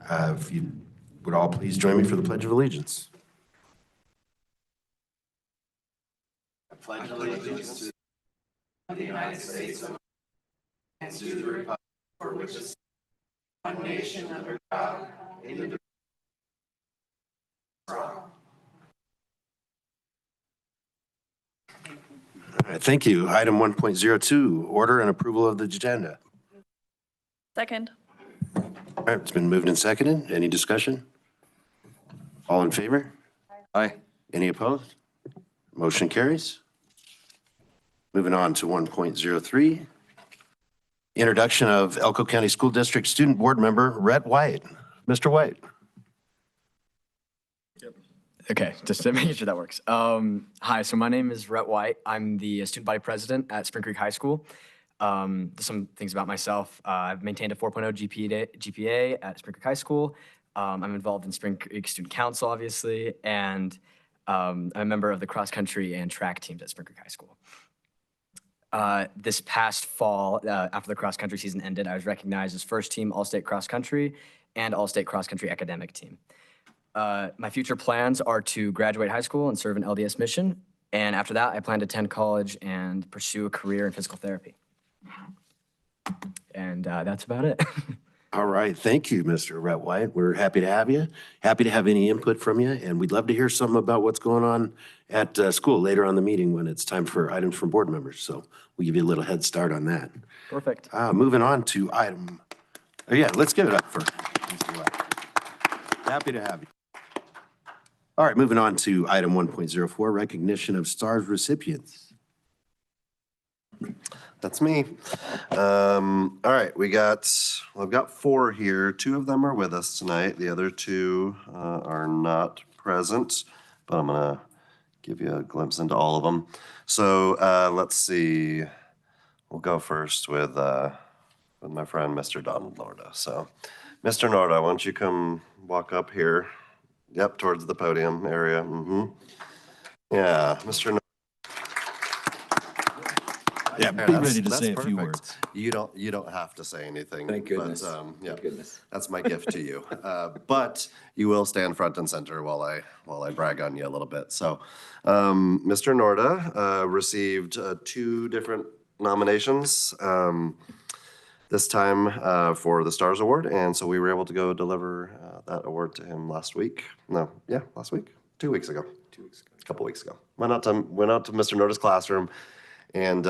If you would all please join me for the Pledge of Allegiance. I pledge allegiance to the United States of America and to the republic for which is one nation under God, indivisible. All right, thank you. Item 1.02, order and approval of the agenda. Second. All right, it's been moved and seconded. Any discussion? All in favor? Aye. Any opposed? Motion carries. Moving on to 1.03, introduction of Elko County School District Student Board Member Rhett White. Mr. White. Okay, just to make sure that works. Hi, so my name is Rhett White. I'm the student body president at Spring Creek High School. Some things about myself. I've maintained a 4.0 GPA at Spring Creek High School. I'm involved in Spring Creek Student Council, obviously, and I'm a member of the cross country and track teams at Spring Creek High School. This past fall, after the cross country season ended, I was recognized as first team All-State Cross Country and All-State Cross Country Academic Team. My future plans are to graduate high school and serve an LDS mission. And after that, I plan to attend college and pursue a career in physical therapy. And that's about it. All right, thank you, Mr. Rhett White. We're happy to have you. Happy to have any input from you. And we'd love to hear something about what's going on at school later on in the meeting when it's time for items from board members. So we'll give you a little head start on that. Perfect. Moving on to item, let's give it up for Mr. White. Happy to have you. All right, moving on to item 1.04, recognition of STARS recipients. That's me. All right, I've got 4 here. 2 of them are with us tonight. The other 2 are not present, but I'm gonna give you a glimpse into all of them. So let's see. We'll go first with my friend, Mr. Donald Norda. So, Mr. Norda, why don't you come walk up here? Yep, towards the podium area. Yeah, Mr. Norda. Yeah, be ready to say a few words. You don't have to say anything. Thank goodness. But, Thank goodness. That's my gift to you. But you will stand front and center while I brag on you a little bit. So, Mr. Norda received 2 different nominations. This time for the STARS Award, and so we were able to go deliver that award to him last week. Last week? 2 weeks ago. 2 weeks ago. A couple weeks ago. Went out to Mr. Norda's classroom. And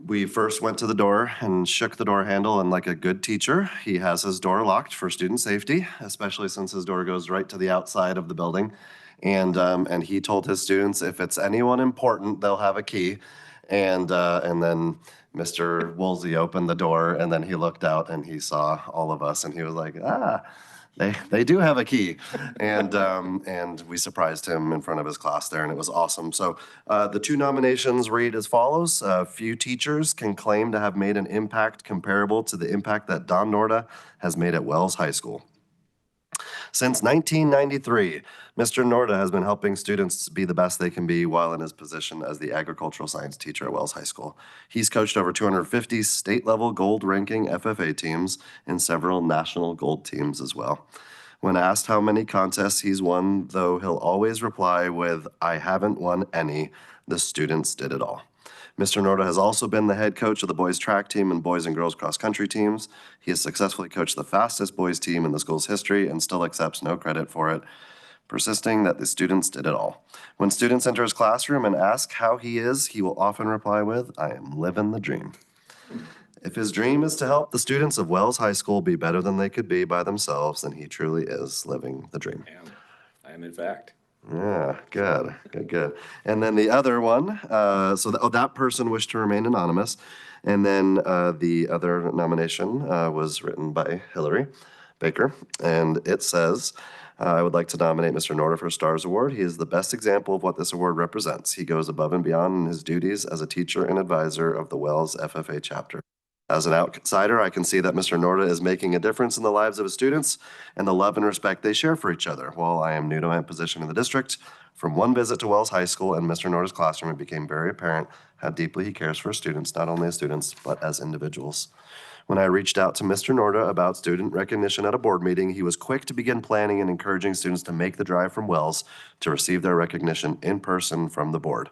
we first went to the door and shook the door handle, and like a good teacher, he has his door locked for student safety, especially since his door goes right to the outside of the building. And he told his students, if it's anyone important, they'll have a key. And then Mr. Woolsey opened the door, and then he looked out and he saw all of us, and he was like, they do have a key. And we surprised him in front of his class there, and it was awesome. So the 2 nominations read as follows. Few teachers can claim to have made an impact comparable to the impact that Don Norda has made at Wells High School. Since 1993, Mr. Norda has been helping students be the best they can be while in his position as the agricultural science teacher at Wells High School. He's coached over 250 state-level gold ranking FFA teams and several national gold teams as well. When asked how many contests he's won, though he'll always reply with, "I haven't won any, the students did it all." Mr. Norda has also been the head coach of the boys track team and boys and girls cross country teams. He has successfully coached the fastest boys team in the school's history and still accepts no credit for it, persisting that the students did it all. When students enter his classroom and ask how he is, he will often reply with, "I am living the dream." If his dream is to help the students of Wells High School be better than they could be by themselves, then he truly is living the dream. I am in fact. Yeah, good. And then the other one, that person wished to remain anonymous. And then the other nomination was written by Hillary Baker. And it says, I would like to nominate Mr. Norda for a STARS Award. He is the best example of what this award represents. He goes above and beyond in his duties as a teacher and advisor of the Wells FFA chapter. As an outsider, I can see that Mr. Norda is making a difference in the lives of his students and the love and respect they share for each other. While I am new to my position in the district, from one visit to Wells High School and Mr. Norda's classroom, it became very apparent how deeply he cares for students, not only as students, but as individuals. When I reached out to Mr. Norda about student recognition at a board meeting, he was quick to begin planning and encouraging students to make the drive from Wells to receive their recognition in person from the board.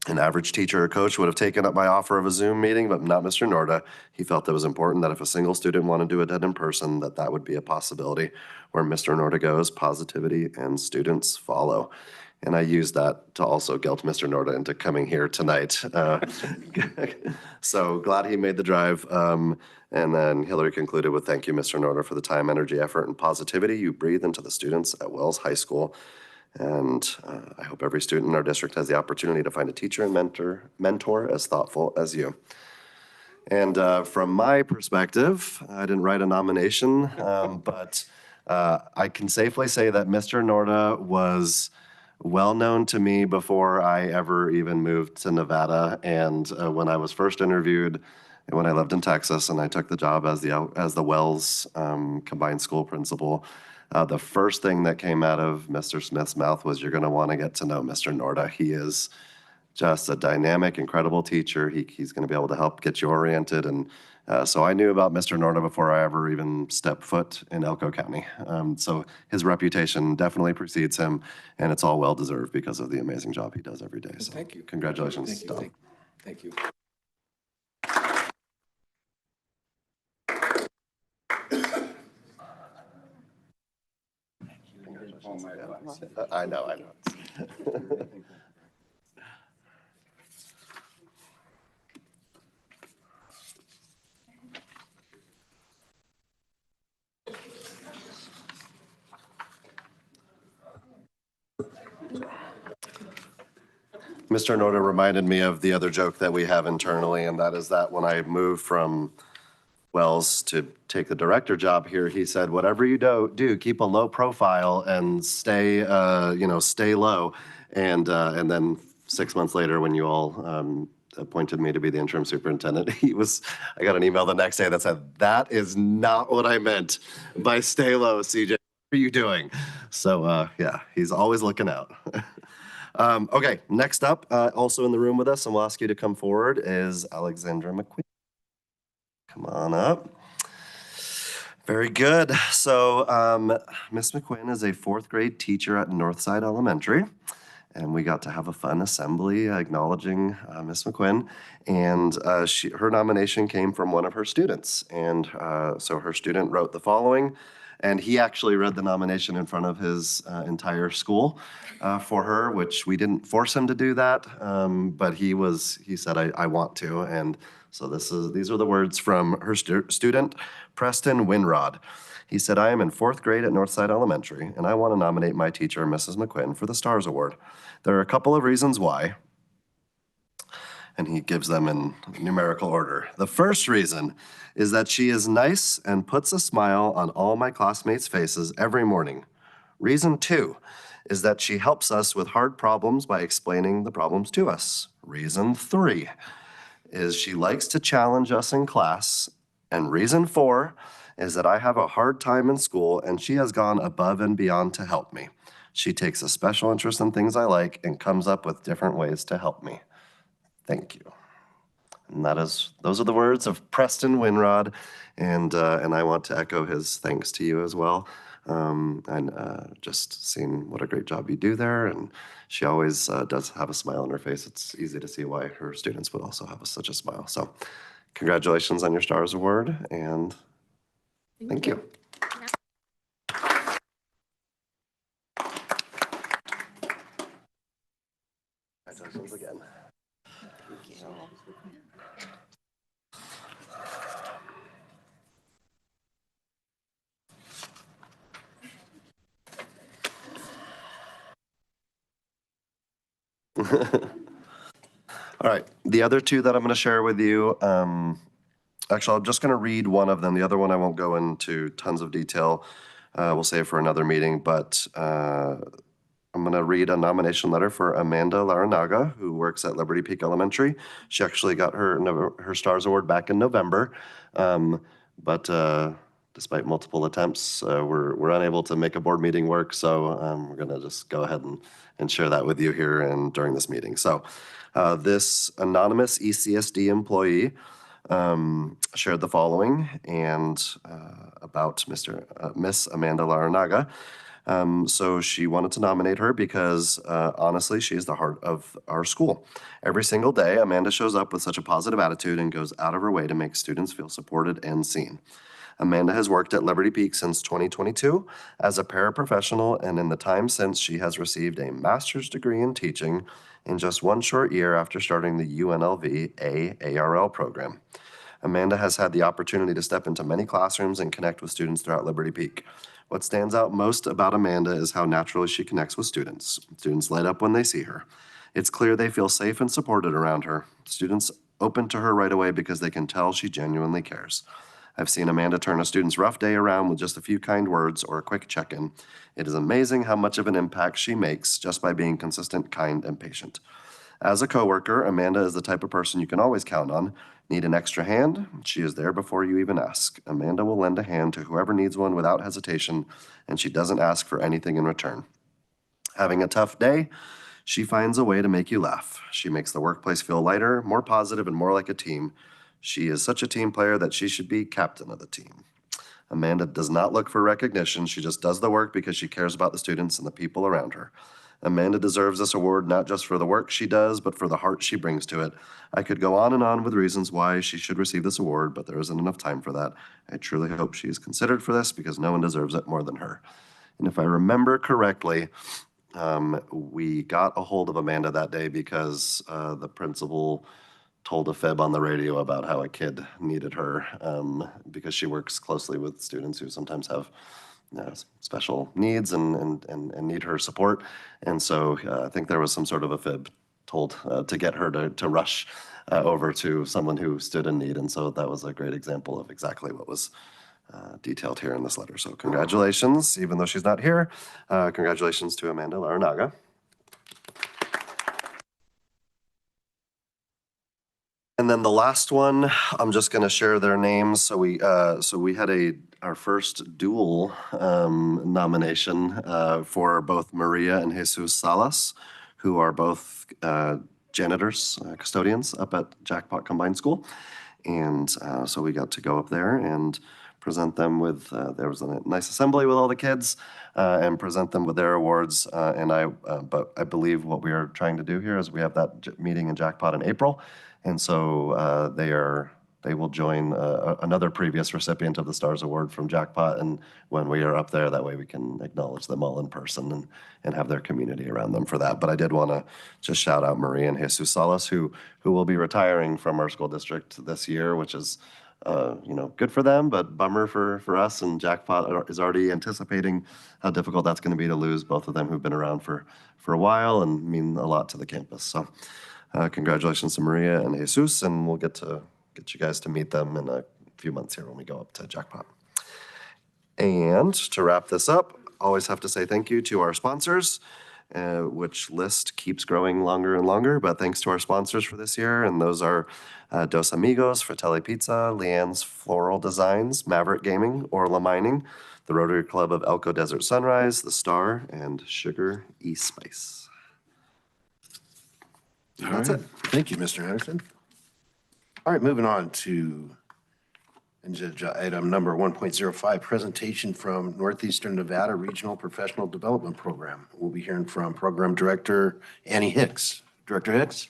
An average teacher or coach would have taken up my offer of a Zoom meeting, but not Mr. Norda. He felt it was important that if a single student wanted to attend in person, that would be a possibility. Where Mr. Norda goes, positivity and students follow. And I used that to also guilt Mr. Norda into coming here tonight. So glad he made the drive. And then Hillary concluded with, thank you, Mr. Norda, for the time, energy, effort, and positivity you breathe into the students at Wells High School. And I hope every student in our district has the opportunity to find a teacher and mentor as thoughtful as you. And from my perspective, I didn't write a nomination, but I can safely say that Mr. Norda was well known to me before I ever even moved to Nevada. And when I was first interviewed, when I lived in Texas, and I took the job as the Wells combined school principal, the first thing that came out of Mr. Smith's mouth was, you're going to want to get to know Mr. Norda. He is just a dynamic, incredible teacher. He's going to be able to help get you oriented. And so I knew about Mr. Norda before I ever even stepped foot in Elko County. So his reputation definitely precedes him, and it's all well-deserved because of the amazing job he does every day. So Thank you. Congratulations, Tom. Thank you. I know. Mr. Norda reminded me of the other joke that we have internally, and that is that when I moved from Wells to take the director job here, he said, whatever you do, keep a low profile and stay low. And then 6 months later, when you all appointed me to be the interim superintendent, I got an email the next day that said, that is not what I meant by stay low, CJ. What are you doing? So yeah, he's always looking out. Okay, next up, also in the room with us, and we'll ask you to come forward, is Alexandra McQueen. Come on up. Very good. So Miss McQueen is a 4th grade teacher at Northside Elementary, and we got to have a fun assembly acknowledging Miss McQueen. And her nomination came from one of her students. And so her student wrote the following, and he actually read the nomination in front of his entire school for her, which we didn't force him to do that, but he said, I want to. And so these are the words from her student, Preston Winrod. He said, I am in 4th grade at Northside Elementary, and I want to nominate my teacher, Mrs. McQuinn, for the STARS Award. There are a couple of reasons why, and he gives them in numerical order. The first reason is that she is nice and puts a smile on all my classmates' faces every morning. Reason 2 is that she helps us with hard problems by explaining the problems to us. Reason 3 is she likes to challenge us in class. And reason 4 is that I have a hard time in school and she has gone above and beyond to help me. She takes a special interest in things I like and comes up with different ways to help me. Thank you. And those are the words of Preston Winrod, and I want to echo his thanks to you as well. And just seeing what a great job you do there, and she always does have a smile on her face. It's easy to see why her students would also have such a smile. So congratulations on your STARS Award, and thank you. Congratulations again. All right, the other two that I'm going to share with you, actually, I'm just going to read one of them. The other one I won't go into tons of detail. We'll save for another meeting, but I'm going to read a nomination letter for Amanda Laranaga, who works at Liberty Peak Elementary. She actually got her STARS Award back in November, but despite multiple attempts, we're unable to make a board meeting work, so we're going to just go ahead and share that with you here and during this meeting. So this anonymous ECSD employee shared the following and about Miss Amanda Laranaga. So she wanted to nominate her because honestly, she is the heart of our school. Every single day, Amanda shows up with such a positive attitude and goes out of her way to make students feel supported and seen. Amanda has worked at Liberty Peak since 2022 as a paraprofessional, and in the time since, she has received a master's degree in teaching in just one short year after starting the UNLV ARL program. Amanda has had the opportunity to step into many classrooms and connect with students throughout Liberty Peak. What stands out most about Amanda is how naturally she connects with students. Students light up when they see her. It's clear they feel safe and supported around her. Students open to her right away because they can tell she genuinely cares. I've seen Amanda turn a student's rough day around with just a few kind words or a quick check-in. It is amazing how much of an impact she makes just by being consistent, kind, and patient. As a coworker, Amanda is the type of person you can always count on. Need an extra hand? She is there before you even ask. Amanda will lend a hand to whoever needs one without hesitation, and she doesn't ask for anything in return. Having a tough day? She finds a way to make you laugh. She makes the workplace feel lighter, more positive, and more like a team. She is such a team player that she should be captain of the team. Amanda does not look for recognition. She just does the work because she cares about the students and the people around her. Amanda deserves this award not just for the work she does, but for the heart she brings to it. I could go on and on with reasons why she should receive this award, but there isn't enough time for that. I truly hope she is considered for this because no one deserves it more than her. And if I remember correctly, we got a hold of Amanda that day because the principal told a fib on the radio about how a kid needed her because she works closely with students who sometimes have special needs and need her support. And so I think there was some sort of a fib told to get her to rush over to someone who stood in need. And so that was a great example of exactly what was detailed here in this letter. So congratulations, even though she's not here, congratulations to Amanda Laranaga. And then the last one, I'm just going to share their names. So we had our first dual nomination for both Maria and Jesus Salas, who are both janitors, custodians up at Jackpot Combined School. And so we got to go up there and present them with, there was a nice assembly with all the kids and present them with their awards. But I believe what we are trying to do here is we have that meeting in Jackpot in April. And so they will join another previous recipient of the STARS Award from Jackpot. And when we are up there, that way we can acknowledge them all in person and have their community around them for that. But I did want to just shout out Maria and Jesus Salas, who will be retiring from our school district this year, which is good for them, but bummer for us. And Jackpot is already anticipating how difficult that's going to be to lose both of them who've been around for a while and mean a lot to the campus. So congratulations to Maria and Jesus, and we'll get you guys to meet them in a few months here when we go up to Jackpot. And to wrap this up, always have to say thank you to our sponsors, which list keeps growing longer and longer, but thanks to our sponsors for this year, and those are Dos Amigos, Fratelli Pizza, Leanne's Floral Designs, Maverick Gaming, Orla Mining, the Rotary Club of Elko Desert Sunrise, The Star, and Sugar E-Spice. That's it. Thank you, Mr. Anderson. All right, moving on to item number 1.05, presentation from Northeastern Nevada Regional Professional Development Program. We'll be hearing from Program Director Annie Hicks. Director Hicks.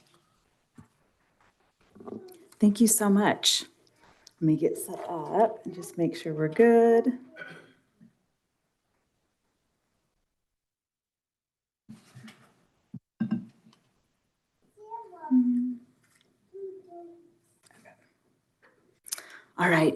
Thank you so much. Let me get set up and just make sure we're good. All right.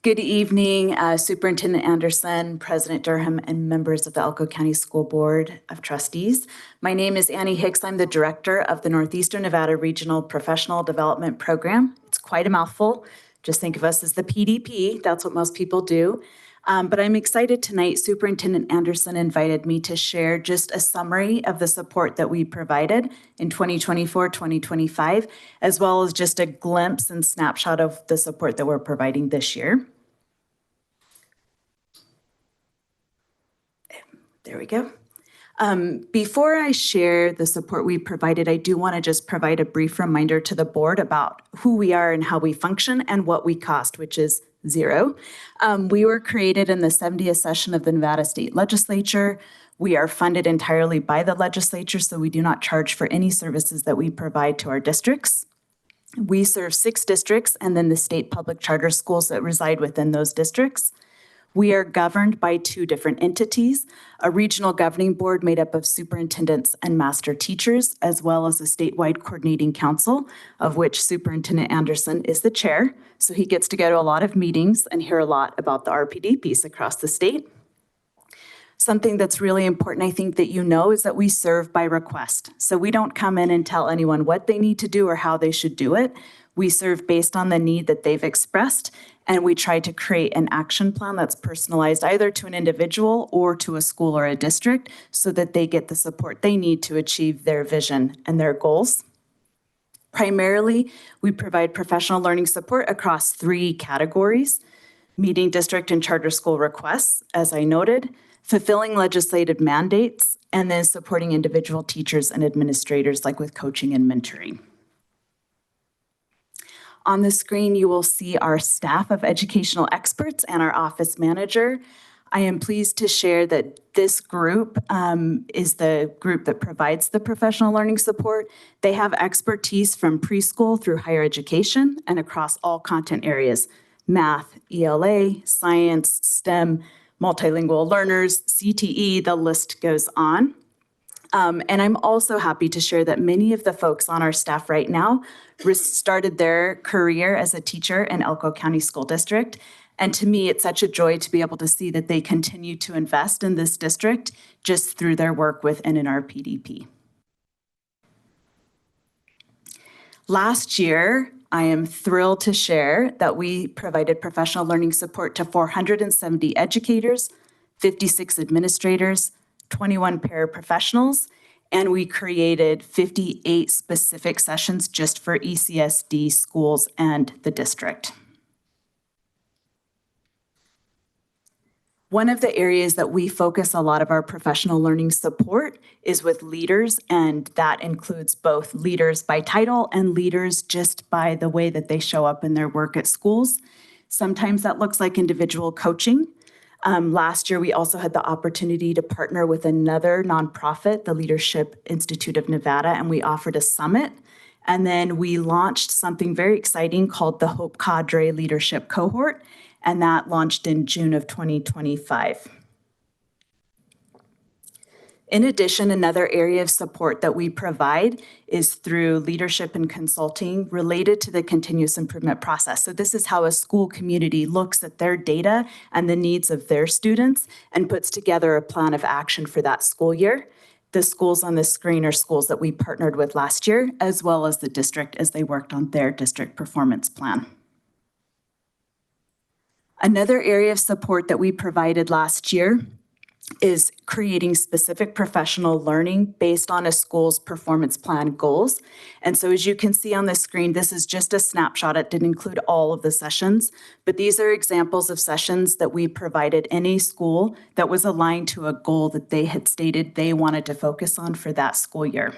Good evening, Superintendent Anderson, President Durham, and members of the Elko County School Board of Trustees. My name is Annie Hicks. I'm the director of the Northeastern Nevada Regional Professional Development Program. It's quite a mouthful. Just think of us as the PDP. That's what most people do. But I'm excited tonight. Superintendent Anderson invited me to share just a summary of the support that we provided in 2024, 2025, as well as just a glimpse and snapshot of the support that we're providing this year. There we go. Before I share the support we provided, I do want to just provide a brief reminder to the board about who we are and how we function and what we cost, which is zero. We were created in the 70th session of the Nevada State Legislature. We are funded entirely by the legislature, so we do not charge for any services that we provide to our districts. We serve 6 districts and then the state public charter schools that reside within those districts. We are governed by 2 different entities, a regional governing board made up of superintendents and master teachers, as well as a statewide coordinating council, of which Superintendent Anderson is the chair. So he gets to go to a lot of meetings and hear a lot about the RPD piece across the state. Something that's really important, I think, that you know, is that we serve by request. So we don't come in and tell anyone what they need to do or how they should do it. We serve based on the need that they've expressed, and we try to create an action plan that's personalized either to an individual or to a school or a district so that they get the support they need to achieve their vision and their goals. Primarily, we provide professional learning support across 3 categories: meeting district and charter school requests, as I noted, fulfilling legislative mandates, and then supporting individual teachers and administrators, like with coaching and mentoring. On the screen, you will see our staff of educational experts and our office manager. I am pleased to share that this group is the group that provides the professional learning support. They have expertise from preschool through higher education and across all content areas: math, ELA, science, STEM, multilingual learners, CTE, the list goes on. And I'm also happy to share that many of the folks on our staff right now started their career as a teacher in Elko County School District. And to me, it's such a joy to be able to see that they continue to invest in this district just through their work with NNRPDP. Last year, I am thrilled to share that we provided professional learning support to 470 educators, 56 administrators, 21 paraprofessionals, and we created 58 specific sessions just for ECSD schools and the district. One of the areas that we focus a lot of our professional learning support is with leaders, and that includes both leaders by title and leaders just by the way that they show up in their work at schools. Sometimes that looks like individual coaching. Last year, we also had the opportunity to partner with another nonprofit, the Leadership Institute of Nevada, and we offered a summit. And then we launched something very exciting called the Hope Cadre Leadership Cohort, and that launched in June of 2025. In addition, another area of support that we provide is through leadership and consulting related to the continuous improvement process. So this is how a school community looks at their data and the needs of their students and puts together a plan of action for that school year. The schools on the screen are schools that we partnered with last year, as well as the district as they worked on their district performance plan. Another area of support that we provided last year is creating specific professional learning based on a school's performance plan goals. And so as you can see on the screen, this is just a snapshot. It didn't include all of the sessions, but these are examples of sessions that we provided in a school that was aligned to a goal that they had stated they wanted to focus on for that school year.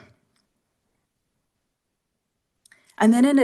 And then in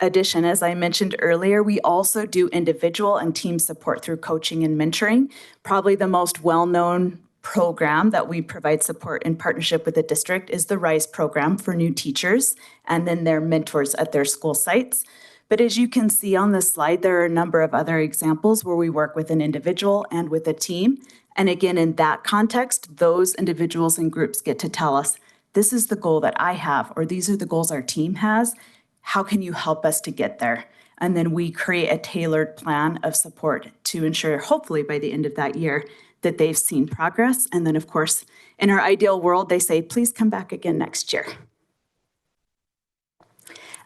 addition, as I mentioned earlier, we also do individual and team support through coaching and mentoring. Probably the most well-known program that we provide support in partnership with the district is the RISE program for new teachers and then their mentors at their school sites. But as you can see on this slide, there are a number of other examples where we work with an individual and with a team. And again, in that context, those individuals and groups get to tell us, this is the goal that I have, or these are the goals our team has. How can you help us to get there? And then we create a tailored plan of support to ensure, hopefully by the end of that year, that they've seen progress. And then of course, in our ideal world, they say, please come back again next year.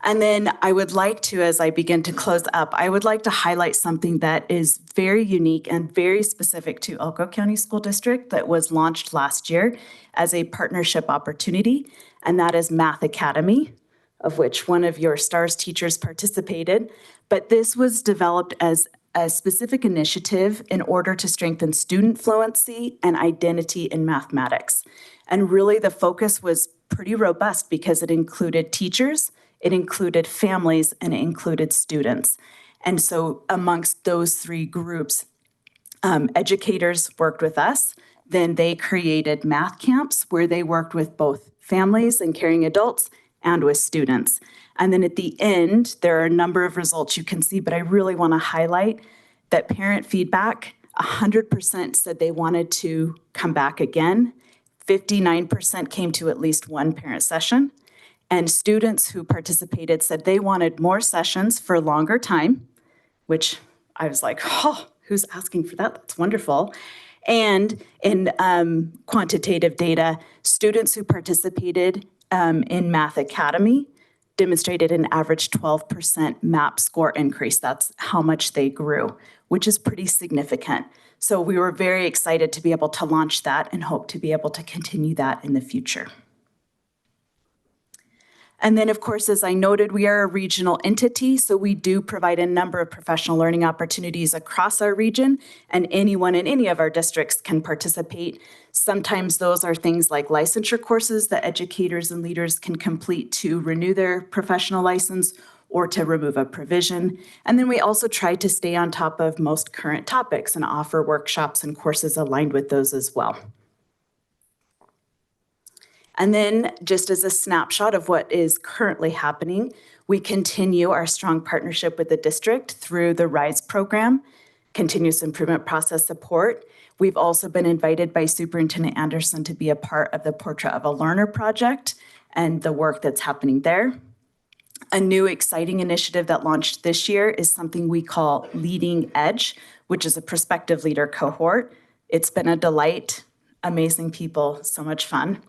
And then I would like to, as I begin to close up, I would like to highlight something that is very unique and very specific to Elko County School District that was launched last year as a partnership opportunity, and that is Math Academy, of which one of your STARS teachers participated. But this was developed as a specific initiative in order to strengthen student fluency and identity in mathematics. And really the focus was pretty robust because it included teachers, it included families, and it included students. And so amongst those three groups, educators worked with us. Then they created math camps where they worked with both families and caring adults and with students. And then at the end, there are a number of results you can see, but I really want to highlight that parent feedback, 100% said they wanted to come back again. 59% came to at least one parent session. And students who participated said they wanted more sessions for a longer time, which I was like, oh, who's asking for that? That's wonderful. And in quantitative data, students who participated in Math Academy demonstrated an average 12% MAP score increase. That's how much they grew, which is pretty significant. So we were very excited to be able to launch that and hope to be able to continue that in the future. And then, of course, as I noted, we are a regional entity, so we do provide a number of professional learning opportunities across our region, and anyone in any of our districts can participate. Sometimes those are things like licensure courses that educators and leaders can complete to renew their professional license or to remove a provision. And then we also try to stay on top of most current topics and offer workshops and courses aligned with those as well. And then just as a snapshot of what is currently happening, we continue our strong partnership with the district through the RISE program, continuous improvement process support. We've also been invited by Superintendent Anderson to be a part of the Portrait of a Learner project and the work that's happening there. A new exciting initiative that launched this year is something we call Leading Edge, which is a prospective leader cohort. It's been a delight, amazing people, so much fun.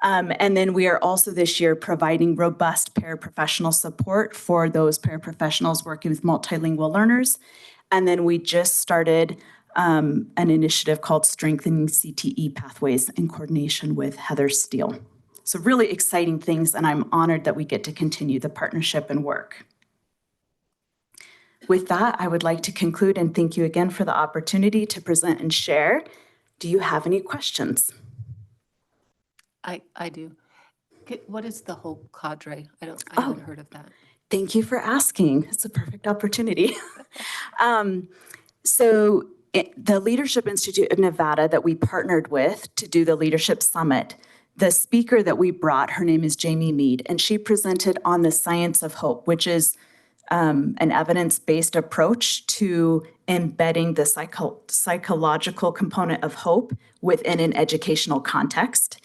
And then we are also this year providing robust paraprofessional support for those paraprofessionals working with multilingual learners. And then we just started an initiative called Strengthening CTE Pathways in coordination with Heather Steele. So really exciting things, and I'm honored that we get to continue the partnership and work. With that, I would like to conclude and thank you again for the opportunity to present and share. Do you have any questions? I do. What is the Hope Cadre? I haven't heard of that. Thank you for asking. It's a perfect opportunity. So the Leadership Institute of Nevada that we partnered with to do the Leadership Summit, the speaker that we brought, her name is Jamie Mead, and she presented on the science of hope, which is an evidence-based approach to embedding the psychological component of hope within an educational context.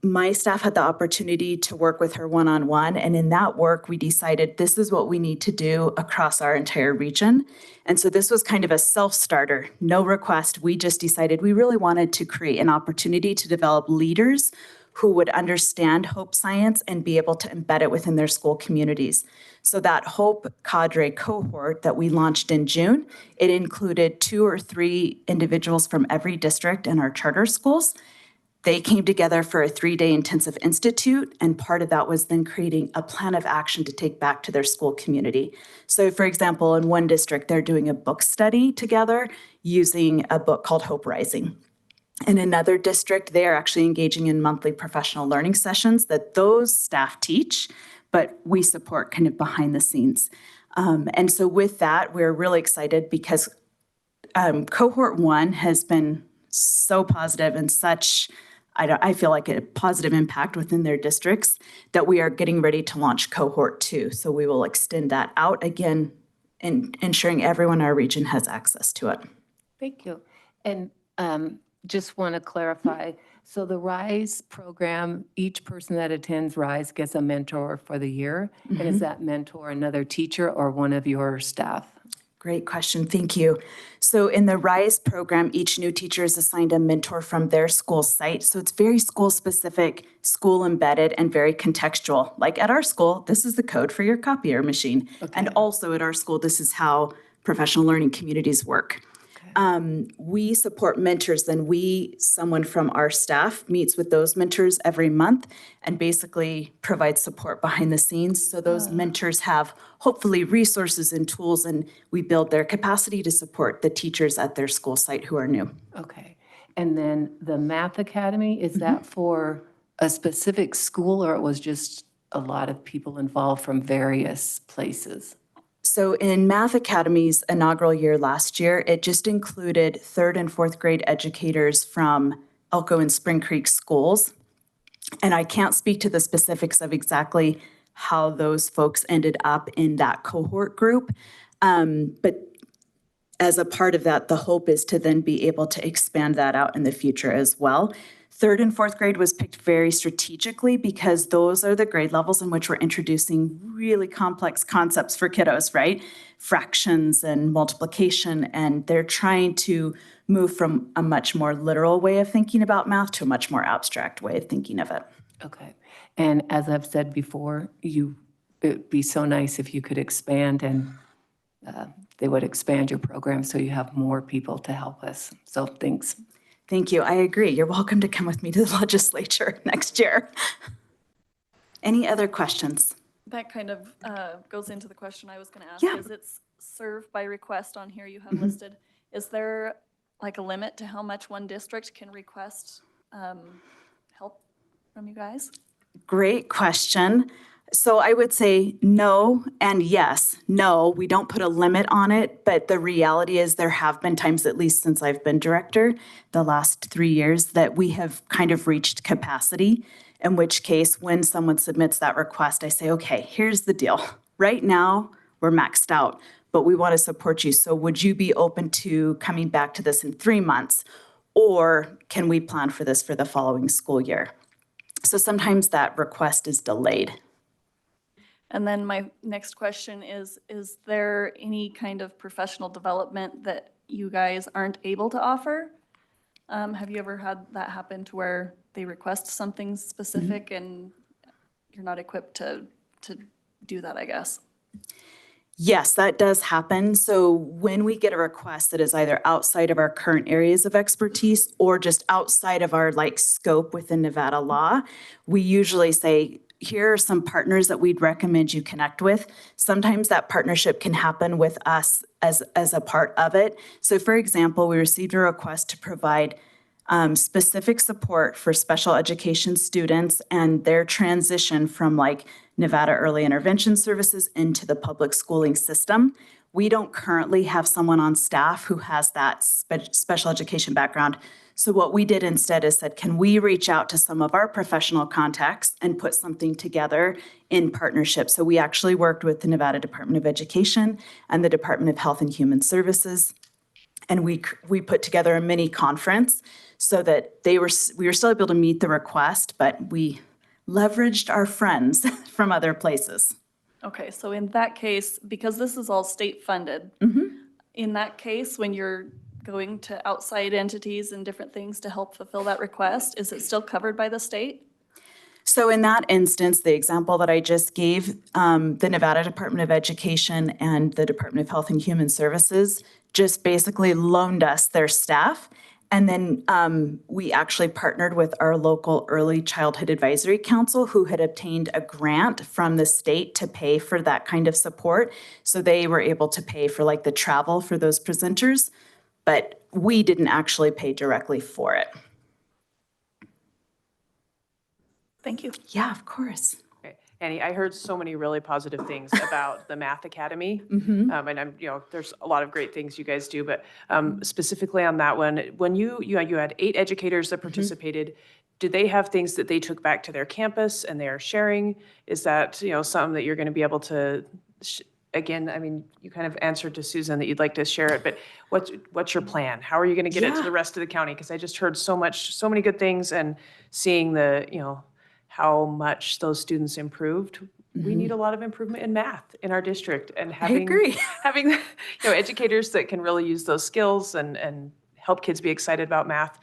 My staff had the opportunity to work with her one-on-one, and in that work, we decided this is what we need to do across our entire region. And so this was kind of a self-starter, no request. We just decided we really wanted to create an opportunity to develop leaders who would understand hope science and be able to embed it within their school communities. So that Hope Cadre cohort that we launched in June, it included 2 or 3 individuals from every district in our charter schools. They came together for a 3-day intensive institute, and part of that was then creating a plan of action to take back to their school community. So for example, in one district, they're doing a book study together using a book called Hope Rising. In another district, they are actually engaging in monthly professional learning sessions that those staff teach, but we support kind of behind the scenes. And so with that, we're really excited because cohort 1 has been so positive and such, I feel like a positive impact within their districts that we are getting ready to launch cohort 2. So we will extend that out again and ensuring everyone in our region has access to it. Thank you. And just want to clarify, so the RISE program, each person that attends RISE gets a mentor for the year. And is that mentor another teacher or one of your staff? Great question, thank you. So in the RISE program, each new teacher is assigned a mentor from their school site. So it's very school specific, school embedded, and very contextual. Like at our school, this is the code for your copier machine. Okay. And also at our school, this is how professional learning communities work. We support mentors, then someone from our staff meets with those mentors every month and basically provides support behind the scenes. So those mentors have hopefully resources and tools, and we build their capacity to support the teachers at their school site who are new. Okay. And then the Math Academy, is that for a specific school, or it was just a lot of people involved from various places? So in Math Academy's inaugural year last year, it just included 3rd and 4th grade educators from Elko and Spring Creek schools. And I can't speak to the specifics of exactly how those folks ended up in that cohort group. But as a part of that, the hope is to then be able to expand that out in the future as well. 3rd and 4th grade was picked very strategically because those are the grade levels in which we're introducing really complex concepts for kiddos, right? Fractions and multiplication, and they're trying to move from a much more literal way of thinking about math to a much more abstract way of thinking of it. Okay. And as I've said before, it'd be so nice if you could expand and they would expand your program so you have more people to help us. So thanks. Thank you. I agree. You're welcome to come with me to the legislature next year. Any other questions? That kind of goes into the question I was going to ask. Yeah. Is it's served by request on here you have listed. Is there like a limit to how much one district can request help from you guys? Great question. So I would say no and yes. No, we don't put a limit on it, but the reality is there have been times, at least since I've been director, the last 3 years, that we have kind of reached capacity, in which case when someone submits that request, I say, okay, here's the deal. Right now, we're maxed out, but we want to support you. So would you be open to coming back to this in 3 months? Or can we plan for this for the following school year? So sometimes that request is delayed. And then my next question is there any kind of professional development that you guys aren't able to offer? Have you ever had that happen to where they request something specific and you're not equipped to do that, I guess? Yes, that does happen. So when we get a request that is either outside of our current areas of expertise or just outside of our scope within Nevada law, we usually say, here are some partners that we'd recommend you connect with. Sometimes that partnership can happen with us as a part of it. So for example, we received a request to provide specific support for special education students and their transition from Nevada Early Intervention Services into the public schooling system. We don't currently have someone on staff who has that special education background. So what we did instead is said, can we reach out to some of our professional contacts and put something together in partnership? So we actually worked with the Nevada Department of Education and the Department of Health and Human Services. And we put together a mini conference so that we were still able to meet the request, but we leveraged our friends from other places. Okay, so in that case, because this is all state funded, in that case, when you're going to outside entities and different things to help fulfill that request, is it still covered by the state? So in that instance, the example that I just gave, the Nevada Department of Education and the Department of Health and Human Services just basically loaned us their staff. And then we actually partnered with our local Early Childhood Advisory Council, who had obtained a grant from the state to pay for that kind of support. So they were able to pay for the travel for those presenters, but we didn't actually pay directly for it. Thank you. Yeah, of course. Okay. Annie, I heard so many really positive things about the Math Academy. And I'm, there's a lot of great things you guys do, but specifically on that one, when you had 8 educators that participated, did they have things that they took back to their campus and they are sharing? Is that, something that you're going to be able to, again, I mean, you kind of answered to Susan that you'd like to share it, but what's your plan? How are you going to get it to the rest of the county? Because I just heard so many good things, and seeing the, how much those students improved. We need a lot of improvement in math in our district, and having educators that can really use those skills and help kids be excited about math.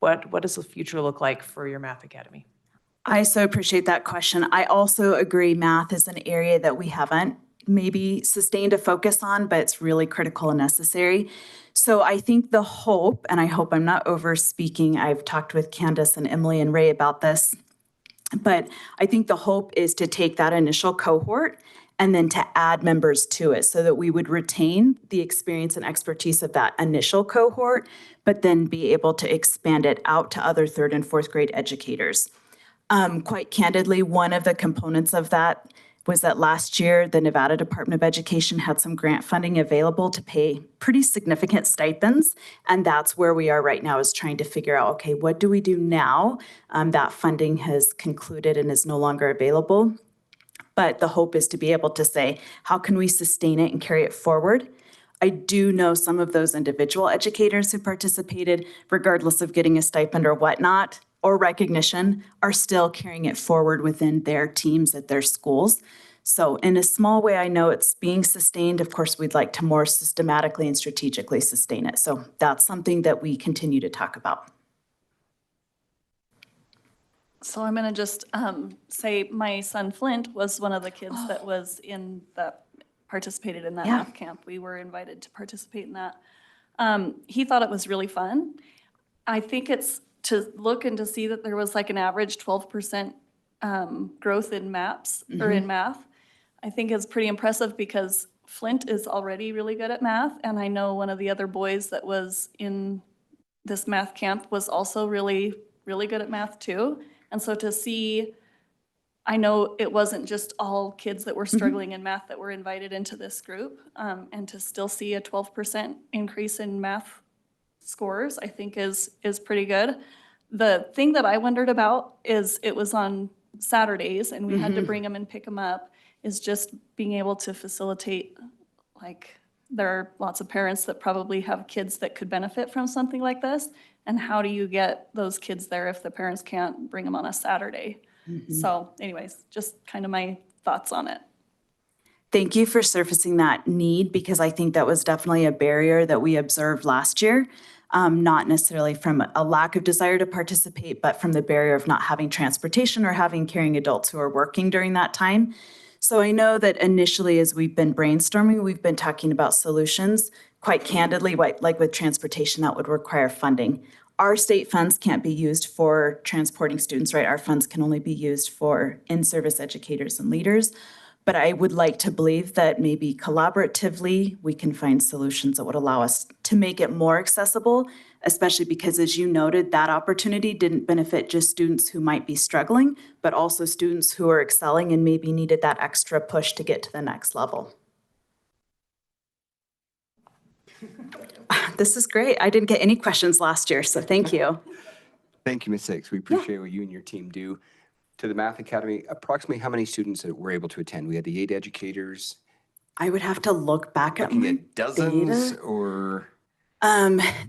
What does the future look like for your Math Academy? I so appreciate that question. I also agree math is an area that we haven't maybe sustained a focus on, but it's really critical and necessary. So I think the hope, and I hope I'm not over speaking, I've talked with Candace and Emily and Ray about this, but I think the hope is to take that initial cohort and then to add members to it so that we would retain the experience and expertise of that initial cohort, but then be able to expand it out to other 3rd and 4th grade educators. Quite candidly, one of the components of that was that last year, the Nevada Department of Education had some grant funding available to pay pretty significant stipends. And that's where we are right now, is trying to figure out, okay, what do we do now? That funding has concluded and is no longer available. But the hope is to be able to say, how can we sustain it and carry it forward? I do know some of those individual educators who participated, regardless of getting a stipend or whatnot, or recognition, are still carrying it forward within their teams at their schools. So in a small way, I know it's being sustained. Of course, we'd like to more systematically and strategically sustain it. So that's something that we continue to talk about. So I'm going to just say my son Flint was one of the kids that was participated in that Yeah. math camp. We were invited to participate in that. He thought it was really fun. I think it's to look and to see that there was like an average 12% growth in maps or in math. I think is pretty impressive because Flint is already really good at math. And I know one of the other boys that was in this math camp was also really, really good at math too. And so to see, I know it wasn't just all kids that were struggling in math that were invited into this group, and to still see a 12% increase in math scores, I think is pretty good. The thing that I wondered about is it was on Saturdays and we had to bring them and pick them up, is just being able to facilitate, like, there are lots of parents that probably have kids that could benefit from something like this. And how do you get those kids there if the parents can't bring them on a Saturday? So anyways, just kind of my thoughts on it. Thank you for surfacing that need, because I think that was definitely a barrier that we observed last year. Not necessarily from a lack of desire to participate, but from the barrier of not having transportation or having caring adults who are working during that time. So I know that initially, as we've been brainstorming, we've been talking about solutions. Quite candidly, like with transportation, that would require funding. Our state funds can't be used for transporting students, right? Our funds can only be used for in-service educators and leaders. But I would like to believe that maybe collaboratively, we can find solutions that would allow us to make it more accessible, especially because, as you noted, that opportunity didn't benefit just students who might be struggling, but also students who are excelling and maybe needed that extra push to get to the next level. This is great. I didn't get any questions last year, so thank you. Thank you, Ms. Six. We appreciate what you and your team do. To the Math Academy, approximately how many students were able to attend? We had the 8 educators. I would have to look back at Looking my at dozens data. or?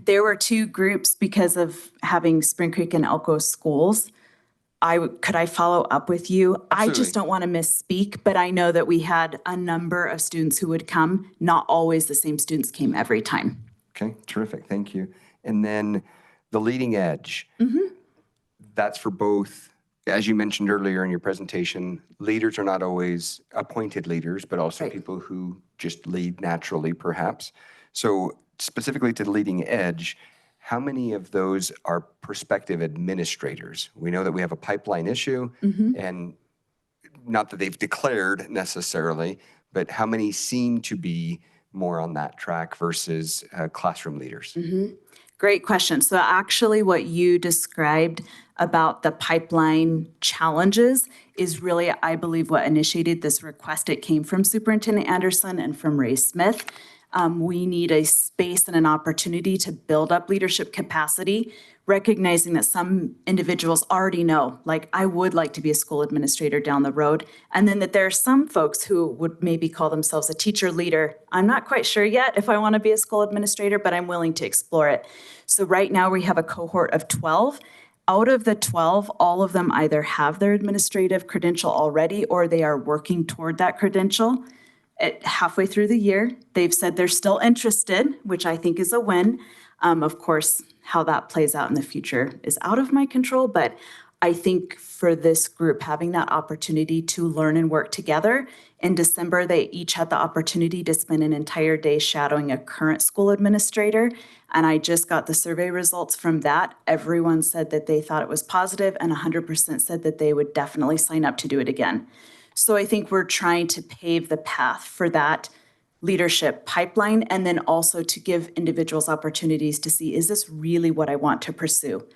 There were 2 groups because of having Spring Creek and Elko schools. Could I follow up with you? I Absolutely. just don't want to misspeak, but I know that we had a number of students who would come. Not always the same students came every time. Okay, terrific. Thank you. And then the leading edge. That's for both, as you mentioned earlier in your presentation, leaders are not always appointed leaders, but also Right. people who just lead naturally, perhaps. So specifically to the leading edge, how many of those are prospective administrators? We know that we have a pipeline issue, and not that they've declared necessarily, but how many seem to be more on that track versus classroom leaders? Great question. So actually what you described about the pipeline challenges is really, I believe, what initiated this request. It came from Superintendent Anderson and from Ray Smith. We need a space and an opportunity to build up leadership capacity, recognizing that some individuals already know, like, I would like to be a school administrator down the road. And then that there are some folks who would maybe call themselves a teacher leader. I'm not quite sure yet if I want to be a school administrator, but I'm willing to explore it. So right now we have a cohort of 12. Out of the 12, all of them either have their administrative credential already or they are working toward that credential. Halfway through the year, they've said they're still interested, which I think is a win. Of course, how that plays out in the future is out of my control, but I think for this group, having that opportunity to learn and work together In December, they each had the opportunity to spend an entire day shadowing a current school administrator. And I just got the survey results from that. Everyone said that they thought it was positive, and 100% said that they would definitely sign up to do it again. So I think we're trying to pave the path for that leadership pipeline, and then also to give individuals opportunities to see, is this really what I want to pursue?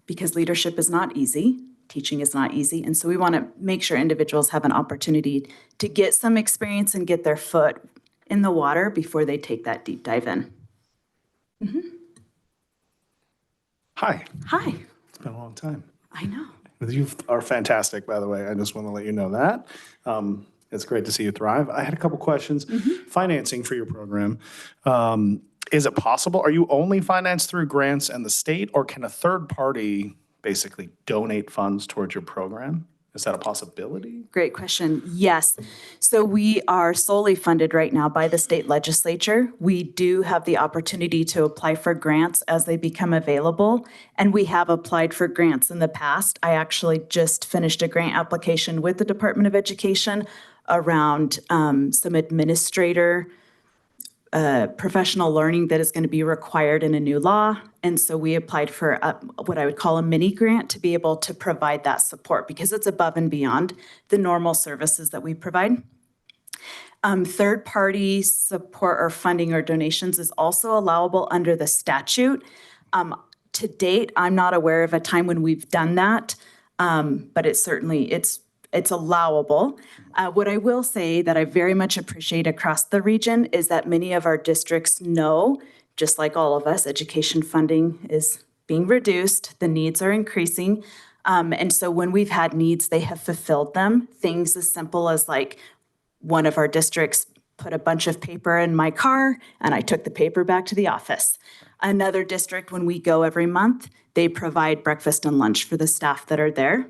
Because leadership is not easy, teaching is not easy, and so we want to make sure individuals have an opportunity to get some experience and get their foot in the water before they take that deep dive in. Hi, Hi, it's been a long time. I know. You are fantastic, by the way. I just want to let you know that. It's great to see you thrive. I had a couple questions. Financing for your program. Is it possible, are you only financed through grants and the state, or can a third party basically donate funds towards your program? Is that a possibility? Great question. Yes. So we are solely funded right now by the state legislature. We do have the opportunity to apply for grants as they become available, and we have applied for grants in the past. I actually just finished a grant application with the Department of Education around some administrator professional learning that is going to be required in a new law. And so we applied for what I would call a mini grant to be able to provide that support, because it's above and beyond the normal services that we provide. Third-party support or funding or donations is also allowable under the statute. To date, I'm not aware of a time when we've done that, but it's allowable. What I will say that I very much appreciate across the region is that many of our districts know, just like all of us, education funding is being reduced, the needs are increasing. And so when we've had needs, they have fulfilled them. Things as simple as like one of our districts put a bunch of paper in my car and I took the paper back to the office. Another district, when we go every month, they provide breakfast and lunch for the staff that are there.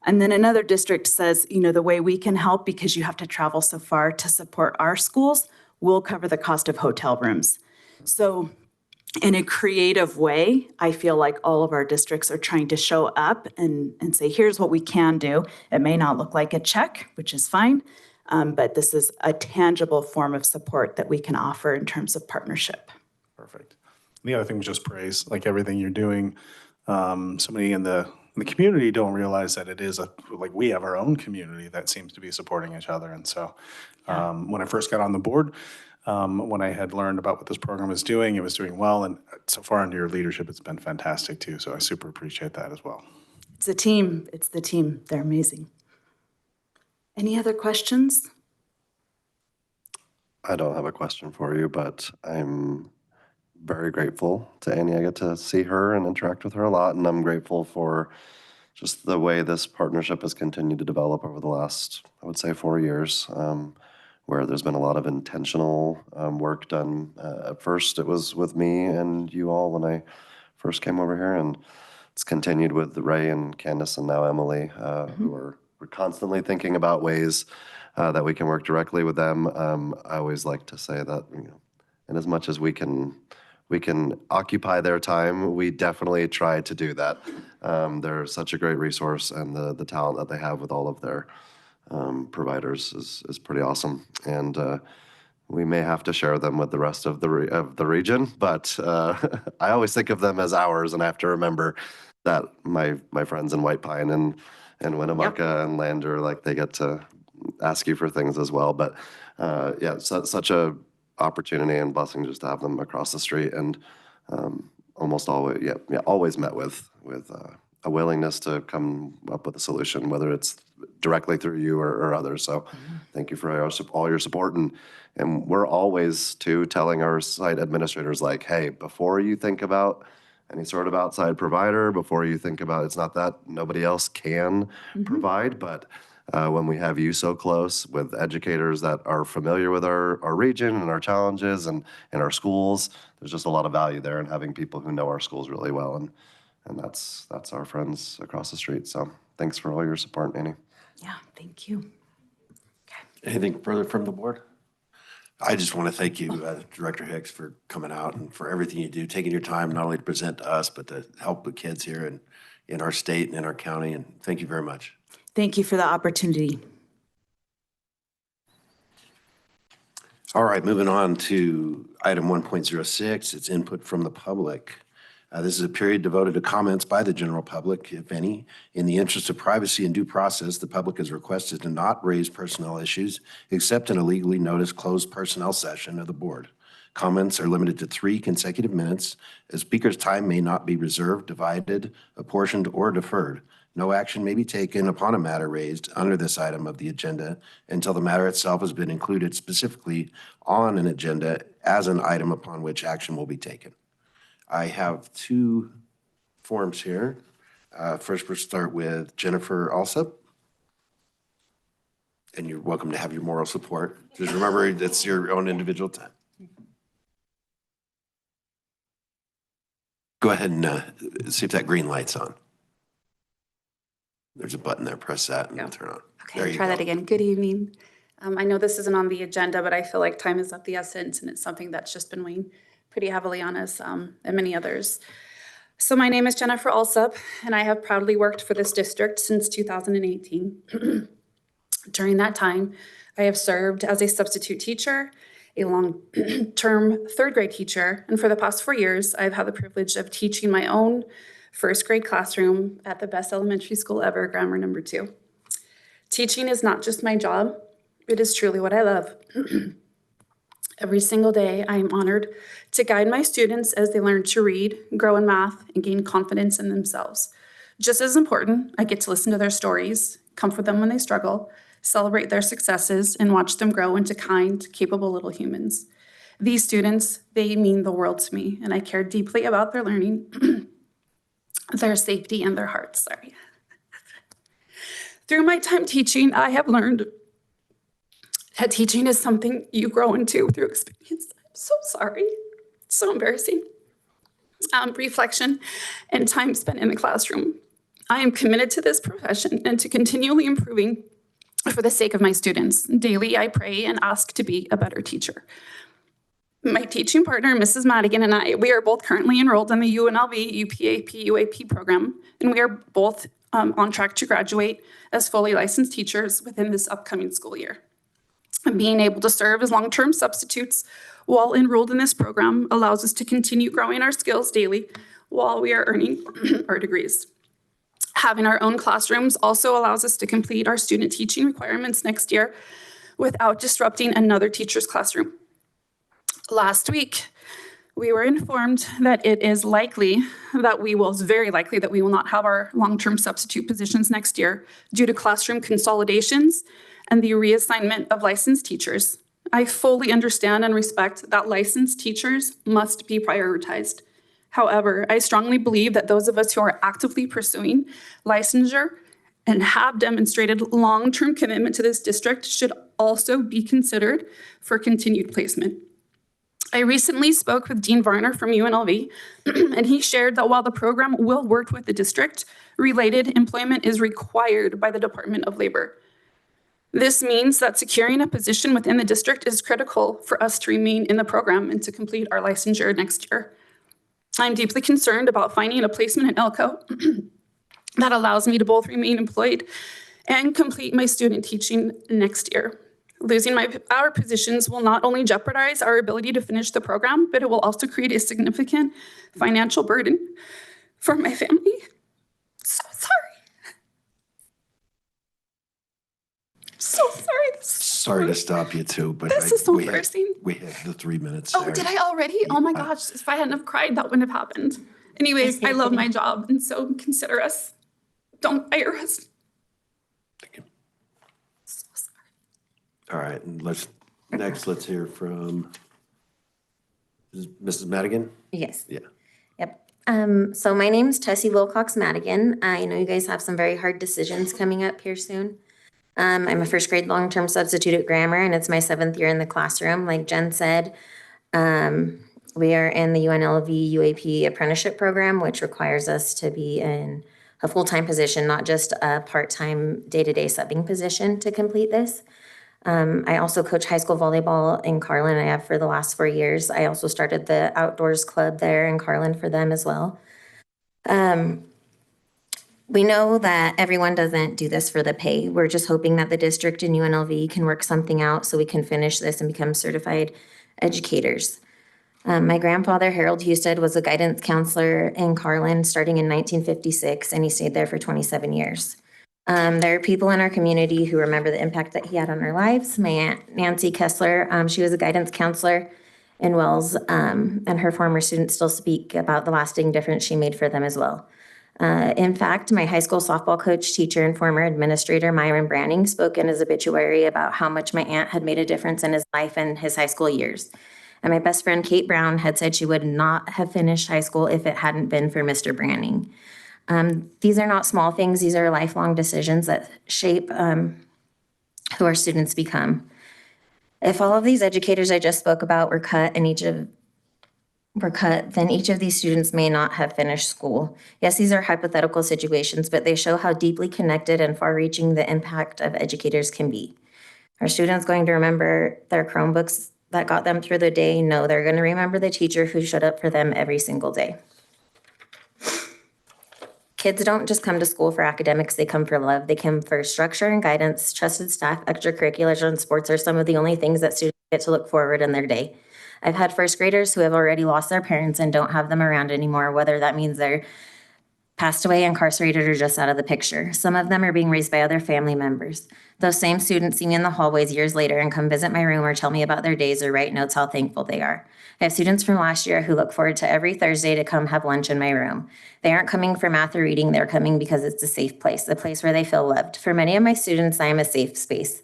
And then another district says, you know, the way we can help, because you have to travel so far to support our schools, we'll cover the cost of hotel rooms. So in a creative way, I feel like all of our districts are trying to show up and say, here's what we can do. It may not look like a check, which is fine, but this is a tangible form of support that we can offer in terms of partnership. Perfect. And the other thing was just praise, like everything you're doing. So many in the community don't realize that it is like we have our own community that seems to be supporting each other. And so when I first got on the board, when I had learned about what this program is doing, it was doing well. And so far under your leadership, it's been fantastic too. So I super appreciate that as well. It's a team. It's the team. They're amazing. Any other questions? I don't have a question for you, but I'm very grateful to Annie. I get to see her and interact with her a lot, and I'm grateful for just the way this partnership has continued to develop over the last, I would say, 4 years, where there's been a lot of intentional work done. At first, it was with me and you all when I first came over here, and it's continued with Ray and Candace and now Emily, who are we're constantly thinking about ways that we can work directly with them. I always like to say that, you know, in as much as we can occupy their time, we definitely try to do that. They're such a great resource, and the talent that they have with all of their providers is pretty awesome. And we may have to share them with the rest of the region, but I always think of them as ours, and I have to remember that my friends in White Pine and Winnemucca and Lander, like, they get to ask you for things as well. But yeah, such a opportunity and blessing just to have them across the street, and almost always, always met with a willingness to come up with a solution, whether it's directly through you or others. So thank you for all your support. And we're always too telling our site administrators, like, hey, before you think about any sort of outside provider, before you think about, it's not that nobody else can provide, but when we have you so close with educators that are familiar with our region and our challenges and our schools, there's just a lot of value there in having people who know our schools really well. And that's our friends across the street. So thanks for all your support, Annie. Yeah, thank you. Anything further from the board? I just want to thank you, Director Hicks, for coming out and for everything you do, taking your time not only to present to us, but to help the kids here and in our state and in our county. And thank you very much. Thank you for the opportunity. All right, moving on to item 1.06, it's input from the public. This is a period devoted to comments by the general public, if any. In the interest of privacy and due process, the public is requested to not raise personnel issues except in a legally noticed closed personnel session of the board. Comments are limited to 3 consecutive minutes. A speaker's time may not be reserved, divided, apportioned, or deferred. No action may be taken upon a matter raised under this item of the agenda until the matter itself has been included specifically on an agenda as an item upon which action will be taken. I have 2 forms here. First, we'll start with Jennifer Alsop. And you're welcome to have your moral support. Just remember, that's your own individual time. Go ahead and see if that green light's on. There's a button there, press that and it'll turn on. Okay, There you try go. that again. Good evening. I know this isn't on the agenda, but I feel like time is of the essence and it's something that's just been weighing pretty heavily on us and many others. So my name is Jennifer Alsop and I have proudly worked for this district since 2018. During that time, I have served as a substitute teacher, a long-term 3rd grade teacher, and for the past 4 years, I've had the privilege of teaching my own 1st grade classroom at the best elementary school ever, Grammar number 2. Teaching is not just my job, it is truly what I love. Every single day, I am honored to guide my students as they learn to read, grow in math, and gain confidence in themselves. Just as important, I get to listen to their stories, comfort them when they struggle, celebrate their successes, and watch them grow into kind, capable little humans. These students, they mean the world to me, and I care deeply about their learning, their safety, and their hearts. Through my time teaching, I have learned that teaching is something you grow into through experience. I'm so sorry. It's so embarrassing. Reflection and time spent in the classroom. I am committed to this profession and to continually improving for the sake of my students. Daily, I pray and ask to be a better teacher. My teaching partner, Mrs. Madigan, and I, we are both currently enrolled in the UNLV UPAP UAP program, and we are both on track to graduate as fully licensed teachers within this upcoming school year. Being able to serve as long-term substitutes while enrolled in this program allows us to continue growing our skills daily while we are earning our degrees. Having our own classrooms also allows us to complete our student teaching requirements next year without disrupting another teacher's classroom. Last week, we were informed that it's very likely that we will not have our long-term substitute positions next year due to classroom consolidations and the reassignment of licensed teachers. I fully understand and respect that licensed teachers must be prioritized. However, I strongly believe that those of us who are actively pursuing licensure and have demonstrated long-term commitment to this district should also be considered for continued placement. I recently spoke with Dean Varner from UNLV, and he shared that while the program will work with the district, related employment is required by the Department of Labor. This means that securing a position within the district is critical for us to remain in the program and to complete our licensure next year. I'm deeply concerned about finding a placement in Elko that allows me to both remain employed and complete my student teaching next year. Losing our positions will not only jeopardize our ability to finish the program, but it will also create a significant financial burden for my family. So sorry. So sorry. Sorry to stop you too, but This is so we had embarrassing. the 3 minutes Oh, there. did I already? Oh my gosh, if I hadn't have cried, that wouldn't have happened. Anyways, I love my job, and so consider us. Don't fire us. Thank you. So sorry. All right, and let's hear from Mrs. Madigan. Yes. Yeah. Yep. So my name's Tessie Wilcox Madigan. I know you guys have some very hard decisions coming up here soon. I'm a 1st grade long-term substitute at Grammar, and it's my 7th year in the classroom. Like Jen said, we are in the UNLV UAP apprenticeship program, which requires us to be in a full-time position, not just a part-time day-to-day subbing position to complete this. I also coach high school volleyball in Carlin. I have for the last 4 years. I also started the outdoors club there in Carlin for them as well. We know that everyone doesn't do this for the pay. We're just hoping that the district and UNLV can work something out so we can finish this and become certified educators. My grandfather, Harold Husted, was a guidance counselor in Carlin starting in 1956, and he stayed there for 27 years. There are people in our community who remember the impact that he had on our lives. My Aunt Nancy Kessler, she was a guidance counselor in Wells, and her former students still speak about the lasting difference she made for them as well. In fact, my high school softball coach, teacher, and former administrator, Myron Branning, spoke in his obituary about how much my aunt had made a difference in his life and his high school years. And my best friend, Kate Brown, had said she would not have finished high school if it hadn't been for Mr. Branning. These are not small things. These are lifelong decisions that shape who our students become. If all of these educators I just spoke about were cut, then each of these students may not have finished school. Yes, these are hypothetical situations, but they show how deeply connected and far-reaching the impact of educators can be. Are students going to remember their Chromebooks that got them through the day? No, they're going to remember the teacher who showed up for them every single day. Kids don't just come to school for academics, they come for love. They come for structure and guidance, trusted staff, extracurriculars, and sports are some of the only things that students get to look forward in their day. I've had first graders who have already lost their parents and don't have them around anymore, whether that means they're passed away, incarcerated, or just out of the picture. Some of them are being raised by other family members. Those same students see me in the hallways years later and come visit my room or tell me about their days or write notes how thankful they are. I have students from last year who look forward to every Thursday to come have lunch in my room. They aren't coming for math or reading, they're coming because it's a safe place, a place where they feel loved. For many of my students, I am a safe space.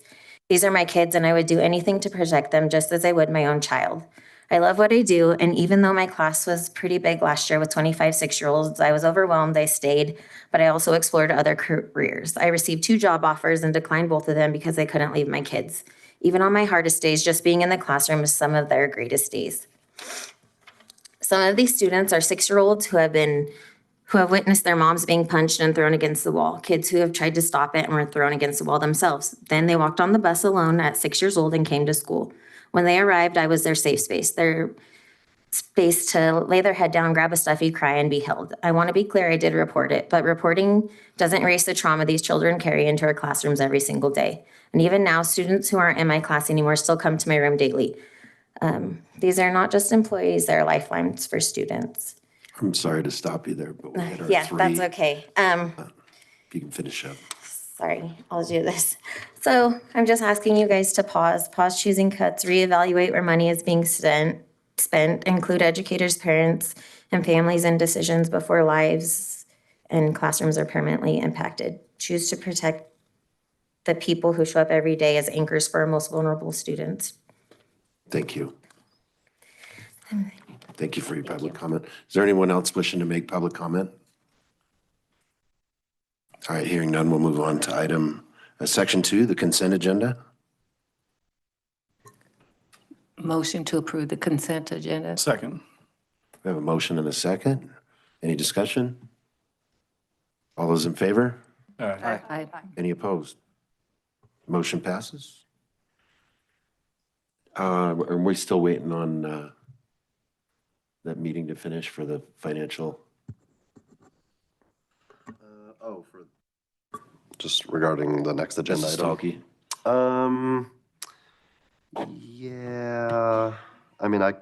These are my kids and I would do anything to protect them just as I would my own child. I love what I do, and even though my class was pretty big last year with 25 6-year-olds, I was overwhelmed, I stayed, but I also explored other careers. I received 2 job offers and declined both of them because I couldn't leave my kids. Even on my hardest days, just being in the classroom is some of their greatest days. Some of these students are 6-year-olds who have witnessed their moms being punched and thrown against the wall, kids who have tried to stop it and were thrown against the wall themselves. Then they walked on the bus alone at 6 years old and came to school. When they arrived, I was their safe space, their space to lay their head down, grab a stuffy, cry, and be held. I want to be clear, I did report it, but reporting doesn't erase the trauma these children carry into our classrooms every single day. And even now, students who aren't in my class anymore still come to my room daily. These are not just employees, they're lifelines for students. I'm sorry to stop you there, but we had our Yeah, 3. that's okay. If you can finish up. Sorry, I'll do this. So I'm just asking you guys to pause choosing cuts, reevaluate where money is being spent, include educators, parents, and families in decisions before lives and classrooms are permanently impacted. Choose to protect the people who show up every day as anchors for our most vulnerable students. Thank you. Thank you for your public comment. Is there anyone else wishing to make public comment? All right, hearing none, we'll move on to Section 2, the consent agenda. Motion to approve the consent agenda. Second. We have a motion and a second. Any discussion? All those in favor? Aye. Any opposed? Motion passes. Are we still waiting on that meeting to finish for the financial? Just regarding the next agenda Mrs. item. Stalkey? Yeah, I mean, I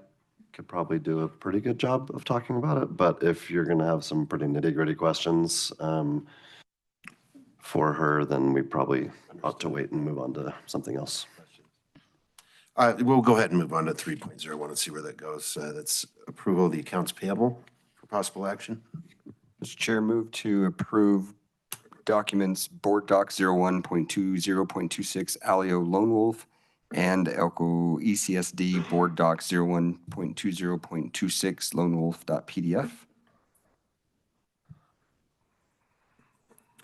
could probably do a pretty good job of talking about it, but if you're gonna have some pretty nitty-gritty questions for her, then we probably ought to wait and move on to something else. We'll go ahead and move on to 3.0. I want to see where that goes. That's approval of the accounts payable for possible action. Mr. Chair, move to approve documents Board Doc 01.20.26 Alio Lone Wolf and Elko ECSD Board Doc 01.20.26 Lone Wolf.pdf.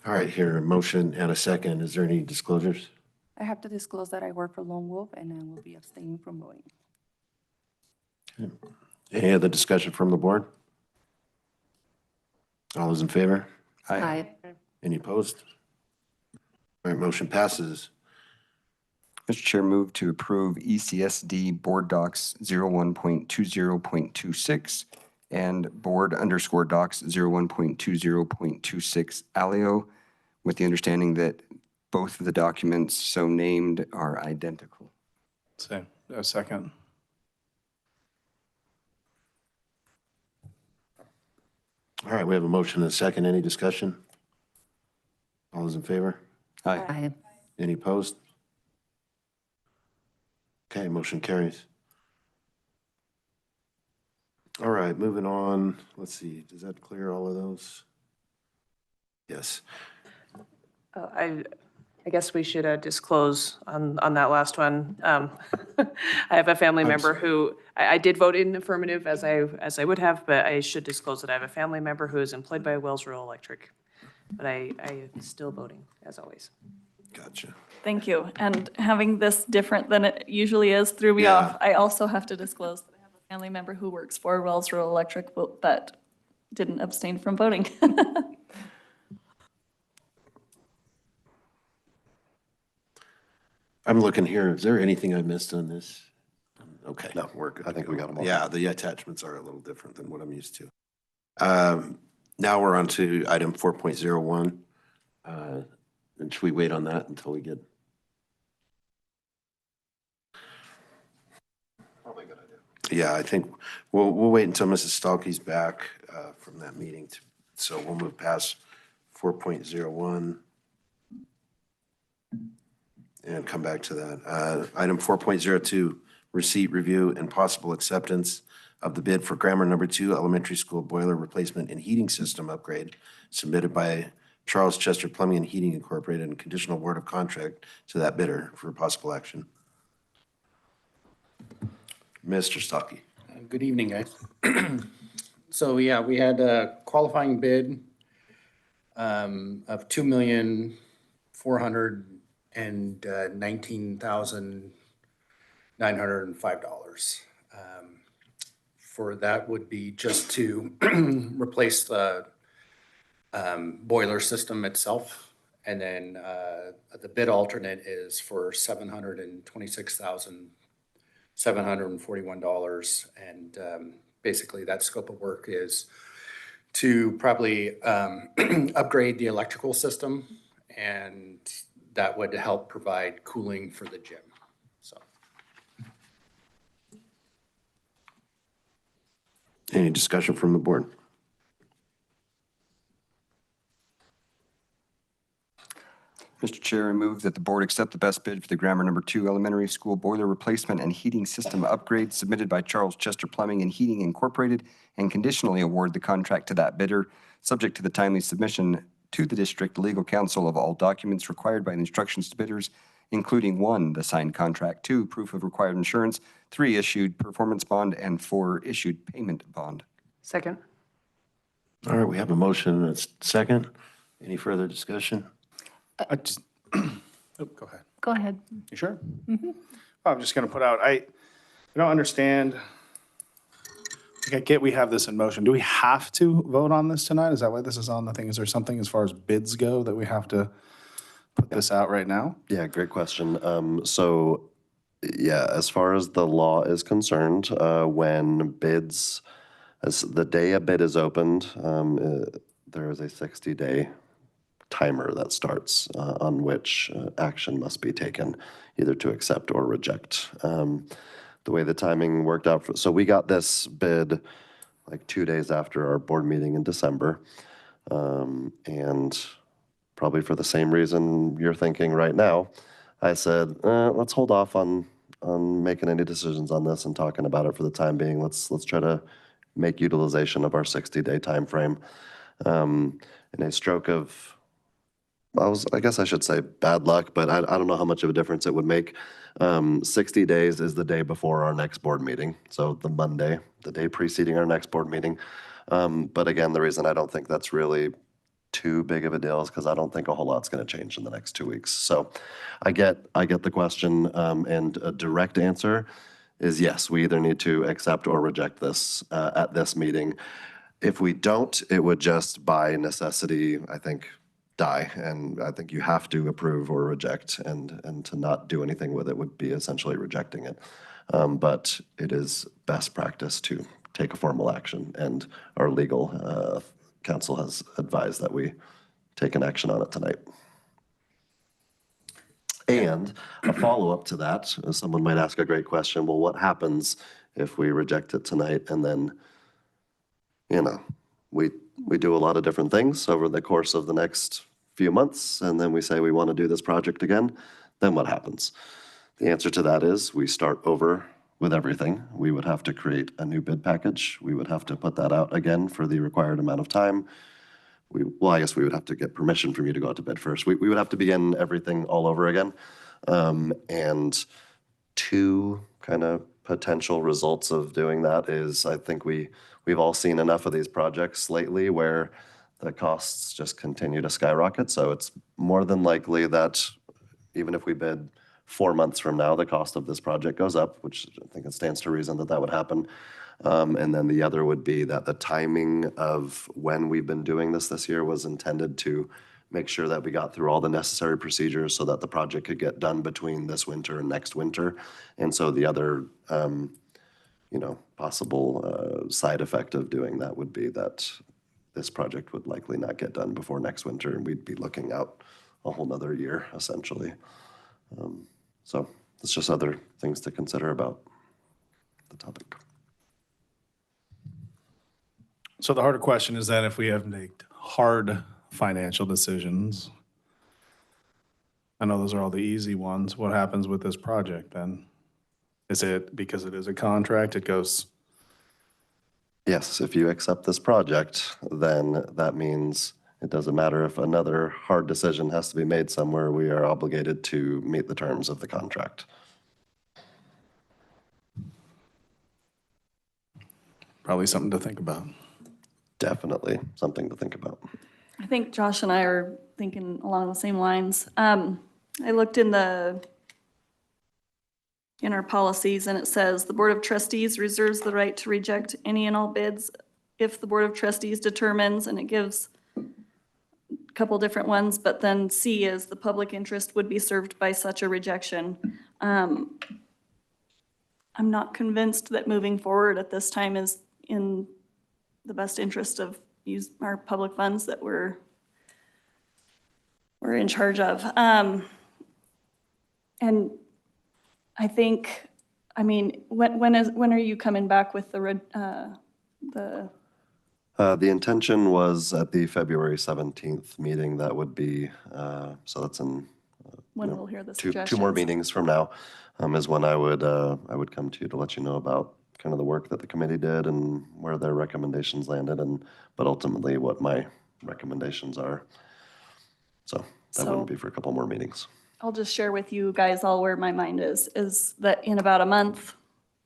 All right, here, a motion and a second. Is there any disclosures? I have to disclose that I work for Lone Wolf and I will be abstaining from voting. Any other discussion from the board? All those in favor? Aye. Any opposed? All right, motion passes. Mr. Chair, move to approve ECSD Board Docs 01.20.26 and board_docs 01.20.26 Alio, with the understanding that both of the documents so named are identical. Same. A second. All right, we have a motion and a second. Any discussion? All those in favor? Aye. Aye. Any opposed? Okay, motion carries. All right, moving on. Let's see, does that clear all of those? Yes. I guess we should disclose on that last one. I have a family member who, I did vote in affirmative as I would have, but I should disclose that I have a family member who is employed by Wells Rural Electric. But I am still voting, as always. Gotcha. Thank you. And having this different than it usually is threw me Yeah. off. I also have to disclose that I have a family member who works for Wells Rural Electric that didn't abstain from voting. I'm looking here. Is there anything I missed on this? Okay. No, we're good. I think we got them all. Yeah, the attachments are a little different than what I'm used to. Now we're on to item 4.01. And should we wait on that until we get? Probably a good idea. Yeah, I think we'll wait until Mrs. Stalky's back from that meeting. So we'll move past 4.01 and come back to that. Item 4.02, receipt, review, and possible acceptance of the bid for grammar number 2 elementary school boiler replacement and heating system upgrade submitted by Charles Chester Plumbing and Heating Incorporated, and conditional award of contract to that bidder for possible action. Mr. Stocky. Good evening, guys. So, yeah, we had a qualifying bid of $2,419,905. For that would be just to replace the boiler system itself. And then the bid alternate is for $726,741. And basically that scope of work is to probably upgrade the electrical system, and that would help provide cooling for the gym. So. Any discussion from the board? Mr. Chair, I move that the board accept the best bid for the grammar number 2 elementary school boiler replacement and heating system upgrade submitted by Charles Chester Plumbing and Heating Incorporated, and conditionally award the contract to that bidder, subject to the timely submission to the district legal counsel of all documents required by the instructions to bidders, including 1, the signed contract, 2, proof of required insurance, 3, issued performance bond, and 4, issued payment bond. Second. All right, we have a motion and a second. Any further discussion? I just, oh, go ahead. Go ahead. You sure? I'm just going to put out, I don't understand. Like, I get we have this in motion. Do we have to vote on this tonight? Is that why this is on the thing? Is there something as far as bids go that we have to put this out right now? Yeah, great question. So, yeah, as far as the law is concerned, when bids, as the day a bid is opened, there is a 60-day timer that starts on which action must be taken, either to accept or reject. The way the timing worked out, so we got this bid like 2 days after our board meeting in December. And probably for the same reason you're thinking right now, I said, let's hold off on making any decisions on this and talking about it for the time being. Let's try to make utilization of our 60-day time frame. In a stroke of, I guess I should say bad luck, but I don't know how much of a difference it would make. 60 days is the day before our next board meeting. So the Monday, the day preceding our next board meeting. But again, the reason I don't think that's really too big of a deal is because I don't think a whole lot's going to change in the next 2 weeks. So I get the question, and a direct answer is yes, we either need to accept or reject this at this meeting. If we don't, it would just by necessity, I think, die. And I think you have to approve or reject, and to not do anything with it would be essentially rejecting it. But it is best practice to take a formal action. And our legal counsel has advised that we take an action on it tonight. And a follow-up to that, someone might ask a great question, well, what happens if we reject it tonight and then, you know, we do a lot of different things over the course of the next few months, and then we say we want to do this project again, then what happens? The answer to that is we start over with everything. We would have to create a new bid package. We would have to put that out again for the required amount of time. Well, I guess we would have to get permission from you to go out to bid first. We would have to begin everything all over again. And two kind of potential results of doing that is I think we've all seen enough of these projects lately where the costs just continue to skyrocket. So it's more than likely that even if we bid 4 months from now, the cost of this project goes up, which I think it stands to reason that that would happen. And then the other would be that the timing of when we've been doing this year was intended to make sure that we got through all the necessary procedures so that the project could get done between this winter and next winter. And so the other, possible side effect of doing that would be that this project would likely not get done before next winter, and we'd be looking out a whole nother year, essentially. So it's just other things to consider about the topic. So the harder question is then if we have to make hard financial decisions, I know those are all the easy ones, what happens with this project then? Is it, because it is a contract, it goes? Yes, if you accept this project, then that means it doesn't matter if another hard decision has to be made somewhere, we are obligated to meet the terms of the contract. Probably something to think about. Definitely something to think about. I think Josh and I are thinking along the same lines. I looked in our policies, and it says the Board of Trustees reserves the right to reject any and all bids if the Board of Trustees determines, and it gives a couple different ones, but then C is the public interest would be served by such a rejection. I'm not convinced that moving forward at this time is in the best interest of our public funds that we're in charge of. And I think, when are you coming back with the intention was at the February 17th meeting. That would be, so that's in when we'll hear the two suggestions? more meetings from now, is when I would come to you to let you know about kind of the work that the committee did and where their recommendations landed, but ultimately what my recommendations are. So that wouldn't be for a couple more meetings. I'll just share with you guys all where my mind is that in about a month,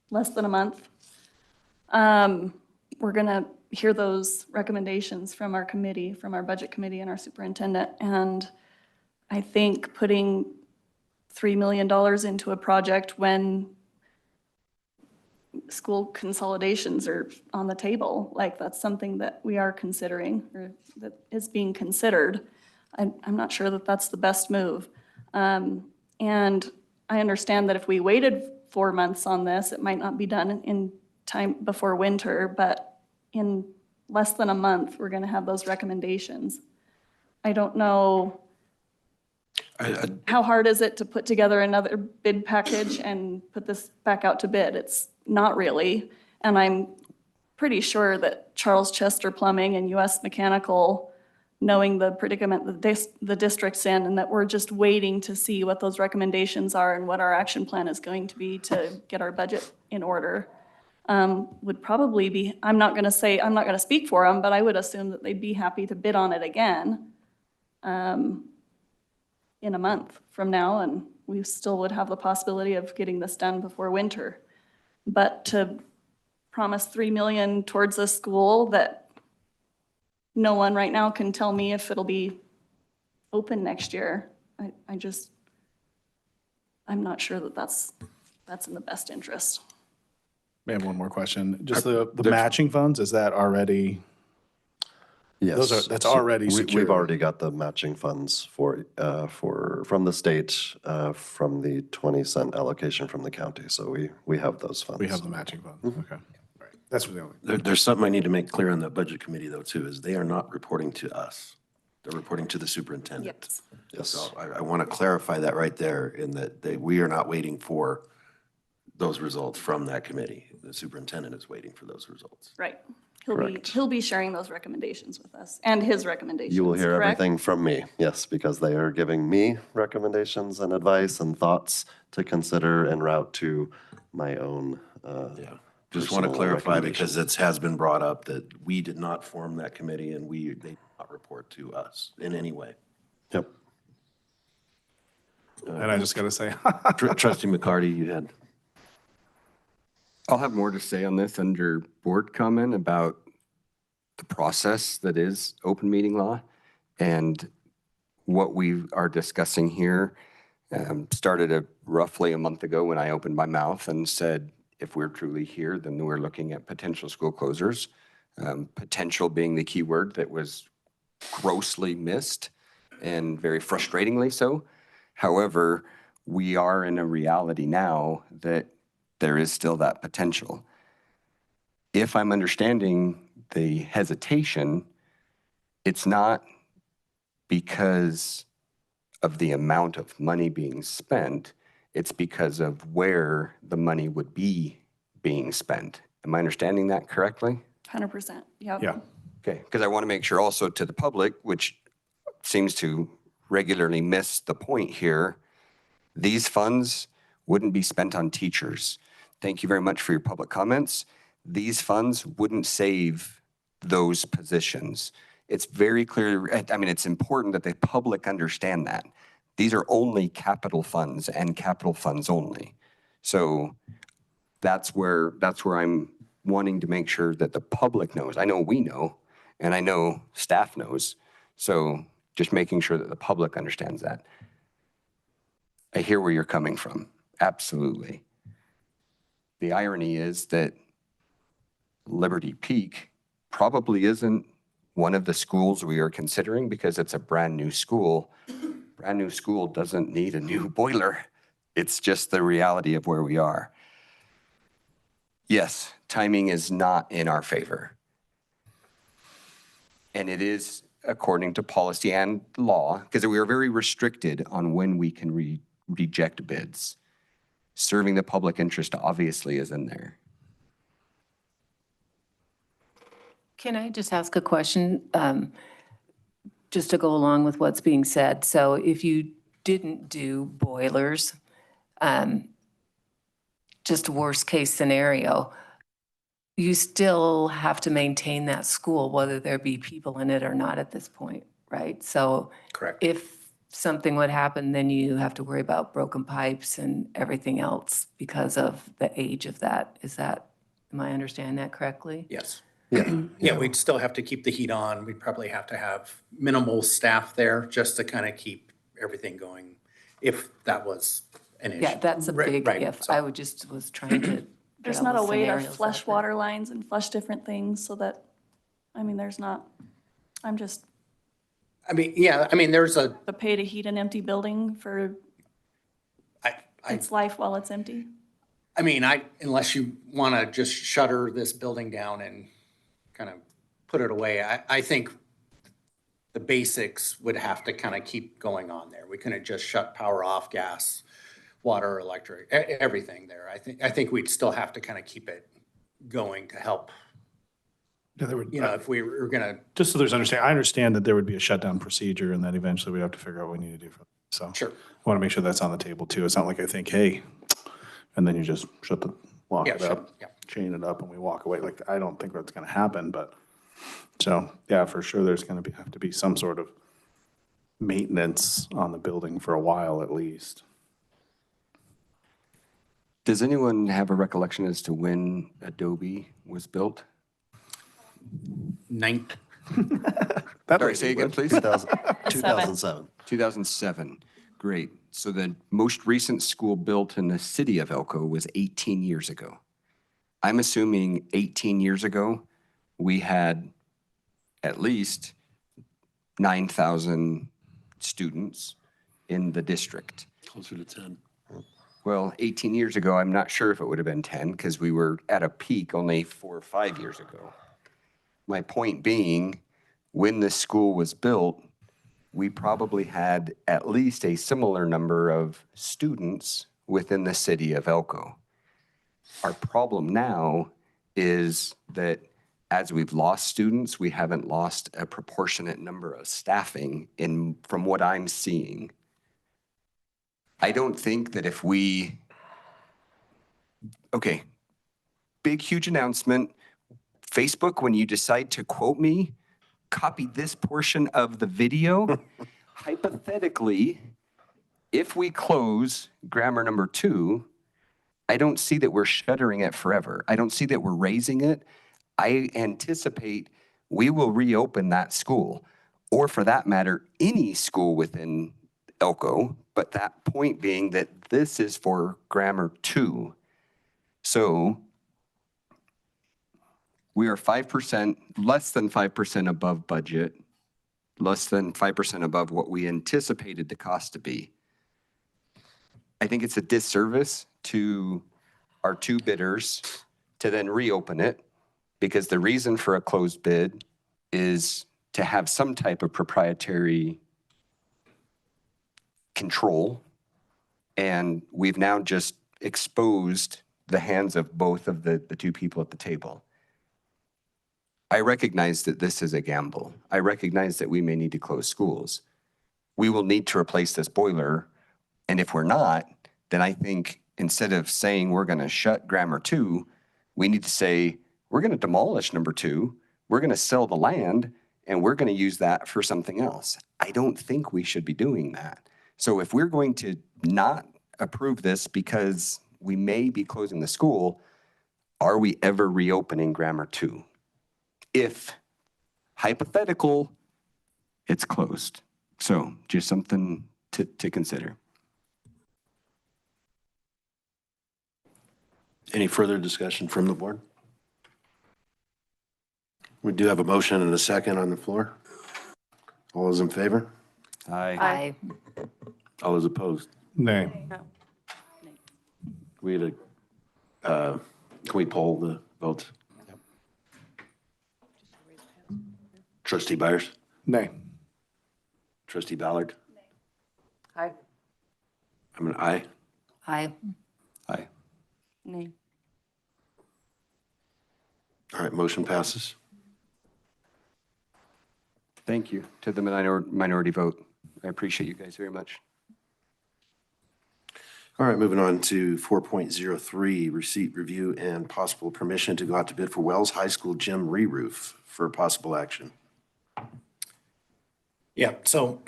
less than a month, we're gonna hear those recommendations from our committee, from our budget committee and our superintendent. And I think putting $3 million into a project when school consolidations are on the table, like that's something that we are considering or that is being considered. I'm not sure that that's the best move. And I understand that if we waited 4 months on this, it might not be done in time before winter, but in less than a month, we're going to have those recommendations. I don't know, how hard is it to put together another bid package and put this back out to bid? It's not really. And I'm pretty sure that Charles Chester Plumbing and US Mechanical, knowing the predicament that the district's in, and that we're just waiting to see what those recommendations are and what our action plan is going to be to get our budget in order, would probably be, I'm not going to speak for them, but I would assume that they'd be happy to bid on it again in a month from now, and we still would have the possibility of getting this done before winter. But to promise $3 million towards a school that no one right now can tell me if it'll be open next year, I'm not sure that that's in the best interest. May have one more question. Just the matching funds, is that already? Yes. That's already secured. We've already got the matching funds from the state, from the 20-cent allocation from the county. So we have those funds. We have the matching funds, okay. That's the only. There's something I need to make clear on the budget committee though too, is they are not reporting to us. They're reporting to the superintendent. Yes. So I want to clarify that right there in that we are not waiting for those results from that committee. The superintendent is waiting for those results. Right. Correct. He'll be sharing those recommendations with us and his recommendations. You will hear correct? everything from me, yes, because they are giving me recommendations and advice and thoughts to consider en route to my own. Yeah. Just want to personal clarify because recommendations. it has been brought up that we did not form that committee and they did not report to us in any way. Yep. And I just got to say, Trustee McCarty, you had. I'll have more to say on this under board comment about the process that is open meeting law. And what we are discussing here started roughly a month ago when I opened my mouth and said, if we're truly here, then we're looking at potential school closures. Potential being the key word that was grossly missed and very frustratingly so. However, we are in a reality now that there is still that potential. If I'm understanding the hesitation, it's not because of the amount of money being spent, it's because of where the money would be being spent. Am I understanding that correctly? 100%. Yep. yeah, Okay, because I want to make sure also to the public, which seems to regularly miss the point here, these funds wouldn't be spent on teachers. Thank you very much for your public comments. These funds wouldn't save those positions. It's very clear, I mean, it's important that the public understand that. These are only capital funds and capital funds only. So that's where I'm wanting to make sure that the public knows. I know we know, and I know staff knows. So just making sure that the public understands that. I hear where you're coming from, absolutely. The irony is that Liberty Peak probably isn't one of the schools we are considering because it's a brand new school. Brand new school doesn't need a new boiler. It's just the reality of where we are. Yes, timing is not in our favor. And it is according to policy and law, because we are very restricted on when we can reject bids. Serving the public interest obviously is in there. Can I just ask a question, just to go along with what's being said? So if you didn't do boilers, just worst case scenario, you still have to maintain that school, whether there be people in it or not at this point, right? So Correct. if something would happen, then you have to worry about broken pipes and everything else because of the age of that. Am I understanding that correctly? Yes. Yeah. Yeah, we'd still have to keep the heat on. We'd probably have to have minimal staff there just to kind of keep everything going if that was an issue. Yeah, that's a Right, big right. if. So- I was trying to. There's get not all a the way to scenarios flush out there. water lines and flush different things so that, I mean, there's not, I'm just, there's a, the pay to heat an empty building for I its life while it's empty. unless you want to just shutter this building down and kind of put it away, I think the basics would have to kind of keep going on there. We couldn't just shut power off, gas, water, electric, everything there. I think we'd still have to kind of keep it going to help, yeah, there would, if we were going to. just so there's understanding, I understand that there would be a shutdown procedure and that eventually we have to figure out what we need to do. So Sure. I want to make sure that's on the table too. It's not like I think, hey, and then you just lock Yeah, it sure. up, Yeah. chain it up and we walk away. Like, I don't think that's going to happen, but so yeah, for sure. There's going to have to be some sort of maintenance on the building for a while at least. Does anyone have a recollection as to when Adobe was built? Sorry, say again, please. 2007. 2007. Great. So the most recent school built in the city of Elko was 18 years ago. I'm assuming 18 years ago, we had at least 9,000 students in the district. Closer to 10. Well, 18 years ago, I'm not sure if it would have been 10 because we were at a peak only 4 or 5 years ago. My point being, when this school was built, we probably had at least a similar number of students within the city of Elko. Our problem now is that as we've lost students, we haven't lost a proportionate number of staffing from what I'm seeing. I don't think that if we, okay, big, huge announcement. Facebook, when you decide to quote me, copy this portion of the video. Hypothetically, if we close grammar number 2, I don't see that we're shuttering it forever. I don't see that we're raising it. I anticipate we will reopen that school, or for that matter, any school within Elko, but that point being that this is for grammar 2. So we are 5%, less than 5% above budget, less than 5% above what we anticipated the cost to be. I think it's a disservice to our 2 bidders to then reopen it, because the reason for a closed bid is to have some type of proprietary control. And we've now just exposed the hands of both of the 2 people at the table. I recognize that this is a gamble. I recognize that we may need to close schools. We will need to replace this boiler. And if we're not, then I think instead of saying we're going to shut grammar 2, we need to say we're going to demolish number 2, we're going to sell the land, and we're going to use that for something else. I don't think we should be doing that. So if we're going to not approve this because we may be closing the school, are we ever reopening grammar 2? If, hypothetical, it's closed. So just something to consider. Any further discussion from the board? We do have a motion and a second on the floor. All those in favor? Aye. All those opposed? Nay. We had can we poll the votes? Trustee Byers? Nay. Trustee Ballard? Aye. I'm an aye. Aye. Aye. Nay. All right, motion passes. Thank you to the minority vote. I appreciate you guys very much. All right, moving on to 4.03, receipt, review, and possible permission to go out to bid for Wells High School gym re-roof for possible action. Yeah, so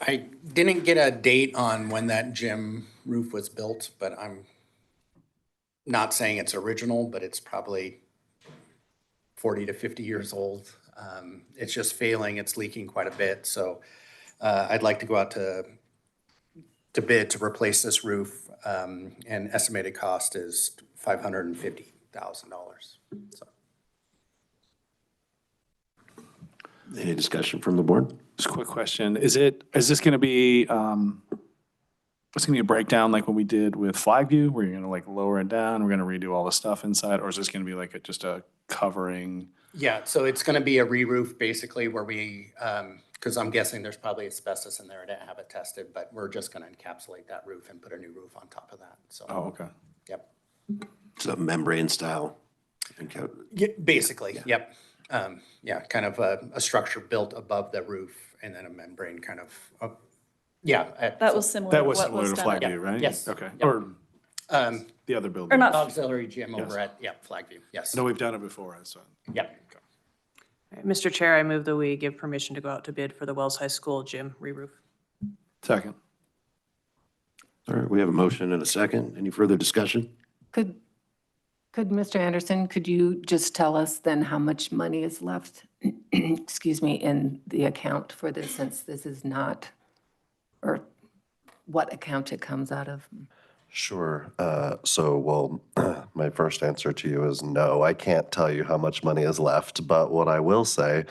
I didn't get a date on when that gym roof was built, but I'm not saying it's original, but it's probably 40 to 50 years old. It's just failing, it's leaking quite a bit. So I'd like to go out to bid to replace this roof, and estimated cost is $550,000. So. Any discussion from the board? Just a quick question. Is this going to be, it's going to be a breakdown like what we did with Flagview, where you're going to like lower it down, we're going to redo all the stuff inside, or is this going to be like just a covering? Yeah, so it's going to be a re-roof basically where we, because I'm guessing there's probably asbestos in there. I didn't have it tested, but we're just going to encapsulate that roof and put a new roof on top of that. So. Oh, okay. Yep. It's a membrane style. Yeah, basically, yep. Yeah, kind of a structure built above the roof and then a membrane kind of, yeah. That was similar That to was what similar was to done at. Flagview, right? Yes. Okay. Yep. Or the other building. Or not. Auxiliary gym Yes. over at, Flagview, yes. No, we've done it before, so. Yep. Mr. Chair, I move that we give permission to go out to bid for the Wells High School gym re-roof. Second. All right, we have a motion and a second. Any further discussion? Could Mr. Anderson, could you just tell us then how much money is left, excuse me, in the account for this, since this is not, or what account it comes out of? Sure. My first answer to you is no. I can't tell you how much money is left, but what I will say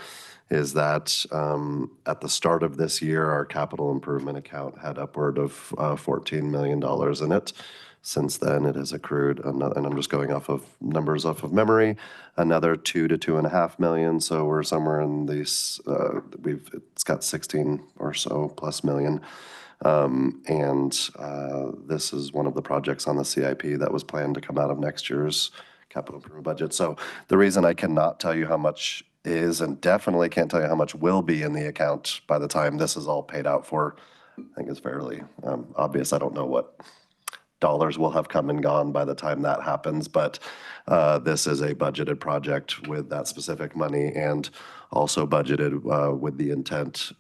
is that at the start of this year, our capital improvement account had upward of $14 million in it. Since then, it has accrued, and I'm just going off of numbers off of memory, another 2 to 2.5 million. So we're somewhere in these, it's got 16 or so plus million. This is one of the projects on the CIP that was planned to come out of next year's capital improvement budget. So the reason I cannot tell you how much is, and definitely can't tell you how much will be in the account by the time this is all paid out for, I think it's fairly obvious. I don't know what dollars will have come and gone by the time that happens, but this is a budgeted project with that specific money, and also budgeted with the intent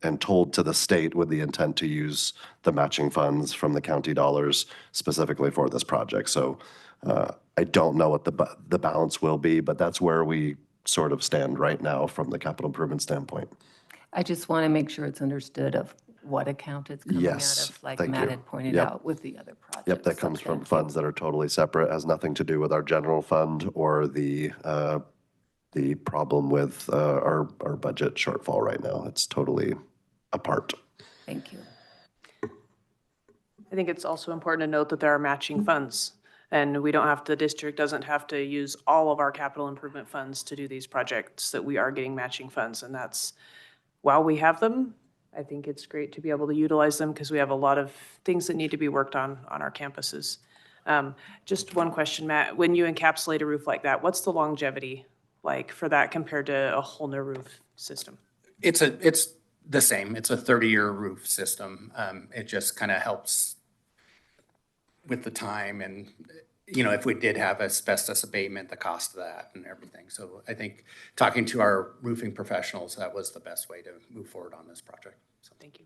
and told to the state with the intent to use the matching funds from the county dollars specifically for this project. So I don't know what the balance will be, but that's where we sort of stand right now from the capital improvement standpoint. I just want to make sure it's understood of what account it's coming out Yes, of, like thank Matt you. had pointed Yep. out with the other projects. Yep, that comes from funds that are totally separate, has nothing to do with our general fund or the problem with our budget shortfall right now. It's totally apart. Thank you. I think it's also important to note that there are matching funds. And we don't have, the district doesn't have to use all of our capital improvement funds to do these projects, that we are getting matching funds. And that's, while we have them, I think it's great to be able to utilize them because we have a lot of things that need to be worked on our campuses. Just one question, Matt, when you encapsulate a roof like that, what's the longevity like for that compared to a whole new roof system? It's the same. It's a 30-year roof system. It just kind of helps with the time, and if we did have asbestos abatement, the cost of that and everything. So I think talking to our roofing professionals, that was the best way to move forward on this project. So thank you.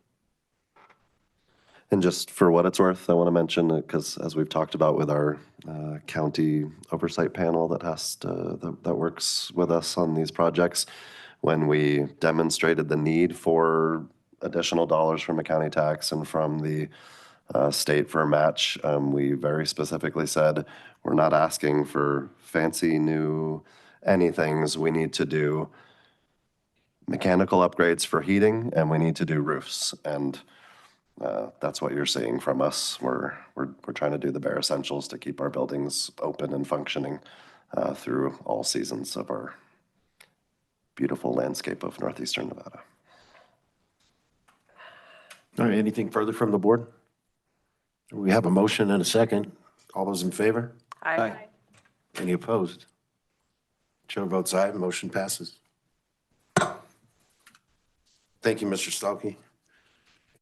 And just for what it's worth, I want to mention, because as we've talked about with our county oversight panel that works with us on these projects, when we demonstrated the need for additional dollars from a county tax and from the state for a match, we very specifically said, we're not asking for fancy new anythings. We need to do mechanical upgrades for heating, and we need to do roofs. And that's what you're seeing from us. We're trying to do the bare essentials to keep our buildings open and functioning through all seasons of our beautiful landscape of Northeastern Nevada. All right, anything further from the board? We have a motion and a second. All those in favor? Aye. Any opposed? Chair votes aye, motion passes. Thank you, Mr. Stalkey.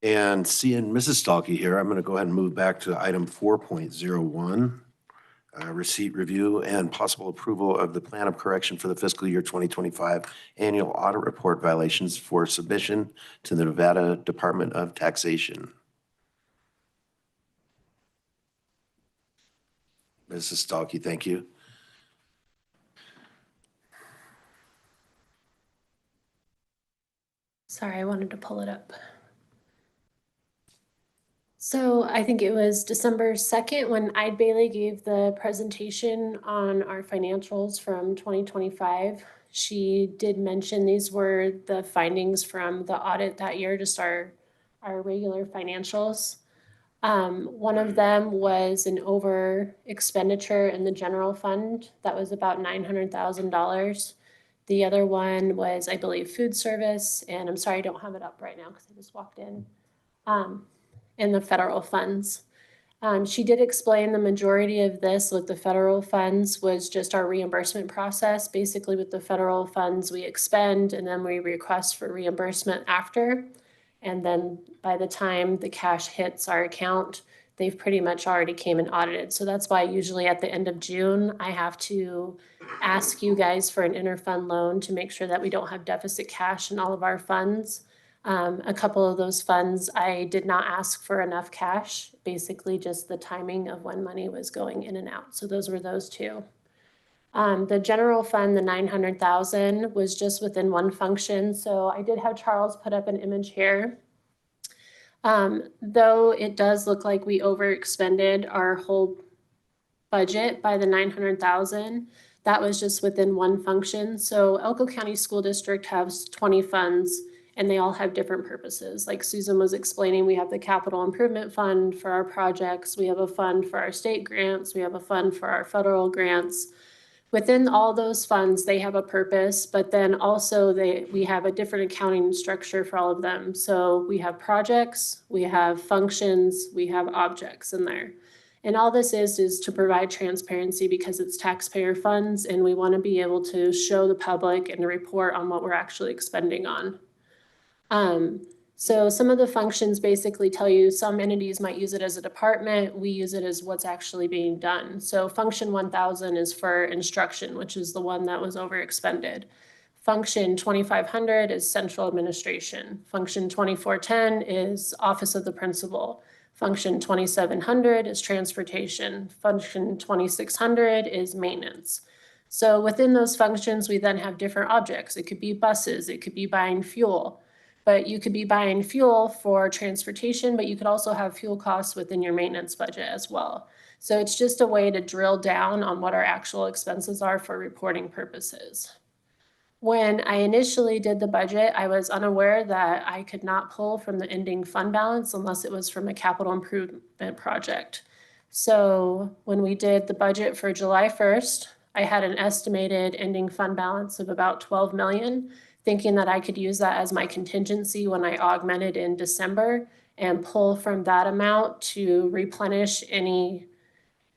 And seeing Mrs. Stalkey here, I'm going to go ahead and move back to item 4.01, receipt review and possible approval of the plan of correction for the fiscal year 2025 annual audit report violations for submission to the Nevada Department of Taxation. Mrs. Stalkey, thank you. Sorry, I wanted to pull it up. So I think it was December 2nd when Ide Bailey gave the presentation on our financials from 2025. She did mention these were the findings from the audit that year, just our regular financials. One of them was an over expenditure in the general fund that was about $900,000. The other one was, I believe, food service, and I'm sorry I don't have it up right now because I just walked in the federal funds. She did explain the majority of this with the federal funds was just our reimbursement process. Basically, with the federal funds, we expend and then we request for reimbursement after. And then by the time the cash hits our account, they've pretty much already came and audited. So that's why usually at the end of June, I have to ask you guys for an interfund loan to make sure that we don't have deficit cash in all of our funds. A couple of those funds, I did not ask for enough cash, basically just the timing of when money was going in and out. So those were those two. The general fund, the 900,000 was just within one function. So I did have Charles put up an image here. Though it does look like we overexpended our whole budget by the 900,000. That was just within one function. So Elko County School District has 20 funds and they all have different purposes. Like Susan was explaining, we have the capital improvement fund for our projects. We have a fund for our state grants. We have a fund for our federal grants. Within all those funds, they have a purpose, but then also we have a different accounting structure for all of them. So we have projects, we have functions, we have objects in there. And all this is to provide transparency because it's taxpayer funds and we want to be able to show the public and to report on what we're actually expending on. So some of the functions basically tell you some entities might use it as a department. We use it as what's actually being done. So function 1000 is for instruction, which is the one that was overexpended. Function 2500 is central administration. Function 2410 is office of the principal. Function 2700 is transportation. Function 2600 is maintenance. So within those functions, we then have different objects. It could be buses, it could be buying fuel. But you could be buying fuel for transportation, but you could also have fuel costs within your maintenance budget as well. So it's just a way to drill down on what our actual expenses are for reporting purposes. When I initially did the budget, I was unaware that I could not pull from the ending fund balance unless it was from a capital improvement project. So when we did the budget for July 1st, I had an estimated ending fund balance of about 12 million. Thinking that I could use that as my contingency when I augmented in December and pull from that amount to replenish any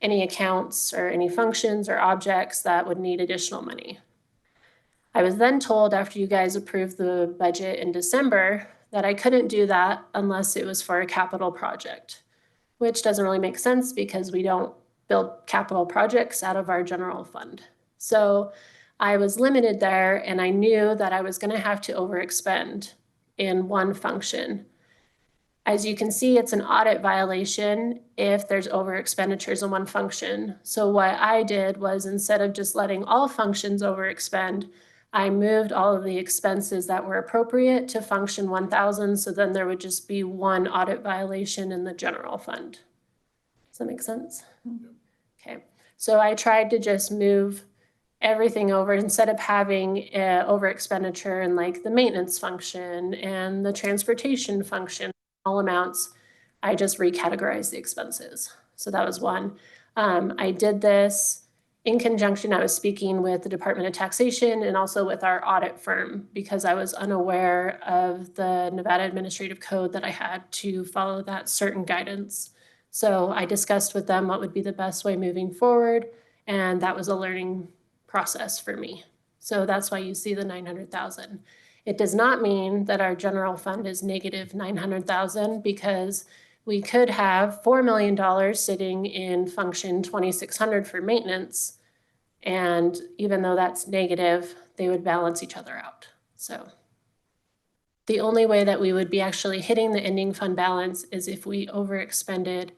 accounts or any functions or objects that would need additional money. I was then told after you guys approved the budget in December that I couldn't do that unless it was for a capital project, which doesn't really make sense because we don't build capital projects out of our general fund. So I was limited there and I knew that I was going to have to overexpend in one function. As you can see, it's an audit violation if there's over expenditures in one function. So what I did was instead of just letting all functions overexpend, I moved all of the expenses that were appropriate to function 1000. So then there would just be one audit violation in the general fund. Does that make sense? Okay. So I tried to just move everything over instead of having over expenditure in like the maintenance function and the transportation function, all amounts, I just recategorized the expenses. So that was one. I did this in conjunction, I was speaking with the Department of Taxation and also with our audit firm because I was unaware of the Nevada Administrative Code that I had to follow that certain guidance. So I discussed with them what would be the best way moving forward. And that was a learning process for me. So that's why you see the 900,000. It does not mean that our general fund is negative 900,000 because we could have $4 million sitting in function 2600 for maintenance. And even though that's negative, they would balance each other out. So the only way that we would be actually hitting the ending fund balance is if we overexpended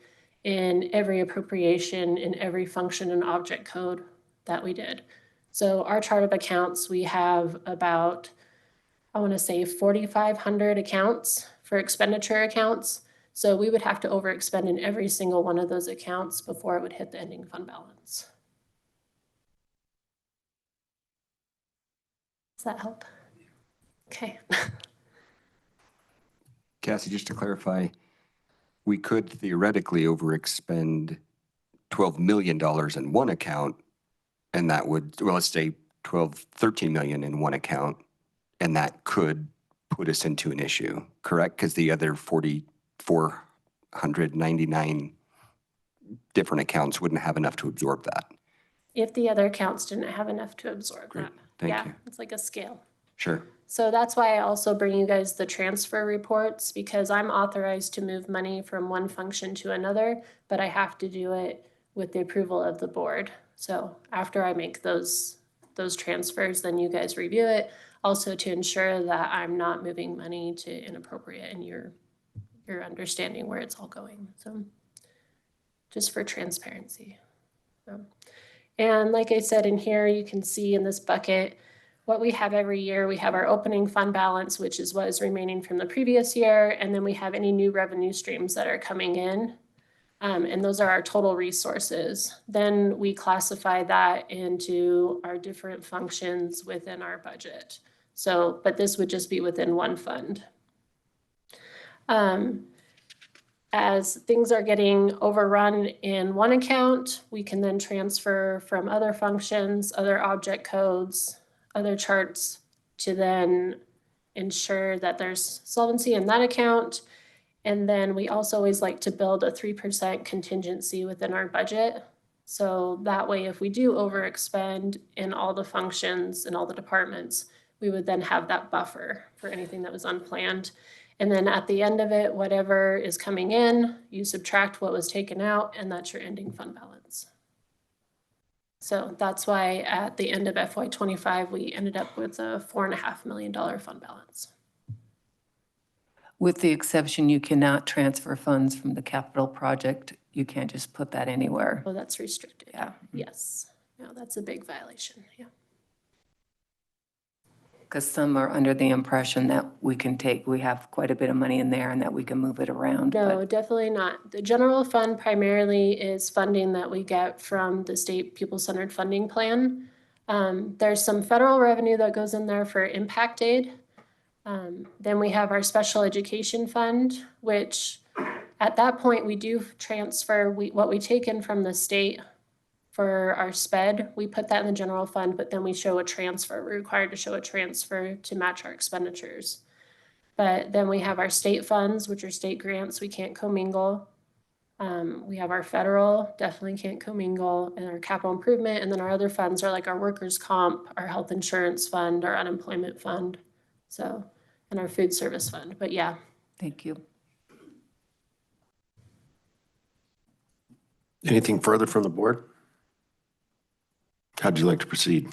in every appropriation in every function and object code that we did. So our chart of accounts, we have about, I want to say 4,500 accounts for expenditure accounts. So we would have to overexpend in every single one of those accounts before it would hit the ending fund balance. Does that help? Okay. Cassie, just to clarify, we could theoretically overexpend $12 million in one account, and that would, well, let's say 13 million in one account, and that could put us into an issue, correct? Because the other 4,499 different accounts wouldn't have enough to absorb that. If the other accounts didn't have enough to absorb Great. that. Thank you. It's like a scale. Sure. So that's why I also bring you guys the transfer reports because I'm authorized to move money from one function to another, but I have to do it with the approval of the board. So after I make those transfers, then you guys review it, also to ensure that I'm not moving money to inappropriate and you're understanding where it's all going. So just for transparency. And like I said in here, you can see in this bucket, what we have every year, we have our opening fund balance, which is what is remaining from the previous year. And then we have any new revenue streams that are coming in. And those are our total resources. Then we classify that into our different functions within our budget. So, but this would just be within one fund. As things are getting overrun in one account, we can then transfer from other functions, other object codes, other charts to then ensure that there's solvency in that account. And then we also always like to build a 3% contingency within our budget. So that way, if we do overexpend in all the functions and all the departments, we would then have that buffer for anything that was unplanned. And then at the end of it, whatever is coming in, you subtract what was taken out, and that's your ending fund balance. So that's why at the end of FY25, we ended up with a $4.5 million fund balance. With the exception, you cannot transfer funds from the capital project. You can't just put that anywhere. Oh, that's restricted. Yeah. Yes. No, that's a big violation. Yeah. Because some are under the impression that we have quite a bit of money in there and that we can move it around. No, definitely not. The general fund primarily is funding that we get from the state pupil-centered funding plan. There's some federal revenue that goes in there for impact aid. Then we have our special education fund, which at that point we do transfer what we take in from the state for our SPED. We put that in the general fund, but then we show a transfer. We're required to show a transfer to match our expenditures. But then we have our state funds, which are state grants. We can't commingle. We have our federal, definitely can't commingle, and our capital improvement. And then our other funds are like our workers' comp, our health insurance fund, our unemployment fund. So, and our food service fund, but yeah. Thank you. Anything further from the board? How'd you like to proceed?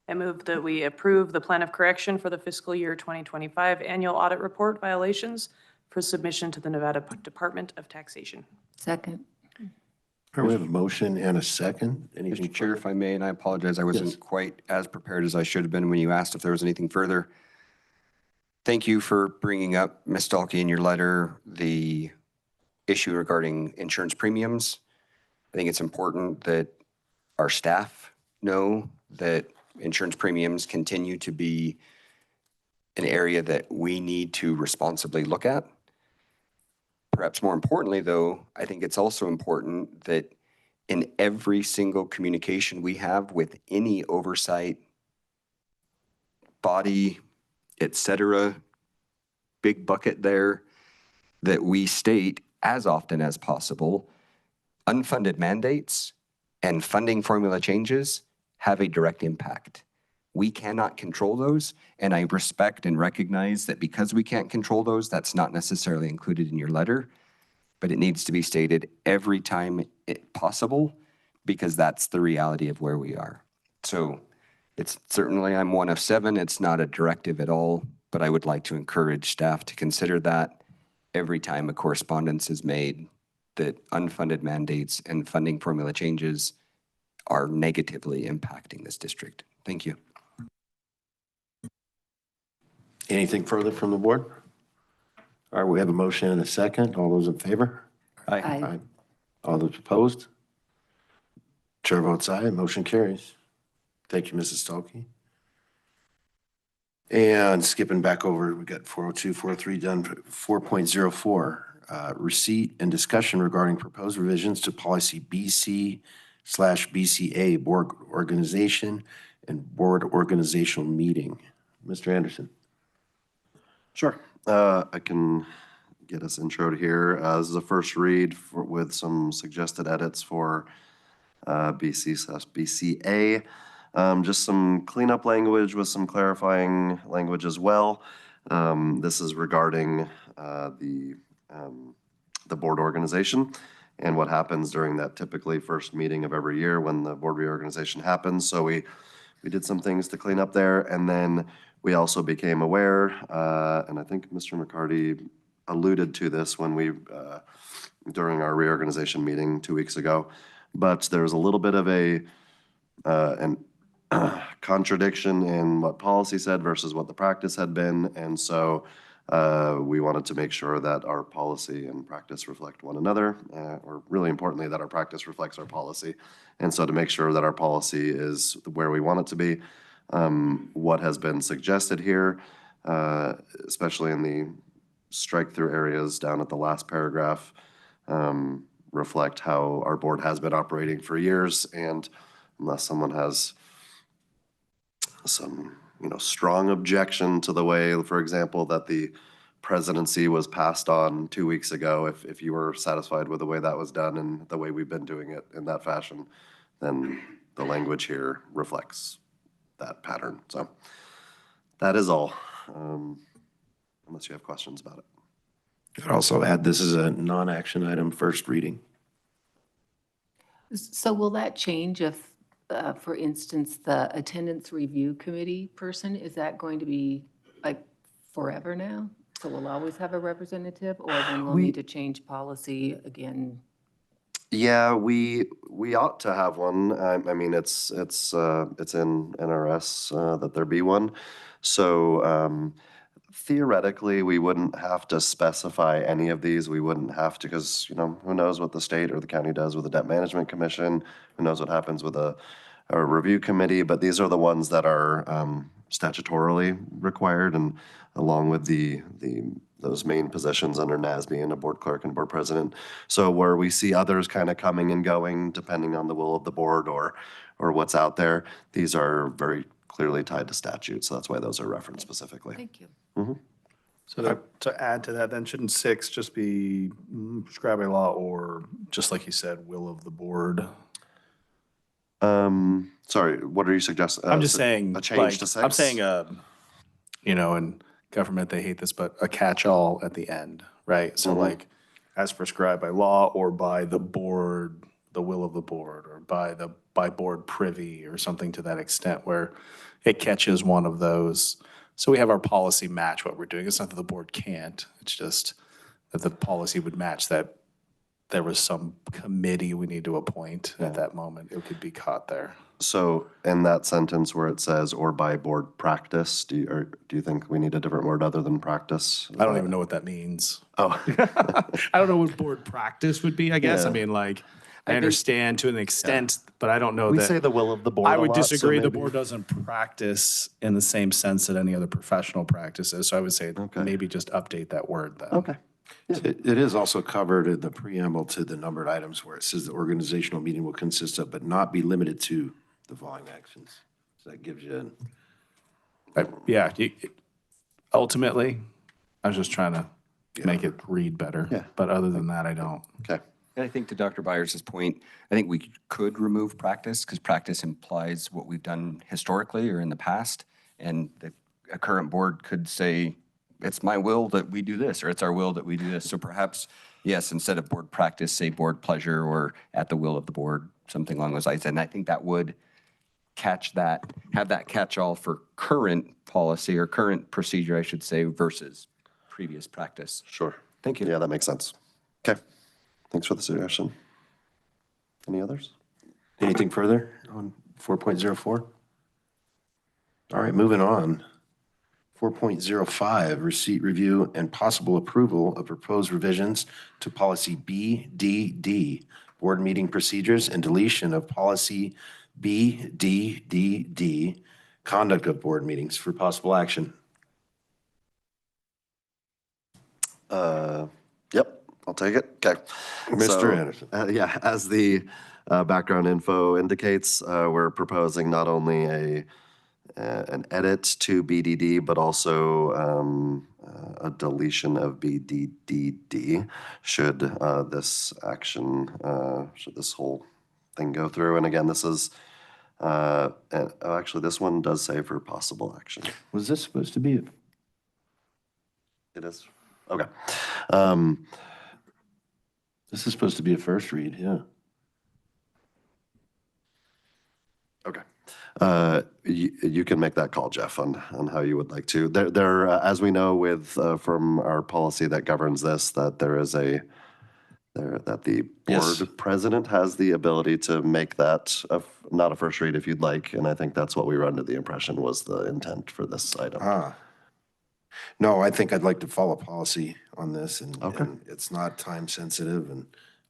I move that we approve the plan of correction for the fiscal year 2025 annual audit report violations for submission to the Nevada Department of Taxation. Second. All right, we have a motion and a second. Anything Mr. Chair, if I may, and I apologize, I wasn't quite as prepared as I should have been when you asked if there was anything further. Thank you for bringing up, Ms. Dahlke, in your letter, the issue regarding insurance premiums. I think it's important that our staff know that insurance premiums continue to be an area that we need to responsibly look at. Perhaps more importantly, though, I think it's also important that in every single communication we have with any oversight body, et cetera, big bucket there, that we state as often as possible, unfunded mandates and funding formula changes have a direct impact. We cannot control those, and I respect and recognize that because we can't control those, that's not necessarily included in your letter, but it needs to be stated every time possible because that's the reality of where we are. So it's certainly, I'm one of 7, it's not a directive at all, but I would like to encourage staff to consider that every time a correspondence is made that unfunded mandates and funding formula changes are negatively impacting this district. Thank you. Anything further from the board? All right, we have a motion and a second. All those in favor? Aye. Aye. All those opposed? Chair votes aye, motion carries. Thank you, Mrs. Stahlke. And skipping back over, we got 402, 403 done, 4.04. Receipt and discussion regarding proposed revisions to policy BC/BCA, board organization and board organizational meeting. Mr. Anderson. Sure. I can get us introed here. This is a first read with some suggested edits for BC/BCA. Just some cleanup language with some clarifying language as well. This is regarding the board organization and what happens during that typically first meeting of every year when the board reorganization happens. So we did some things to clean up there, and then we also became aware, and I think Mr. McCarty alluded to this when we, during our reorganization meeting 2 weeks ago, but there was a little bit of an contradiction in what policy said versus what the practice had been, and so We wanted to make sure that our policy and practice reflect one another, or really importantly, that our practice reflects our policy. And so to make sure that our policy is where we want it to be, what has been suggested here, especially in the strike-through areas down at the last paragraph, reflect how our board has been operating for years, and unless someone has some, strong objection to the way, for example, that the presidency was passed on 2 weeks ago, if you were satisfied with the way that was done and the way we've been doing it in that fashion, then the language here reflects that pattern. So that is all, unless you have questions about it. I'd also add, this is a non-action item, first reading. So will that change if, for instance, the attendance review committee person, is that going to be like forever now? So we'll always have a representative, or then we'll need to change policy again? Yeah, we ought to have one. I mean, it's in NRS that there be one. So theoretically, we wouldn't have to specify any of these. We wouldn't have to, because, who knows what the state or the county does with the debt management commission? Who knows what happens with a review committee? But these are the ones that are statutorily required, and along with those main positions under NASB and a board clerk and board president. So where we see others kind of coming and going, depending on the will of the board or what's out there, these are very clearly tied to statute. So that's why those are referenced specifically. Thank you. So to add to that, then shouldn't 6 just be prescribed by law, or just like you said, will of the board? Sorry, what are you suggesting? I'm just saying, a change to 6? I'm saying, in government, they hate this, but a catch-all at the end, right? So like, as prescribed by law or by the board, the will of the board, or by board privy, or something to that extent, where it catches one of those. So we have our policy match what we're doing. It's not that the board can't, it's just that the policy would match that there was some committee we need to appoint at that moment. It could be caught there. So in that sentence where it says, or by board practice, do you think we need a different word other than practice? I don't even know what that means. Oh. I don't know what board practice would be, I guess. Yeah. I mean, like, I understand to an extent, but I don't know We that. say the will of the board I a would lot, so disagree. The maybe- board doesn't practice in the same sense that any other professional practices. So I would say maybe just update that word then. Okay. It is also covered in the preamble to the numbered items where it says the organizational meeting will consist of, but not be limited to, the following actions. So that gives you Ultimately, I was just trying to make it read better. Yeah. But other than that, I don't. Okay. And I think to Dr. Byers' point, I think we could remove practice, because practice implies what we've done historically or in the past. And a current board could say, it's my will that we do this, or it's our will that we do this. So perhaps, yes, instead of board practice, say board pleasure, or at the will of the board, something along those lines. And I think that would catch that, have that catch-all for current policy, or current procedure, I should say, versus previous practice. Sure. Thank you. Yeah, that makes sense. Okay. Thanks for the suggestion. Any others? anything further on 4.04? All right, moving on. 4.05, receipt review and possible approval of proposed revisions to policy BDD, board meeting procedures, and deletion of policy BDDD, conduct of board meetings, for possible action. Yep, I'll take it. Okay. Mr. Anderson. Yeah, as the background info indicates, we're proposing not only an edit to BDD, but also a deletion of BDDD should this action, should this whole thing go through. And again, this is, actually, this one does say for possible action. Was this supposed to be? It is? Okay. This is supposed to be a first read, yeah. Okay. You can make that call, Jeff, on how you would like to. There, as we know with, from our policy that governs this, that there is that the board president has the ability to make that not a first read if you'd like, and I think that's what we were under the impression was the intent for this item. No, I think I'd like to follow policy on this, and Okay. and it's not time sensitive, and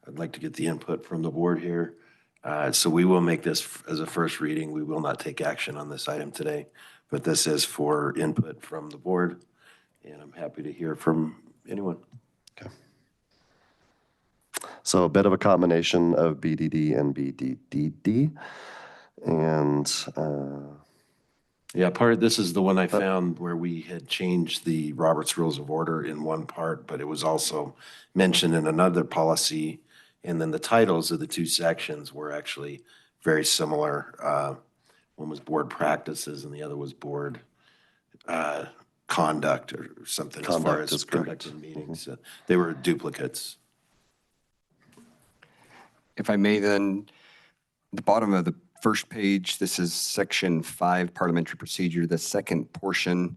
I'd like to get the input from the board here. So we will make this as a first reading. We will not take action on this item today, but this is for input from the board, and I'm happy to hear from anyone. Okay. So a bit of a combination of BDD and BDDD. And Yeah, this is the one I found where we had changed the Robert's Rules of Order in one part, but it was also mentioned in another policy. And then the titles of the two sections were actually very similar. One was board practices and the other was board conduct or something as far Conduct as is correct. conducting meetings. They were duplicates. If I may then, the bottom of the first page, this is section 5, parliamentary procedure, the second portion.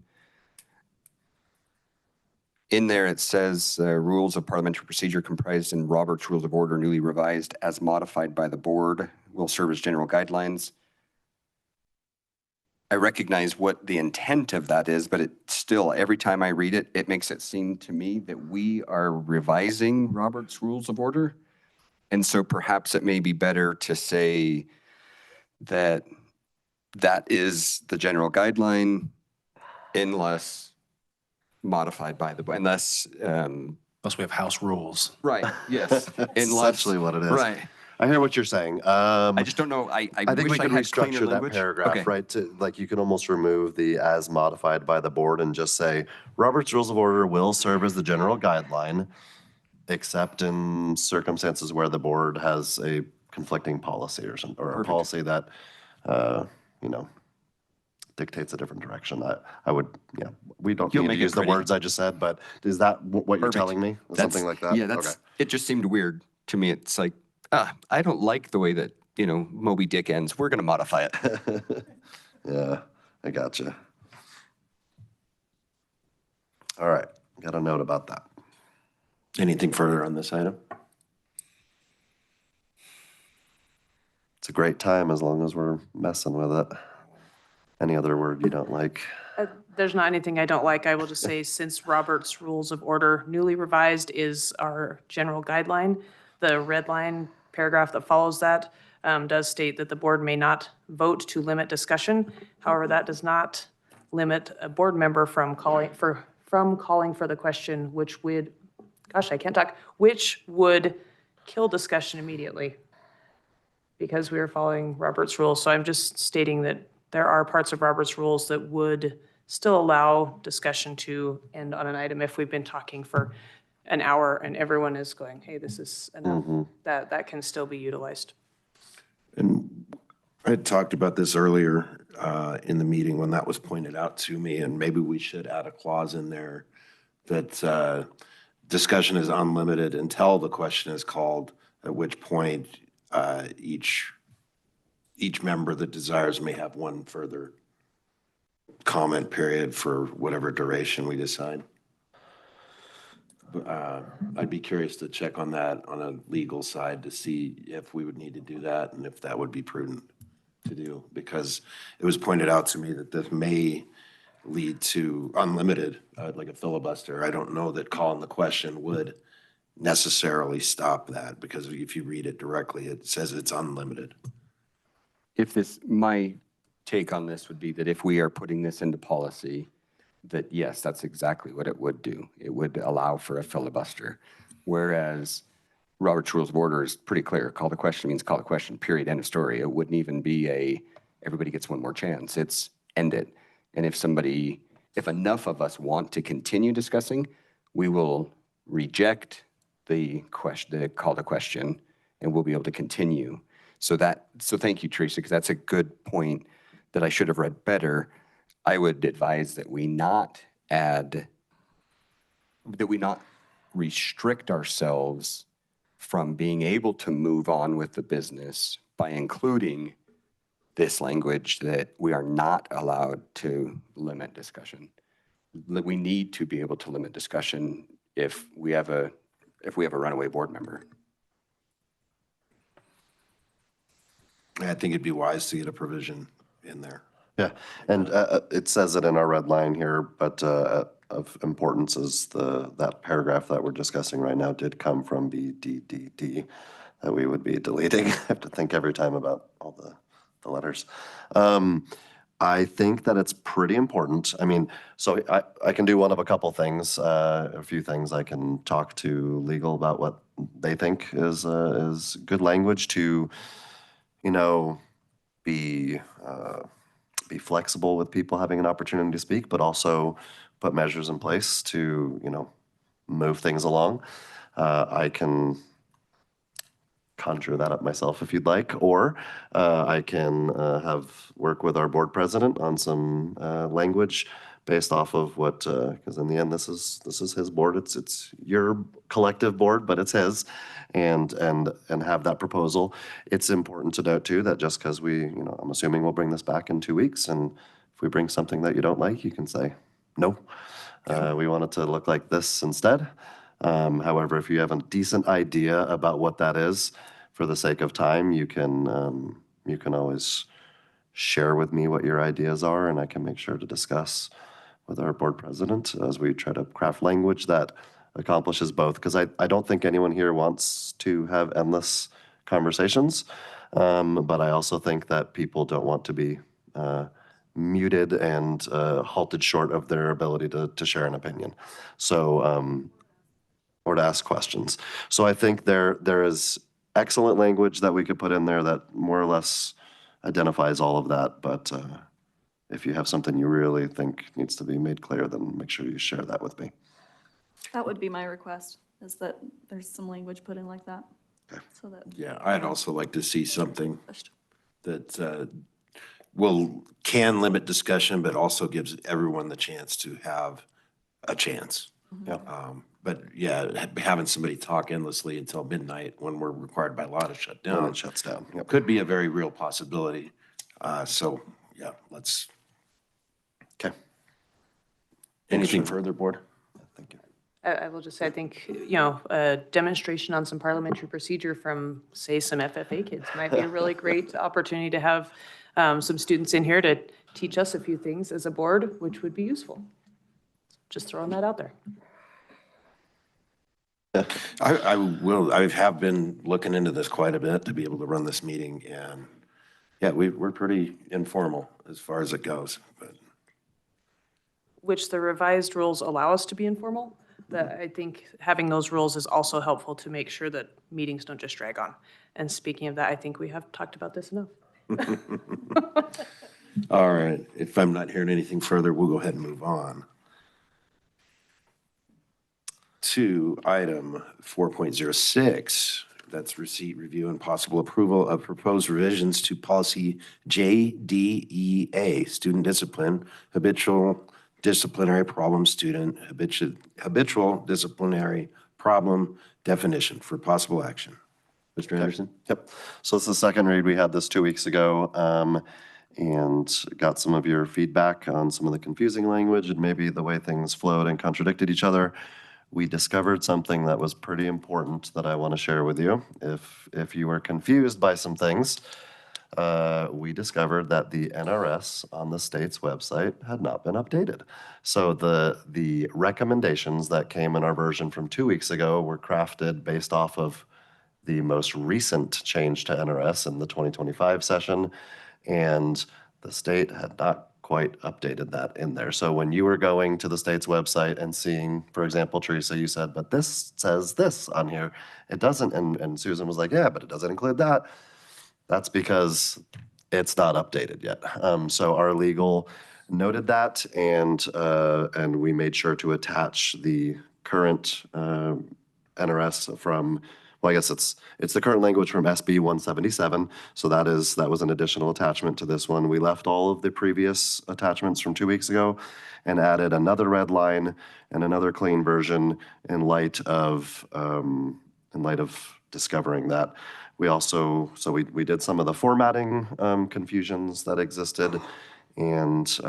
In there, it says rules of parliamentary procedure comprised in Robert's Rules of Order newly revised as modified by the board will serve as general guidelines. I recognize what the intent of that is, but it still, every time I read it, it makes it seem to me that we are revising Robert's Rules of Order. And so perhaps it may be better to say that that is the general guideline unless modified by the, unless, Unless we have house rules. right, yes. That's Unless, essentially what it is. right. I hear what you're saying. I just don't know, I think we wish I can had cleaner restructure that language. paragraph, Okay. right? To, like, you can almost remove the as modified by the board and just say, Robert's Rules of Order will serve as the general guideline, except in circumstances where the board has a conflicting policy or something, or a policy that, you know, dictates a different direction. I would, yeah, we don't You'll need to make it use the pretty. words I just said, but is that what you're Perfect. telling me? Something like that? Yeah, Okay. it just seemed weird to me. It's like, I don't like the way that, you know, Moby Dick ends. We're going to modify it. Yeah, I gotcha. All right, got a note about that. Anything further on this item? It's a great time as long as we're messing with it. Any other word you don't like? There's not anything I don't like. I will just say, since Robert's Rules of Order newly revised is our general guideline, the red line paragraph that follows that does state that the board may not vote to limit discussion. However, that does not limit a board member from calling for the question, which would, gosh, I can't talk, which would kill discussion immediately because we are following Robert's rules. So I'm just stating that there are parts of Robert's rules that would still allow discussion to end on an item if we've been talking for an hour and everyone is going, hey, this is enough. That can still be utilized. And I had talked about this earlier in the meeting when that was pointed out to me, and maybe we should add a clause in there that discussion is unlimited until the question is called, at which point each member that desires may have one further comment period for whatever duration we decide. I'd be curious to check on that on a legal side to see if we would need to do that and if that would be prudent to do, because it was pointed out to me that this may lead to unlimited, like a filibuster. I don't know that calling the question would necessarily stop that, because if you read it directly, it says it's unlimited. My take on this would be that if we are putting this into policy, that yes, that's exactly what it would do. It would allow for a filibuster. Whereas Robert's Rules of Order is pretty clear. Call the question means call the question, period, end of story. It wouldn't even be everybody gets one more chance. It's end it. And if enough of us want to continue discussing, we will reject the call to question, and we'll be able to continue. So thank you, Teresa, because that's a good point that I should have read better. I would advise that we not restrict ourselves from being able to move on with the business by including this language that we are not allowed to limit discussion. That we need to be able to limit discussion if we have a runaway board member. I think it'd be wise to get a provision in there. Yeah, and it says it in our red line here, but of importance is that paragraph that we're discussing right now did come from BDDD that we would be deleting. I have to think every time about all the letters. I think that it's pretty important. I mean, so I can do one of a couple things, a few things. I can talk to legal about what they think is good language to, you know, be flexible with people having an opportunity to speak, but also put measures in place to, you know, move things along. I can conjure that up myself if you'd like, or I can work with our board president on some language based off of what, because in the end, this is his board. It's your collective board, but it's his, and have that proposal. It's important to note too that just because I'm assuming we'll bring this back in 2 weeks, and if we bring something that you don't like, you can say no. We want it to look like this instead. However, if you have a decent idea about what that is, for the sake of time, you can always share with me what your ideas are, and I can make sure to discuss with our board president as we try to craft language that accomplishes both. Because I don't think anyone here wants to have endless conversations, but I also think that people don't want to be muted and halted short of their ability to share an opinion. So, or to ask questions. So I think there is excellent language that we could put in there that more or less identifies all of that. But if you have something you really think needs to be made clear, then make sure you share that with me. That would be my request, is that there's some language put in like that. Okay. So that. Yeah, I'd also like to see something that can limit discussion, but also gives everyone the chance to have a chance. Yeah. But yeah, having somebody talk endlessly until midnight when we're required by law to shut When down it shuts down. Yep. could be a very real possibility. So yeah, let's. Okay. Anything further, board? Thank you. I will just say, I think, a demonstration on some parliamentary procedure from, say, some FFA kids might be a really great opportunity to have some students in here to teach us a few things as a board, which would be useful. Just throwing that out there. I have been looking into this quite a bit to be able to run this meeting, and yeah, we're pretty informal as far as it goes. But Which the revised rules allow us to be informal. That I think having those rules is also helpful to make sure that meetings don't just drag on. And speaking of that, I think we have talked about this enough. all right, if I'm not hearing anything further, we'll go ahead and move on to item 4.06. That's receipt, review, and possible approval of proposed revisions to policy JDEA, student discipline, habitual disciplinary problem student, habitual disciplinary problem definition for possible action. Mr. Anderson? Yep. So this is the second read. We had this 2 weeks ago, and got some of your feedback on some of the confusing language and maybe the way things flowed and contradicted each other. We discovered something that was pretty important that I want to share with you. If you were confused by some things, we discovered that the NRS on the state's website had not been updated. So the recommendations that came in our version from 2 weeks ago were crafted based off of the most recent change to NRS in the 2025 session, and the state had not quite updated that in there. So when you were going to the state's website and seeing, for example, Teresa, you said, but this says this on here. It doesn't, and Susan was like, yeah, but it doesn't include that. That's because it's not updated yet. So our legal noted that, and we made sure to attach the current NRS from, well, I guess it's the current language from SB 177. So that was an additional attachment to this one. We left all of the previous attachments from 2 weeks ago and added another red line and another clean version in light of discovering that. We also, we did some of the formatting confusions that existed and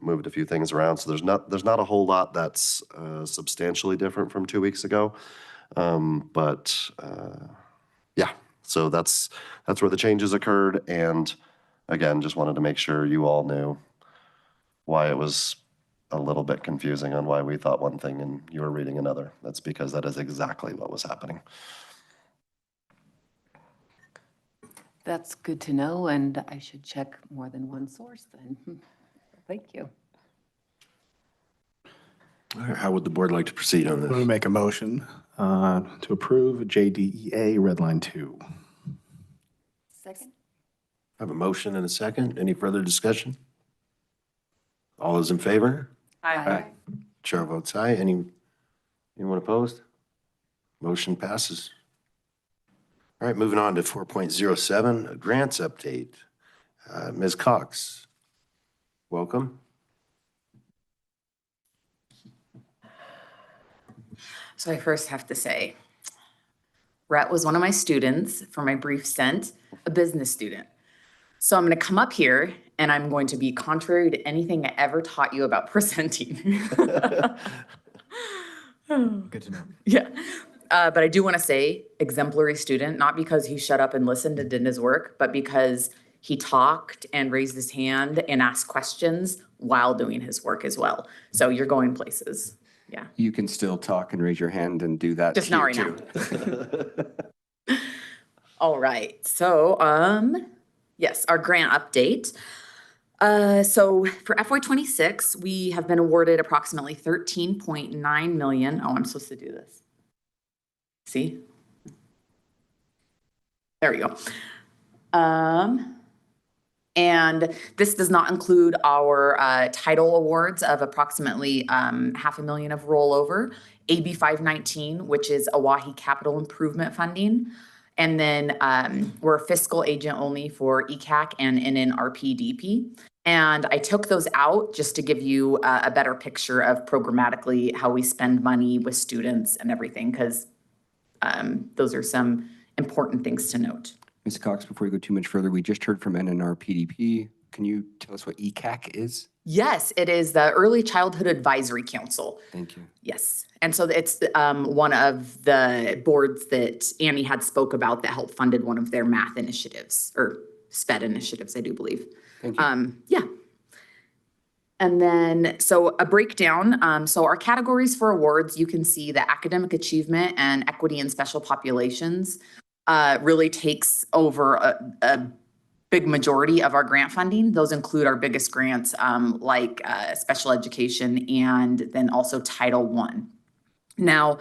moved a few things around. So there's not a whole lot that's substantially different from 2 weeks ago. Yeah, so that's where the changes occurred. And again, just wanted to make sure you all knew why it was a little bit confusing on why we thought one thing and you were reading another. That's because that is exactly what was happening. That's good to know, and I should check more than one source then. Thank you. All right, how would the board like to proceed on I'm going to this? make a motion to approve JDEA Red Line 2. Second? I have a motion and a second. Any further discussion? All those in favor? Aye. Chair votes aye. Anyone opposed? Motion passes. All right, moving on to 4.07, grants update. Ms. Cox, welcome. So I first have to say, Rhett was one of my students for my brief stint, a business student. So I'm going to come up here and I'm going to be contrary to anything I ever taught you about presenting. Good to know. Yeah. But I do want to say exemplary student, not because he shut up and listened and did his work, but because he talked and raised his hand and asked questions while doing his work as well. So you're going places. Yeah. You can still talk and raise your hand and do that. Just not right now. All right. So, yes, our grant update. So for FY26, we have been awarded approximately 13.9 million. Oh, I'm supposed to do this. See? There we go. And this does not include our title awards of approximately $500,000 of rollover, AB 519, which is Oahe Capital Improvement Funding. And then we're a fiscal agent only for ECAC and NNRPDP. And I took those out just to give you a better picture of programmatically how we spend money with students and everything, because those are some important things to note. Ms. Cox, before you go too much further, we just heard from NNRPDP. Can you tell us what ECAC is? Yes, it is the Early Childhood Advisory Council. Thank you. Yes. And so it's one of the boards that Annie had spoke about that helped funded one of their math initiatives or SPED initiatives, I do believe. Thank you. Yeah. And then, so a breakdown. So our categories for awards, you can see the academic achievement and equity in special populations really takes over a big majority of our grant funding. Those include our biggest grants like special education and then also Title I. Now,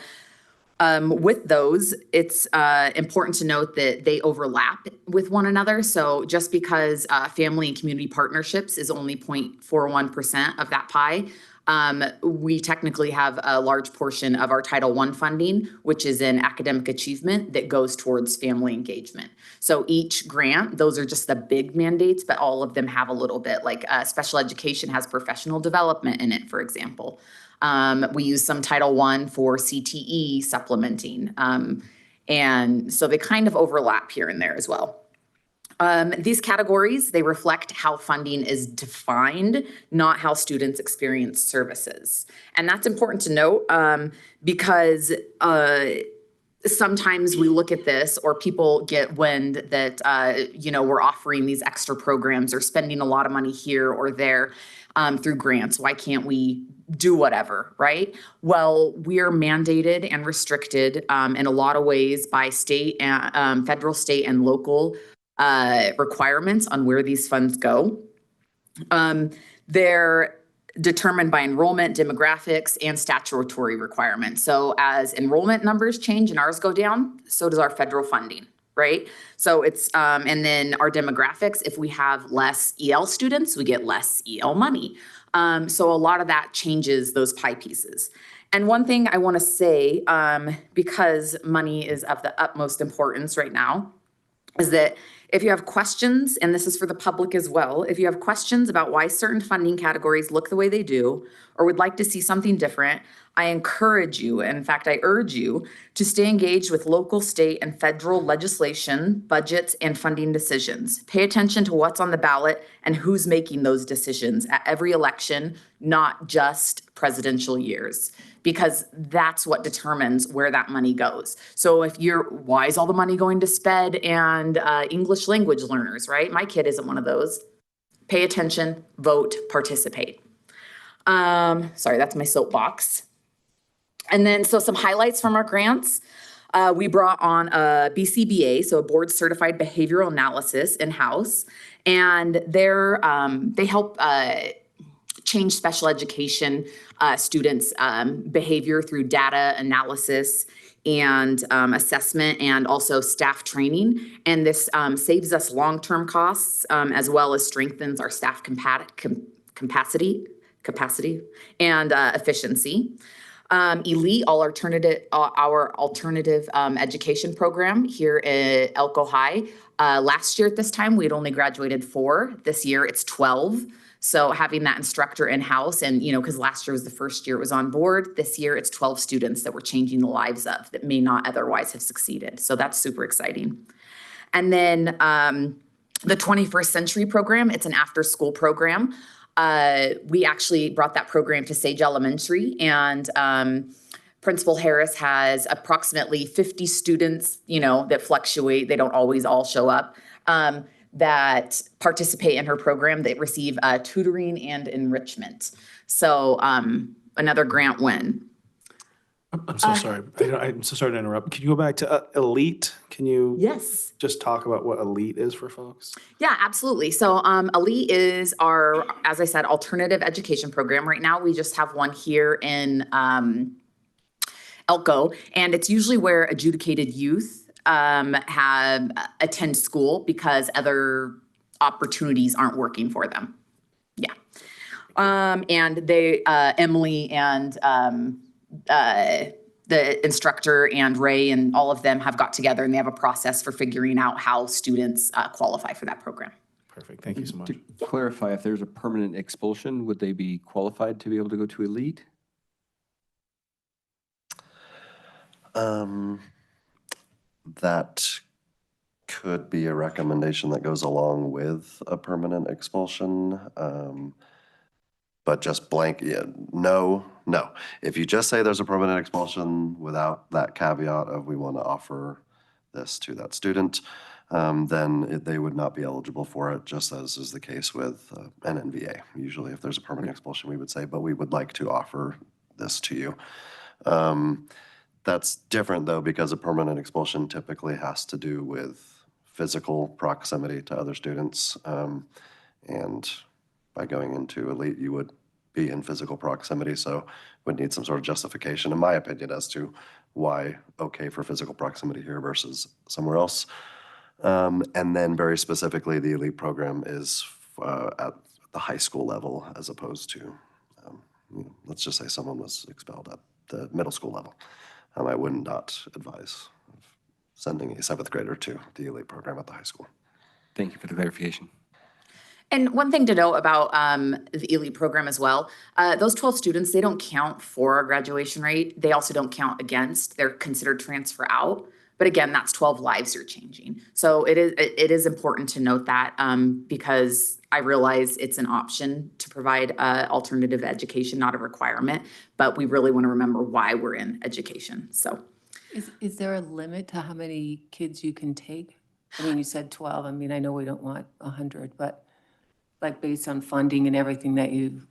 with those, it's important to note that they overlap with one another. So just because family and community partnerships is only 0.41% of that pie, we technically have a large portion of our Title I funding, which is in academic achievement, that goes towards family engagement. So each grant, those are just the big mandates, but all of them have a little bit, like special education has professional development in it, for example. We use some Title I for CTE supplementing. And so they kind of overlap here and there as well. These categories, they reflect how funding is defined, not how students experience services. And that's important to note because sometimes we look at this or people get wind that, we're offering these extra programs or spending a lot of money here or there through grants. Why can't we do whatever, right? Well, we're mandated and restricted in a lot of ways by state and federal, state, and local requirements on where these funds go. They're determined by enrollment, demographics, and statutory requirements. So as enrollment numbers change and ours go down, so does our federal funding, right? So it's, and then our demographics, if we have less EL students, we get less EL money. So a lot of that changes those pie pieces. And one thing I want to say, because money is of the utmost importance right now, is that if you have questions, and this is for the public as well, if you have questions about why certain funding categories look the way they do, or would like to see something different, I encourage you, in fact, I urge you to stay engaged with local, state, and federal legislation, budgets, and funding decisions. Pay attention to what's on the ballot and who's making those decisions at every election, not just presidential years, because that's what determines where that money goes. So if why is all the money going to SPED and English language learners, right? My kid isn't one of those. Pay attention, vote, participate. Sorry, that's my soapbox. And then, so some highlights from our grants. We brought on a BCBA, so a board certified behavioral analysis in-house, and they help change special education students' behavior through data analysis and assessment, and also staff training. And this saves us long-term costs as well as strengthens our staff capacity and efficiency. Elite, our alternative education program here at Elko High. Last year at this time, we had only graduated 4. This year, it's 12. So having that instructor in-house, and because last year was the first year it was on board, this year it's 12 students that we're changing the lives of that may not otherwise have succeeded. So that's super exciting. And then the 21st Century program, it's an after-school program. We actually brought that program to Sage Elementary, and Principal Harris has approximately 50 students, that fluctuate. They don't always all show up, that participate in her program. They receive tutoring and enrichment. So another grant win. I'm so sorry. I'm so sorry to interrupt. Can you go back to Elite? Can you Yes. just talk about what Elite is for folks? Yeah, absolutely. So Elite is our, as I said, alternative education program. Right now, we just have one here in Elko, and it's usually where adjudicated youth attend school because other opportunities aren't working for them. Yeah. And they, Emily and the instructor and Ray and all of them have got together, and they have a process for figuring out how students qualify for that program. Perfect. Thank you so much. To clarify, if there's a permanent expulsion, would they be qualified to be able to go to Elite? That could be a recommendation that goes along with a permanent expulsion. But just blank, no. If you just say there's a permanent expulsion without that caveat of we want to offer this to that student, then they would not be eligible for it, just as is the case with an NVA. Usually if there's a permanent expulsion, we would say, but we would like to offer this to you. That's different though, because a permanent expulsion typically has to do with physical proximity to other students. And by going into Elite, you would be in physical proximity, so would need some sort of justification, in my opinion, as to why okay for physical proximity here versus somewhere else. And then very specifically, the Elite program is at the high school level as opposed to, let's just say someone was expelled at the middle school level. I would not advise sending a 7th grader to the Elite program at the high school. Thank you for the clarification. And one thing to note about the Elite program as well, those 12 students, they don't count for our graduation rate. They also don't count against. They're considered transfer out. But again, that's 12 lives you're changing. So it is important to note that because I realize it's an option to provide alternative education, not a requirement. But we really want to remember why we're in education. So, Is there a limit to how many kids you can take? I mean, you said 12. I mean, I know we don't want 100, but like based on funding and everything that you've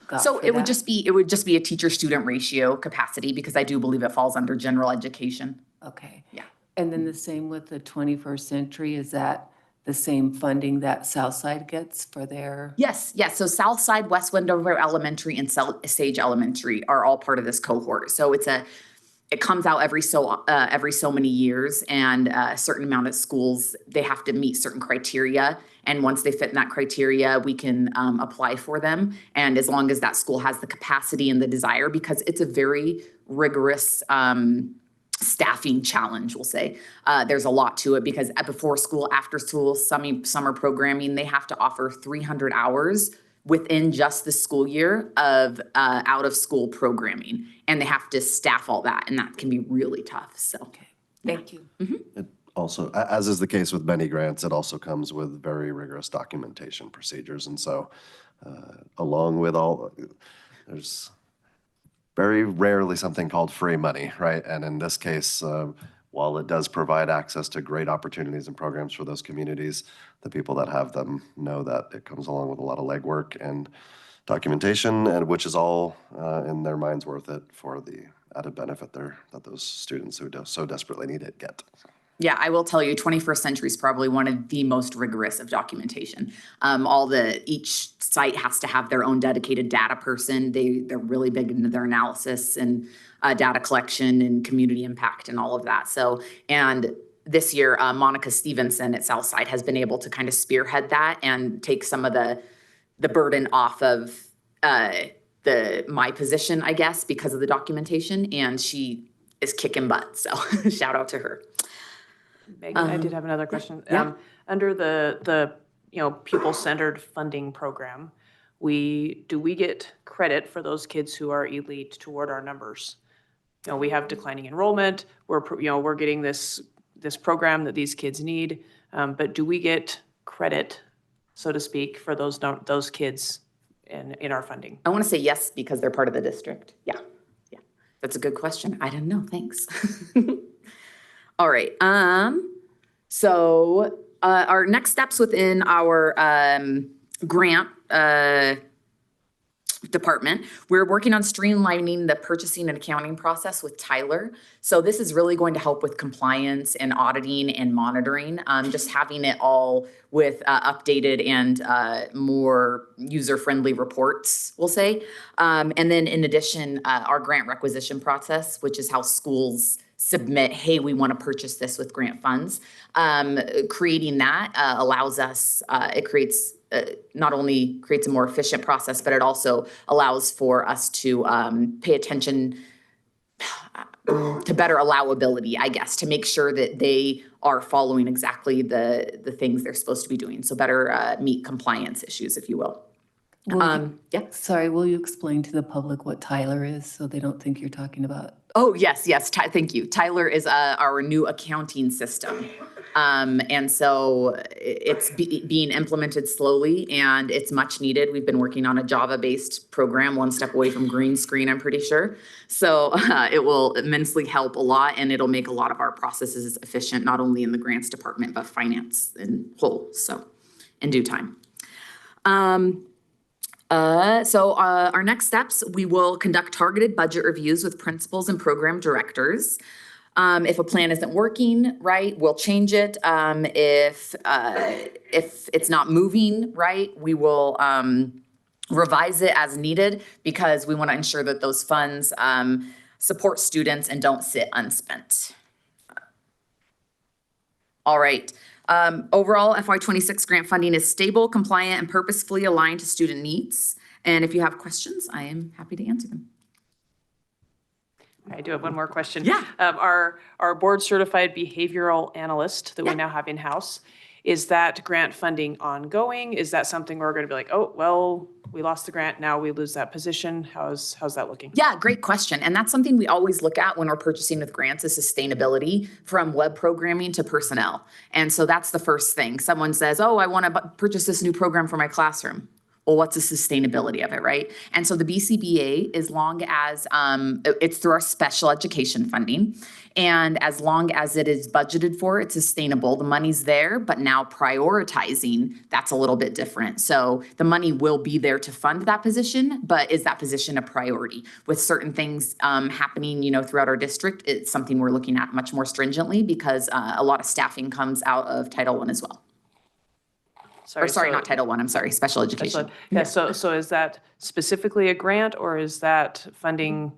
got. So it would just be a teacher-student ratio capacity, because I do believe it falls under general education. Okay. Yeah. And then the same with the 21st Century, is that the same funding that Southside gets for their? Yes. So Southside, West Wendover Elementary, and Sage Elementary are all part of this cohort. So it comes out every so many years, and a certain amount of schools, they have to meet certain criteria. And once they fit in that criteria, we can apply for them. And as long as that school has the capacity and the desire, because it's a very rigorous staffing challenge, we'll say. There's a lot to it, because before school, after school, summer programming, they have to offer 300 hours within just the school year of out of school programming. And they have to staff all that, and that can be really tough. So, Okay, thank you. It also, as is the case with many grants, it also comes with very rigorous documentation procedures. And so along with there's very rarely something called free money, right? And in this case, while it does provide access to great opportunities and programs for those communities, the people that have them know that it comes along with a lot of legwork and documentation, and which is all in their minds worth it for the added benefit that those students who so desperately need it get. Yeah, I will tell you, 21st Century is probably one of the most rigorous of documentation. Each site has to have their own dedicated data person. They're really big into their analysis and data collection and community impact and all of that. So, and this year, Monica Stevenson at Southside has been able to kind of spearhead that and take some of the burden off of my position, I guess, because of the documentation, and she is kicking butt. So shout out to her. Megan, I did have another question. Yeah. Under the pupil-centered funding program, do we get credit for those kids who are elite toward our numbers? We have declining enrollment. We're getting this program that these kids need, but do we get credit, so to speak, for those kids in our funding? I want to say yes because they're part of the district. Yeah. That's a good question. I didn't know. Thanks. All right. So our next steps within our grant department, we're working on streamlining the purchasing and accounting process with Tyler. So this is really going to help with compliance and auditing and monitoring, just having it all with updated and more user-friendly reports, we'll say. And then in addition, our grant requisition process, which is how schools submit, hey, we want to purchase this with grant funds. Creating that allows us, it creates not only creates a more efficient process, but it also allows for us to pay attention to better allowability, I guess, to make sure that they are following exactly the things they're supposed to be doing. So better meet compliance issues, if you will. Yeah. Sorry, will you explain to the public what Tyler is so they don't think you're talking about? Oh, yes. Thank you. Tyler is our new accounting system. And so it's being implemented slowly and it's much needed. We've been working on a Java-based program, one step away from green screen, I'm pretty sure. So it will immensely help a lot and it'll make a lot of our processes efficient, not only in the grants department, but finance in whole. So in due time. Our next steps, we will conduct targeted budget reviews with principals and program directors. If a plan isn't working right, we'll change it. If it's not moving right, we will revise it as needed because we want to ensure that those funds support students and don't sit unspent. All right. Overall, FY26 grant funding is stable, compliant, and purposefully aligned to student needs. And if you have questions, I am happy to answer them. I do have one more question. Yeah. Our board certified behavioral analyst that we now have in-house, is that grant funding ongoing? Is that something we're going to be like, oh, well, we lost the grant, now we lose that position? How's that looking? Yeah, great question. And that's something we always look at when we're purchasing with grants is sustainability from web programming to personnel. And so that's the first thing. Someone says, oh, I want to purchase this new program for my classroom. Well, what's the sustainability of it, right? And so the BCBA, as long as it's through our special education funding, and as long as it is budgeted for, it's sustainable. The money's there, but now prioritizing, that's a little bit different. So the money will be there to fund that position, but is that position a priority? With certain things happening, throughout our district, it's something we're looking at much more stringently because a lot of staffing comes out of Title I as well. Not Title I, I'm sorry, special education. Yeah, so is that specifically a grant or is that funding,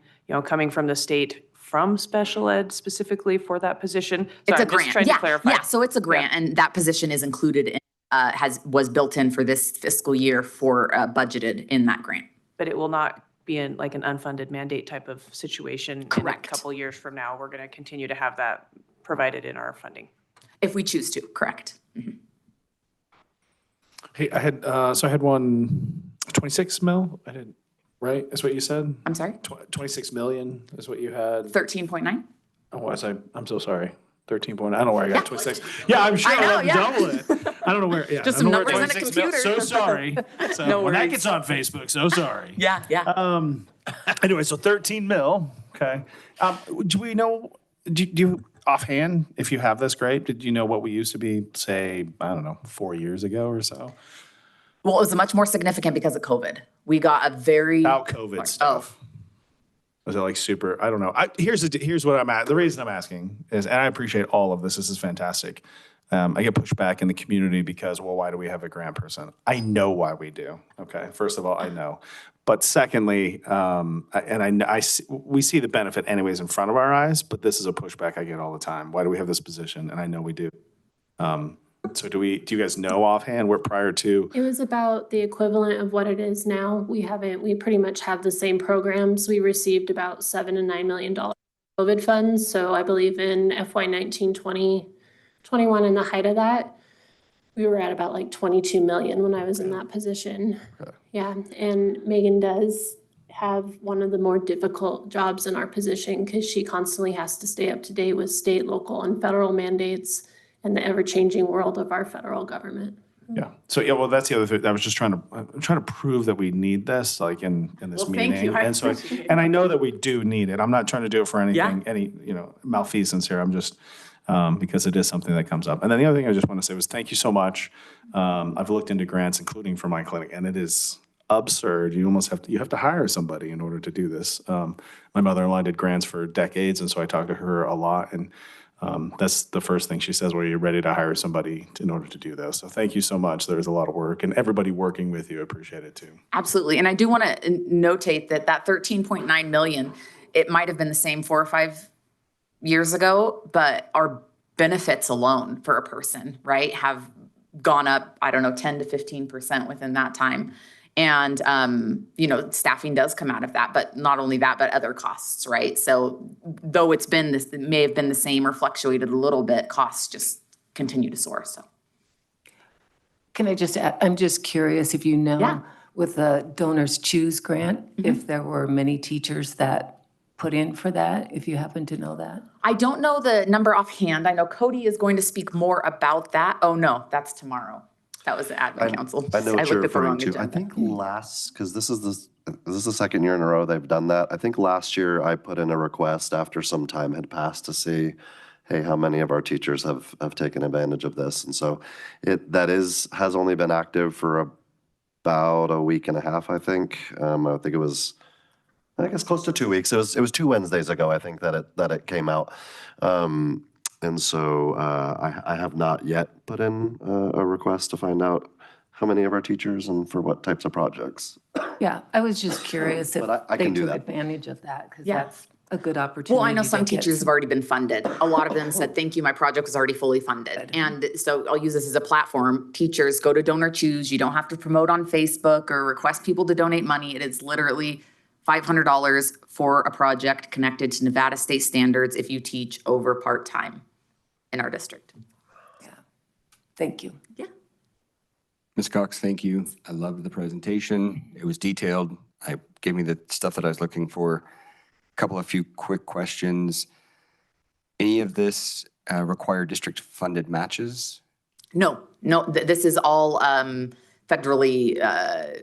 coming from the state from special ed specifically for that position? It's a I'm grant. Just trying to clarify. Yeah, so it's a grant and that position is included in, was built in for this fiscal year for budgeted in that grant. But it will not be in like an unfunded mandate type of situation. Correct. In a couple of years from now, we're going to continue to have that provided in our funding. If we choose to, correct. Mm-hmm. Hey, I had one 26 mil. I didn't, right? That's what you said? I'm sorry? 26 million is what you had. 13.9? Oh, was I? I'm so sorry. 13 point. I don't know where I got 26. Yeah, I'm sure I know, I'll double it. I don't know where. Yeah, Just I don't some know numbers where on a 26 computer. So sorry. So No when that worries. gets on Facebook, so sorry. Yeah. Anyway, so 13 mil. Okay. Do we know? Do you offhand, if you have this, great? Did you know what we used to be, say, I don't know, 4 years ago or so? Well, it was much more significant because of COVID. We got a very. About COVID stuff. Was it like super, I don't know. Here's what I'm at. The reason I'm asking is, and I appreciate all of this. This is fantastic. I get pushed back in the community because, well, why do we have a grant person? I know why we do. Okay. First of all, I know. But secondly, we see the benefit anyways in front of our eyes, but this is a pushback I get all the time. Why do we have this position? And I know we do. So do you guys know offhand where prior to? It was about the equivalent of what it is now. We pretty much have the same programs. We received about $7 and $9 million COVID funds. So I believe in FY 19, 20, 21 in the height of that, we were at about like 22 million when I was in that position. Okay. Yeah, and Megan does have one of the more difficult jobs in our position because she constantly has to stay up to date with state, local, and federal mandates and the ever-changing world of our federal government. Yeah. So yeah, well, that's the other thing. I was just trying to prove that we need this, like in this meeting. Thank you. And I know that we do need it. I'm not trying to do it for anything, any malfeasance here. I'm just because it is something that comes up. And then the other thing I just want to say was thank you so much. I've looked into grants, including for my clinic, and it is absurd. You almost have to hire somebody in order to do this. My mother-in-law did grants for decades, and so I talked to her a lot. And that's the first thing she says, well, you're ready to hire somebody in order to do this. So thank you so much. There's a lot of work, and everybody working with you, appreciate it too. Absolutely. And I do want to notate that 13.9 million, it might have been the same 4 or 5 years ago, but our benefits alone for a person, right, have gone up, 10 to 15% within that time. And, staffing does come out of that, but not only that, but other costs, right? So though it may have been the same or fluctuated a little bit, costs just continue to soar, so. Can I just add, I'm just curious if with the Donors Choose grant, if there were many teachers that put in for that, if you happen to know that? I don't know the number offhand. I know Cody is going to speak more about that. Oh, no, that's tomorrow. That was the admin council. I know what you're looked at the wrong referring to. I agenda. think because this is the second year in a row they've done that. I think last year I put in a request after some time had passed to see, hey, how many of our teachers have taken advantage of this? And so has only been active for about a week and a half, I think. I think it was, I guess, close to 2 weeks. It was 2 Wednesdays ago, I think, that it came out. And so I have not yet put in a request to find out how many of our teachers and for what types of projects. Yeah, I was just curious if But I they can do took that. advantage of that, because that's a good opportunity. Well, I know to some get teachers have already been funded. A lot of them said, thank you, my project was already fully funded. And so I'll use this as a platform. Teachers, go to Donor Choose. You don't have to promote on Facebook or request people to donate money. It is literally $500 for a project connected to Nevada state standards if you teach over part-time in our district. Yeah. Thank you. Yeah. Ms. Cox, thank you. I loved the presentation. It was detailed. It gave me the stuff that I was looking for. A few quick questions. Any of this require district-funded matches? No, this is all federally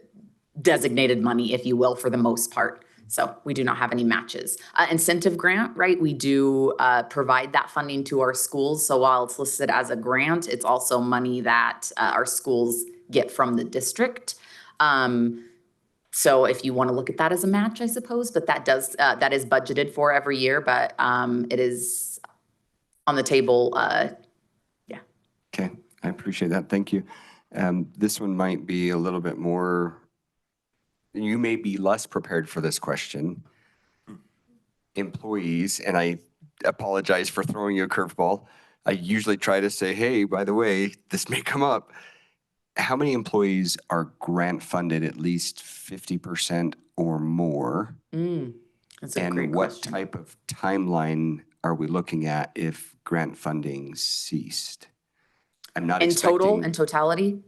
designated money, if you will, for the most part. So we do not have any matches. Incentive grant, right? We do provide that funding to our schools. So while it's listed as a grant, it's also money that our schools get from the district. So if you want to look at that as a match, I suppose, but that is budgeted for every year, but it is on the table. Yeah. Okay, I appreciate that. Thank you. This one might be a little bit more, you may be less prepared for this question. Employees, and I apologize for throwing you a curveball. I usually try to say, hey, by the way, this may come up. How many employees are grant funded at least 50% or more? That's a great and what question. type of timeline are we looking at if grant funding ceased? I'm not In expecting. totality?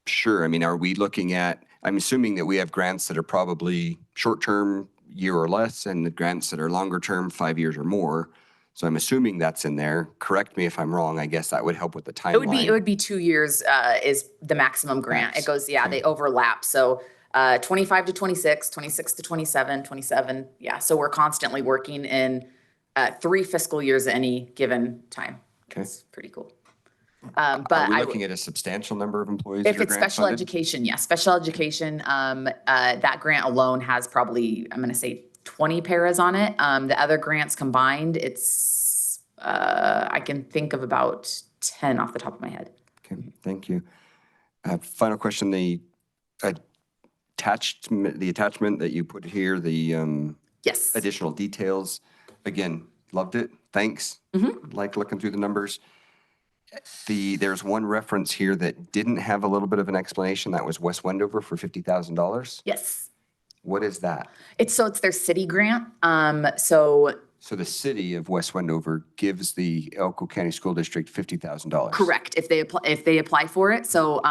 Sure. I mean, are we looking at, I'm assuming that we have grants that are probably short-term, year or less, and the grants that are longer-term, 5 years or more. So I'm assuming that's in there. Correct me if I'm wrong. I guess that would help with the timeline. It would be 2 years is the maximum grant. It goes, they overlap. So 25 to 26, 26 to 27, 27. Yeah, so we're constantly working in 3 fiscal years at any given time. Okay. It's pretty cool. But Are we I, looking at a substantial number of employees if that are it's grant special funded? education, yes, special education, that grant alone has probably, I'm gonna say 20 paras on it. The other grants combined, it's, I can think of about 10 off the top of my head. Okay, thank you. Final question, the attachment that you put here, the Yes. additional details, again, loved it, thanks. Like looking through the numbers. There's one reference here that didn't have a little bit of an explanation, that was West Wendover for $50,000. Yes. What is that? It's their city grant. So So the city of West Wendover gives the Elko County School District $50,000. correct, if they apply for it. So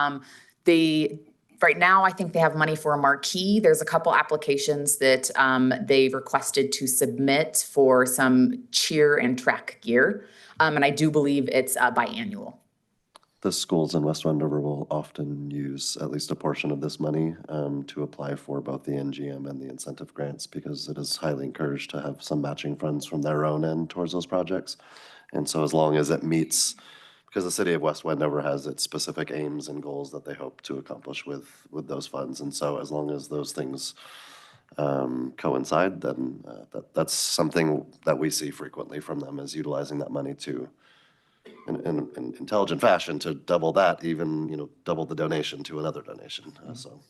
right now, I think they have money for a marquee. There's a couple applications that they've requested to submit for some cheer and track gear. And I do believe it's biannual. The schools in West Wendover will often use at least a portion of this money to apply for both the NGM and the incentive grants, because it is highly encouraged to have some matching funds from their own end towards those projects. And so as long as it meets, because the city of West Wendover has its specific aims and goals that they hope to accomplish with those funds. And so as long as those things coincide, then that's something that we see frequently from them, is utilizing that money to, in an intelligent fashion, to double that, even, double the donation to another donation. So.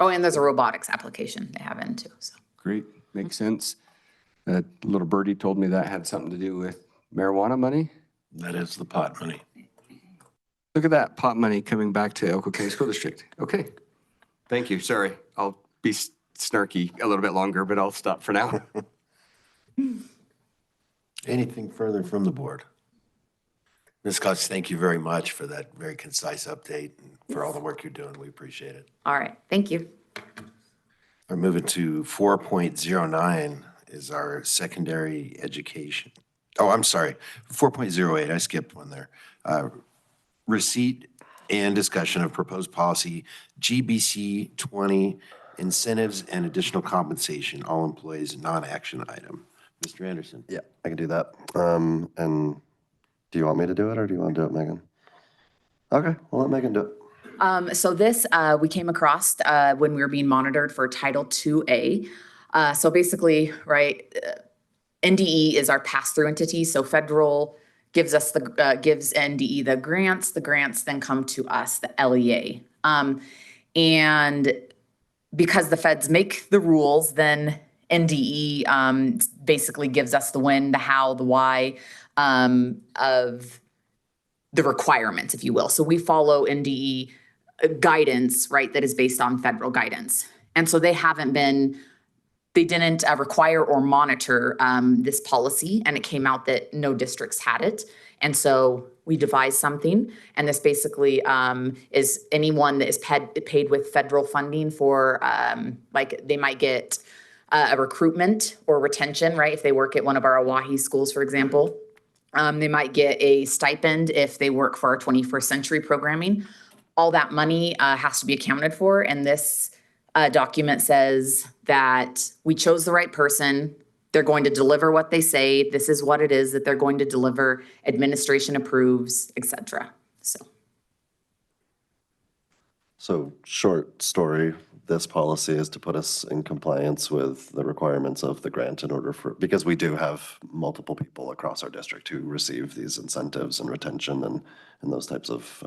Oh, and there's a robotics application they have in too, so. Great, makes sense. That little birdie told me that had something to do with marijuana money. That is the pot money. Look at that, pot money coming back to Elko County School District. Okay, thank you, sorry. I'll be snarky a little bit longer, but I'll stop for now. Anything further from the board? Ms. Cox, thank you very much for that very concise update and for all the work you're doing. We appreciate it. All right, thank you. We're moving to 4.09 is our secondary education. Oh, I'm sorry, 4.08, I skipped one there. Receipt and discussion of proposed policy GBC 20, incentives and additional compensation, all employees, non-action item. Mr. Anderson. Yeah, I can do that. And do you want me to do it, or do you want to do it, Megan? Okay, well, let Megan do it. So this, we came across when we were being monitored for Title IIA. So basically, right, NDE is our pass-through entity. So federal gives NDE the grants then come to us, the LEA. And because the feds make the rules, then NDE basically gives us the when, the how, the why of the requirements, if you will. So we follow NDE guidance, right, that is based on federal guidance. And so they didn't require or monitor this policy, and it came out that no districts had it. And so we devised something, and this basically is anyone that is paid with federal funding for, like they might get a recruitment or retention, right? If they work at one of our Oahe schools, for example. They might get a stipend if they work for our 21st century programming. All that money has to be accounted for, and this document says that we chose the right person. They're going to deliver what they say. This is what it is that they're going to deliver. Administration approves, et cetera. So short story, this policy is to put us in compliance with the requirements of the grant in order for, because we do have multiple people across our district who receive these incentives and retention and those types of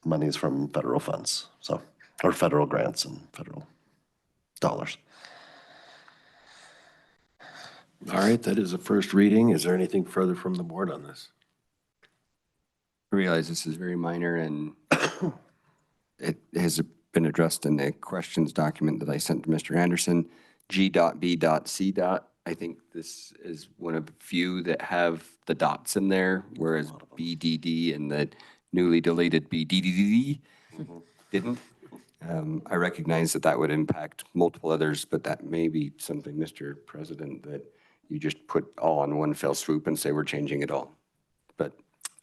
monies from federal funds. So, or federal grants and federal dollars. All right, that is a first reading. Is there anything further from the board on this? I realize this is very minor and it has been addressed in the questions document that I sent to Mr. Anderson. G.B.C. I think this is one of the few that have the dots in there, whereas BDD and the newly deleted BDDD didn't. I recognize that would impact multiple others, but that may be something, Mr. President, that you just put all on one fell swoop and say we're changing it all. But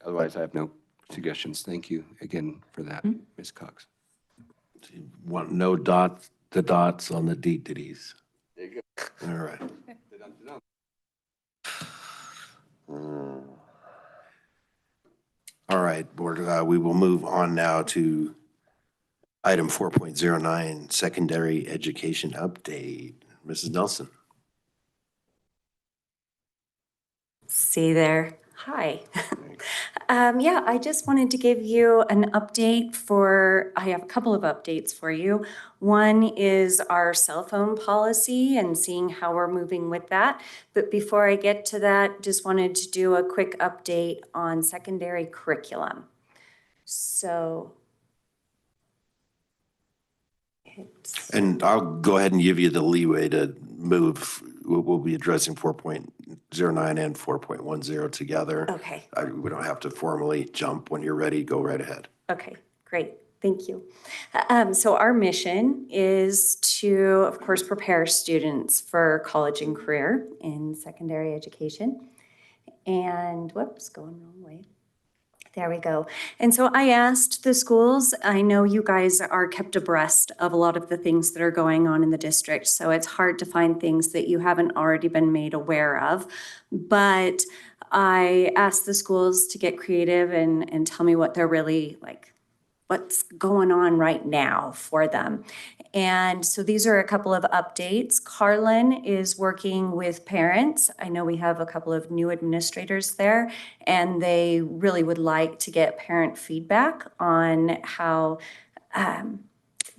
otherwise, I have no suggestions. Thank you again for that, Ms. Cox. Want no dots, the dots on the DDDs. There you go. All right. All right, Board, we will move on now to item 4.09, secondary education update. Mrs. Nelson. See there. Hi. Yeah, I just wanted to give you an update I have a couple of updates for you. One is our cell phone policy and seeing how we're moving with that. But before I get to that, just wanted to do a quick update on secondary curriculum. So And I'll go ahead and give you the leeway to move. We'll be addressing 4.09 and 4.10 together. Okay. We don't have to formally jump. When you're ready, go right ahead. Okay, great. Thank you. So our mission is to, of course, prepare students for college and career in secondary education. And whoops, going the wrong way. There we go. And so I asked the schools, I know you guys are kept abreast of a lot of the things that are going on in the district, so it's hard to find things that you haven't already been made aware of. But I asked the schools to get creative and tell me what they're really like, what's going on right now for them. And so these are a couple of updates. Carlin is working with parents. I know we have a couple of new administrators there, and they really would like to get parent feedback on how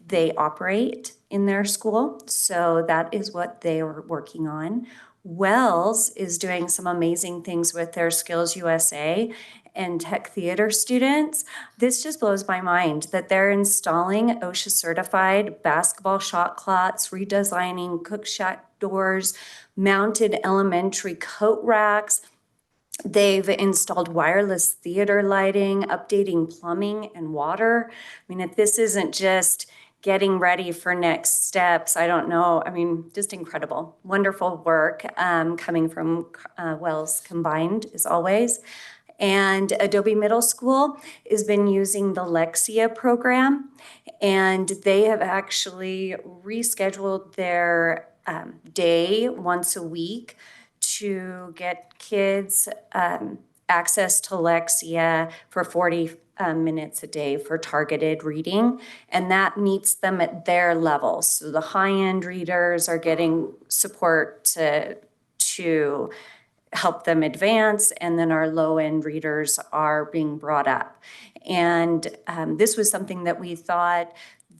they operate in their school. So that is what they are working on. Wells is doing some amazing things with their Skills USA and Tech Theater students. This just blows my mind that they're installing OSHA certified basketball shot clots, redesigning cook shack doors, mounted elementary coat racks. They've installed wireless theater lighting, updating plumbing and water. I mean, if this isn't just getting ready for next steps, I don't know. I mean, just incredible, wonderful work coming from Wells Combined as always. And Adobe Middle School has been using the Lexia program, and they have actually rescheduled their day once a week to get kids access to Lexia for 40 minutes a day for targeted reading, and that meets them at their level. So the high-end readers are getting support to help them advance, and then our low-end readers are being brought up. And this was something that we thought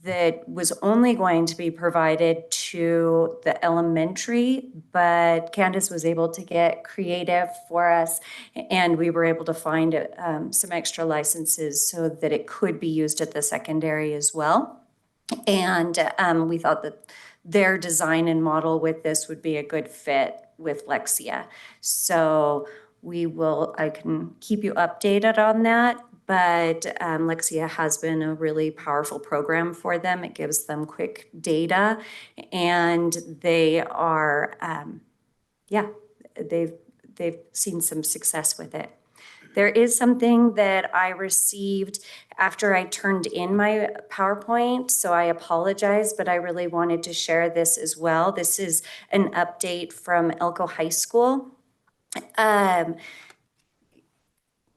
that was only going to be provided to the elementary, but Candace was able to get creative for us, and we were able to find some extra licenses so that it could be used at the secondary as well. And we thought that their design and model with this would be a good fit with Lexia. So I can keep you updated on that, but Lexia has been a really powerful program for them. It gives them quick data, and they are, they've seen some success with it. There is something that I received after I turned in my PowerPoint, so I apologize, but I really wanted to share this as well. This is an update from Elko High School.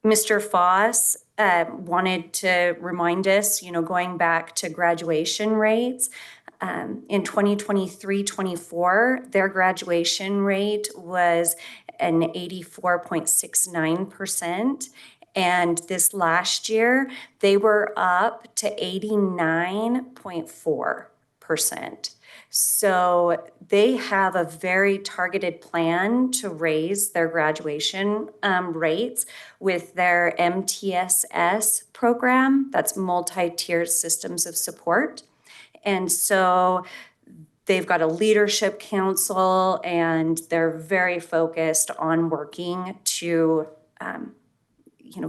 Mr. Foss wanted to remind us, going back to graduation rates, in 2023-24, their graduation rate was an 84.69%. And this last year, they were up to 89.4%. So they have a very targeted plan to raise their graduation rates with their MTSS program. That's multi-tiered systems of support. And so they've got a leadership council, and they're very focused on working to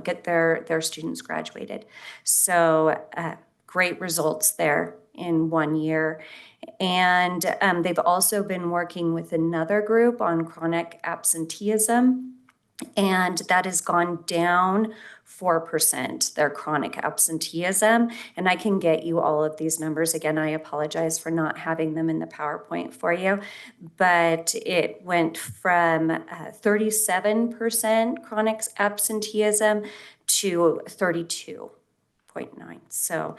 get their students graduated. So great results there in 1 year. And they've also been working with another group on chronic absenteeism, and that has gone down 4%, their chronic absenteeism. And I can get you all of these numbers. Again, I apologize for not having them in the PowerPoint for you, but it went from 37% chronic absenteeism to 32.9. So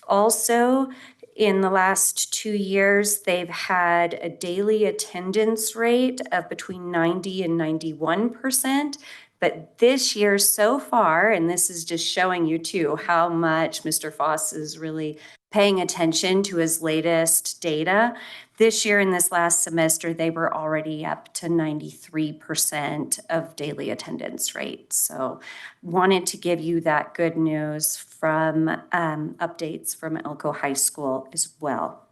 also in the last 2 years, they've had a daily attendance rate of between 90 and 91%. But this year so far, and this is just showing you too how much Mr. Foss is really paying attention to his latest data. This year in this last semester, they were already up to 93% of daily attendance rate. So wanted to give you that good news from updates from Elko High School as well.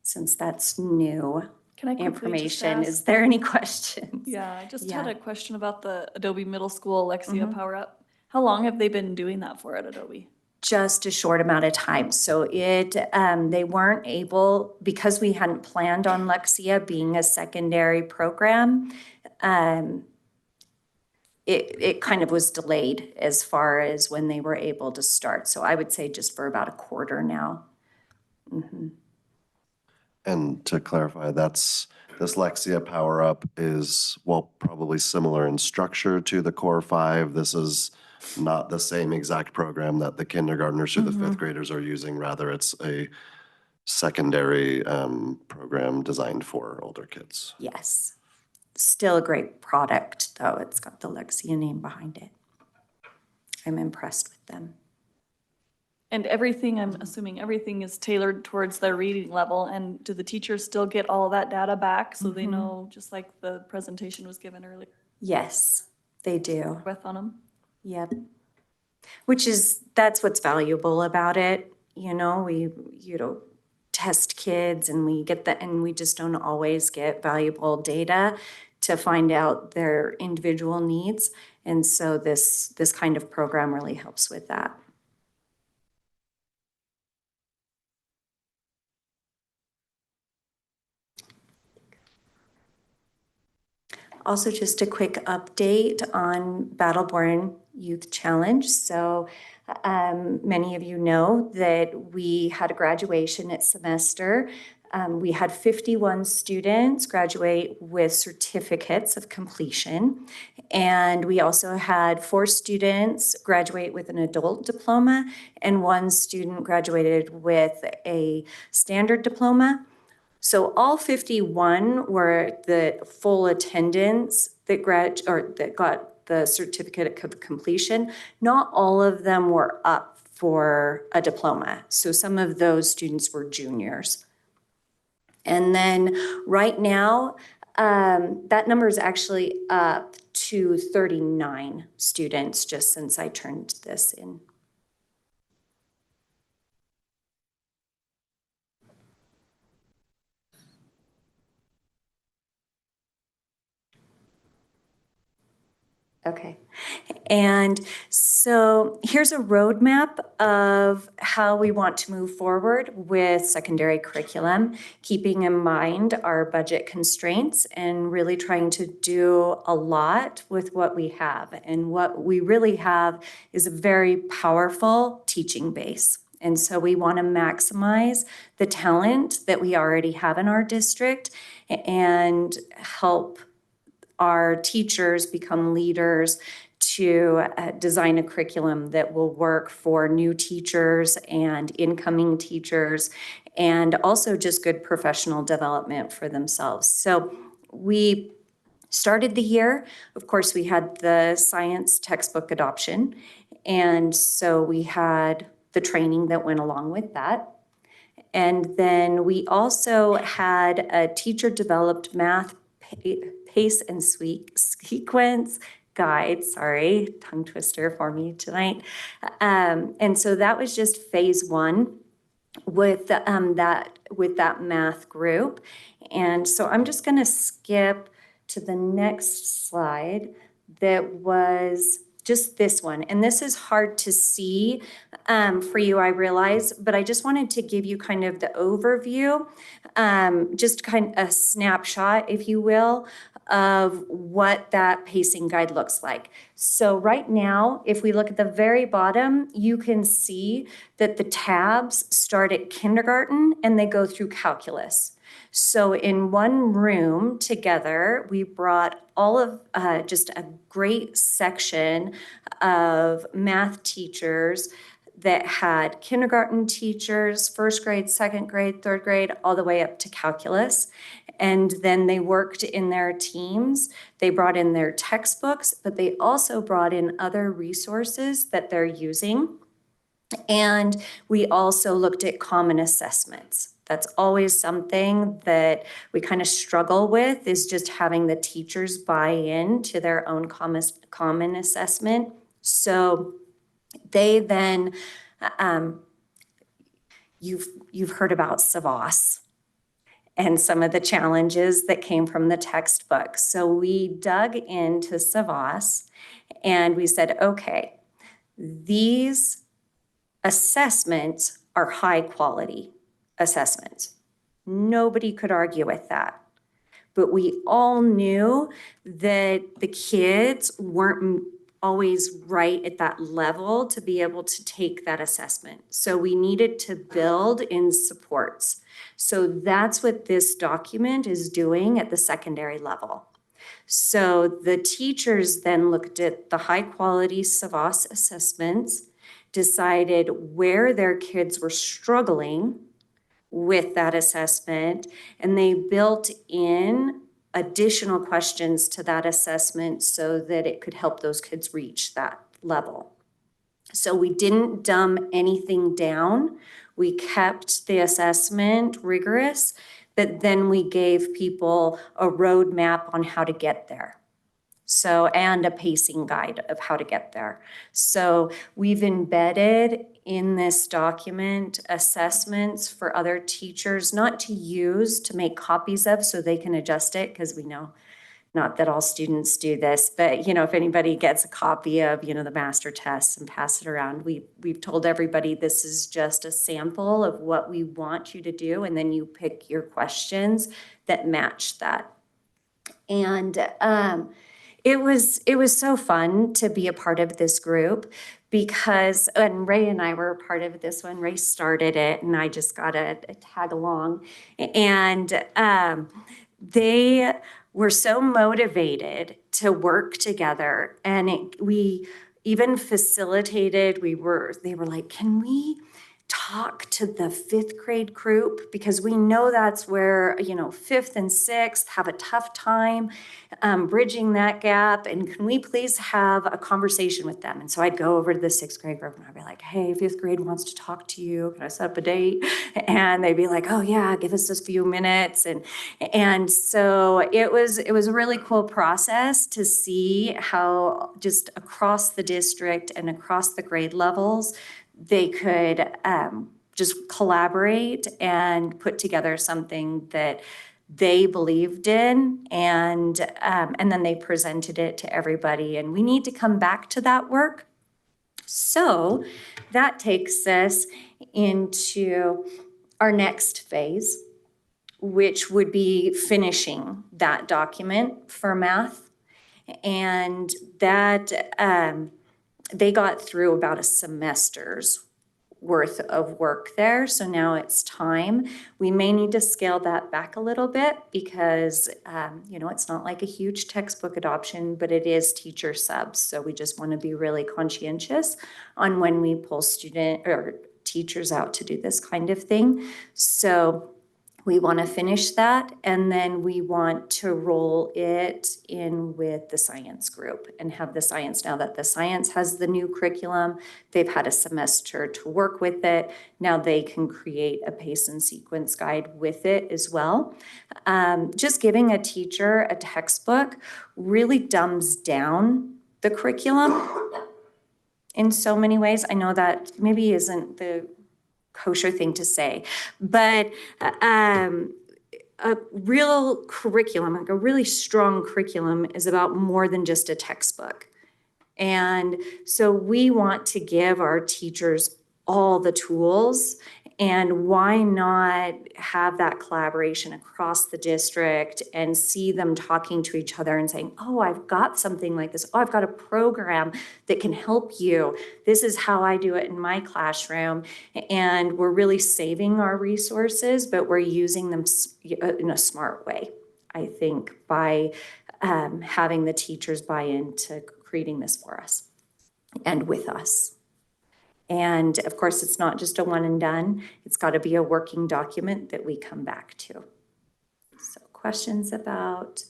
Since that's new Can I quickly just information, ask- is there any questions? Yeah, I just had Yeah. a question about the Adobe Middle School Alexia Power Up. How long have they been doing that for at Adobe? Just a short amount of time. So they weren't able, because we hadn't planned on Lexia being a secondary program, it kind of was delayed as far as when they were able to start. So I would say just for about a quarter now. And to clarify, this Lexia Power Up is, well, probably similar in structure to the Core 5. This is not the same exact program that the kindergartners or the fifth graders are using. Rather, it's a secondary program designed for older kids. Yes. Still a great product, though. It's got the Lexia name behind it. I'm impressed with them. And everything, I'm assuming everything is tailored towards their reading level. And do the teachers still get all that data back so they know, just like the presentation was given earlier? Yes, they do. With on them? Yep. That's what's valuable about it. You know, we test kids and we just don't always get valuable data to find out their individual needs. And so this kind of program really helps with that. Also, just a quick update on Battleborn Youth Challenge. So many of you know that we had a graduation at semester. We had 51 students graduate with certificates of completion. And we also had 4 students graduate with an adult diploma, and 1 student graduated with a standard diploma. So all 51 were the full attendance that got the certificate of completion. Not all of them were up for a diploma. So some of those students were juniors. And then right now, that number is actually up to 39 students just since I turned this in. Okay. And so here's a roadmap of how we want to move forward with secondary curriculum, keeping in mind our budget constraints and really trying to do a lot with what we have. And what we really have is a very powerful teaching base. And so we want to maximize the talent that we already have in our district and help our teachers become leaders to design a curriculum that will work for new teachers and incoming teachers, and also just good professional development for themselves. So we started the year, of course, we had the science textbook adoption, and so we had the training that went along with that. And then we also had a teacher-developed math pace and sequence guide, sorry, tongue twister for me tonight. And so that was just phase 1 with that math group. And so I'm just going to skip to the next slide that was just this one. And this is hard to see for you, I realize, but I just wanted to give you kind of the overview, just kind of a snapshot, if you will, of what that pacing guide looks like. So right now, if we look at the very bottom, you can see that the tabs start at kindergarten and they go through calculus. So in one room together, we brought all of just a great section of math teachers that had kindergarten teachers, first grade, second grade, third grade, all the way up to calculus. And then they worked in their teams. They brought in their textbooks, but they also brought in other resources that they're using. And we also looked at common assessments. That's always something that we kind of struggle with, is just having the teachers buy in to their own common assessment. So they then, you've heard about SAVAS and some of the challenges that came from the textbook. So we dug into SAVAS and we said, okay, these assessments are high quality assessments. Nobody could argue with that. But we all knew that the kids weren't always right at that level to be able to take that assessment. So we needed to build in supports. So that's what this document is doing at the secondary level. So the teachers then looked at the high quality SAVAS assessments, decided where their kids were struggling with that assessment, and they built in additional questions to that assessment so that it could help those kids reach that level. So we didn't dumb anything down. We kept the assessment rigorous, but then we gave people a roadmap on how to get there. So, and a pacing guide of how to get there. So we've embedded in this document assessments for other teachers, not to use, to make copies of so they can adjust it, because we know not that all students do this, but if anybody gets a copy of, the master tests and pass it around, we've told everybody this is just a sample of what we want you to do, and then you pick your questions that match that. And it was so fun to be a part of this group because, and Ray and I were a part of this one. Ray started it and I just got a tag along. And they were so motivated to work together. And we even facilitated, they were like, can we talk to the 5th grade group? Because we know that's where, 5th and 6th have a tough time bridging that gap. And can we please have a conversation with them? And so I'd go over to the 6th grade group and I'd be like, hey, 5th grade wants to talk to you. Can I set up a date? And they'd be like, oh yeah, give us a few minutes. And so it was a really cool process to see how just across the district and across the grade levels, they could just collaborate and put together something that they believed in, and then they presented it to everybody. And we need to come back to that work. So that takes us into our next phase, which would be finishing that document for math. And that they got through about a semester's worth of work there. So now it's time. We may need to scale that back a little bit because, it's not like a huge textbook adoption, but it is teacher subs. So we just want to be really conscientious on when we pull student or teachers out to do this kind of thing. So we want to finish that, and then we want to roll it in with the science group and have the science. Now that the science has the new curriculum, they've had a semester to work with it. Now they can create a pace and sequence guide with it as well. Just giving a teacher a textbook really dumbs down the curriculum in so many ways. I know that maybe isn't the kosher thing to say, but a real curriculum, like a really strong curriculum, is about more than just a textbook. And so we want to give our teachers all the tools And why not have that collaboration across the district and see them talking to each other and saying, oh, I've got something like this. Oh, I've got a program that can help you. This is how I do it in my classroom. And we're really saving our resources, but we're using them in a smart way, I think, by having the teachers buy into creating this for us and with us. And of course, it's not just a one and done. It's got to be a working document that we come back to. So questions about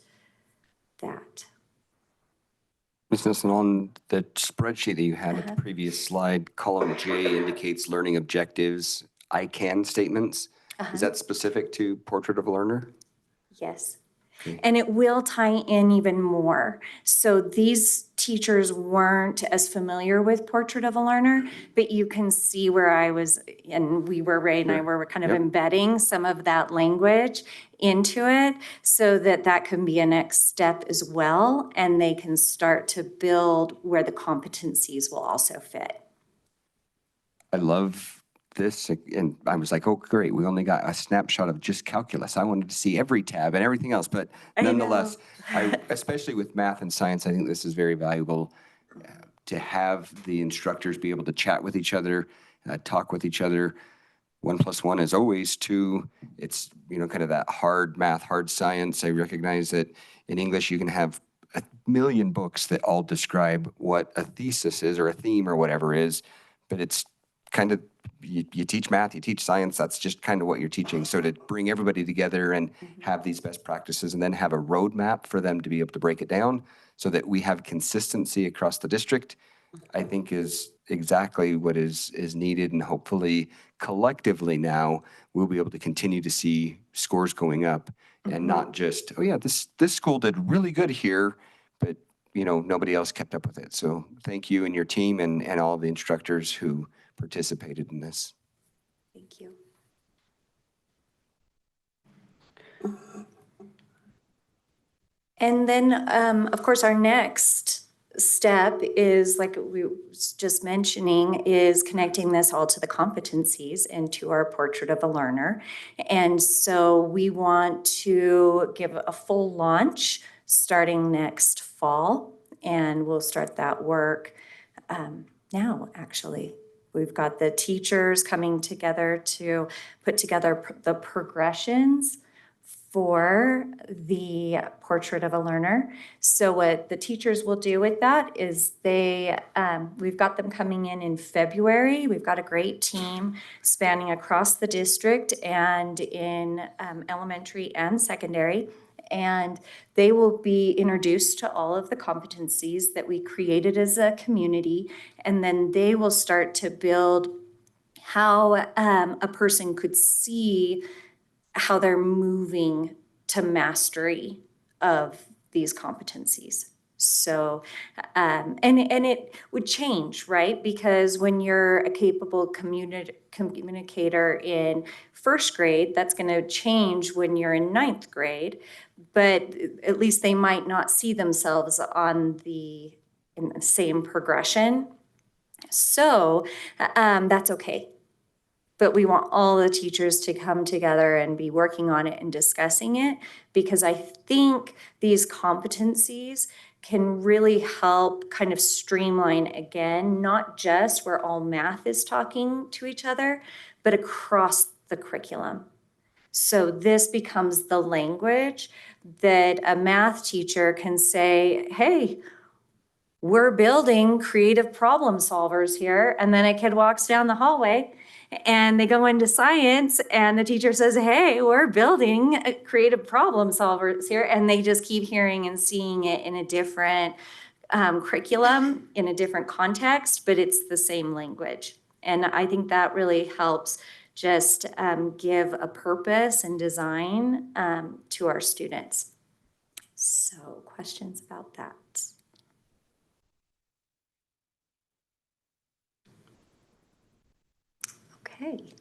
that? Ms. Nielsen, on the spreadsheet that you had at the previous slide, column J indicates learning objectives, I can statements. Is that specific to Portrait of a Learner? Yes. And it will tie in even more. So these teachers weren't as familiar with Portrait of a Learner, but you can see where I was, and Ray and I were kind of embedding some of that language into it so that that can be a next step as well. And they can start to build where the competencies will also fit. I love this, and I was like, oh, great, we only got a snapshot of just calculus. I wanted to see every tab and everything else, but nonetheless, especially with math and science, I think this is very valuable to have the instructors be able to chat with each other, talk with each other. 1 + 1 is always 2. It's, kind of that hard math, hard science. I recognize that in English, you can have a million books that all describe what a thesis is or a theme or whatever is, but it's kind of, you teach math, you teach science, that's just kind of what you're teaching. So to bring everybody together and have these best practices and then have a roadmap for them to be able to break it down so that we have consistency across the district, I think is exactly what is needed. And hopefully collectively now we'll be able to continue to see scores going up and not just, oh yeah, this school did really good here, but nobody else kept up with it. So thank you and your team and all the instructors who participated in this. Thank you. And then, of course, our next step is, like we was just mentioning, is connecting this all to the competencies and to our Portrait of a Learner. And so we want to give a full launch starting next fall, and we'll start that work now, actually. We've got the teachers coming together to put together the progressions for the Portrait of a Learner. So what the teachers will do with that is we've got them coming in February. We've got a great team spanning across the district and in elementary and secondary. And they will be introduced to all of the competencies that we created as a community. And then they will start to build how a person could see how they're moving to mastery of these competencies. So, and it would change, right? Because when you're a capable communicator in first grade, that's going to change when you're in 9th grade. But at least they might not see themselves in the same progression. So that's okay. But we want all the teachers to come together and be working on it and discussing it, because I think these competencies can really help kind of streamline, again, not just where all math is talking to each other, but across the curriculum. So this becomes the language that a math teacher can say, hey, we're building creative problem solvers here. And then a kid walks down the hallway and they go into science and the teacher says, hey, we're building creative problem solvers here. And they just keep hearing and seeing it in a different curriculum, in a different context, but it's the same language. And I think that really helps just give a purpose and design to our students. So questions about that? Okay.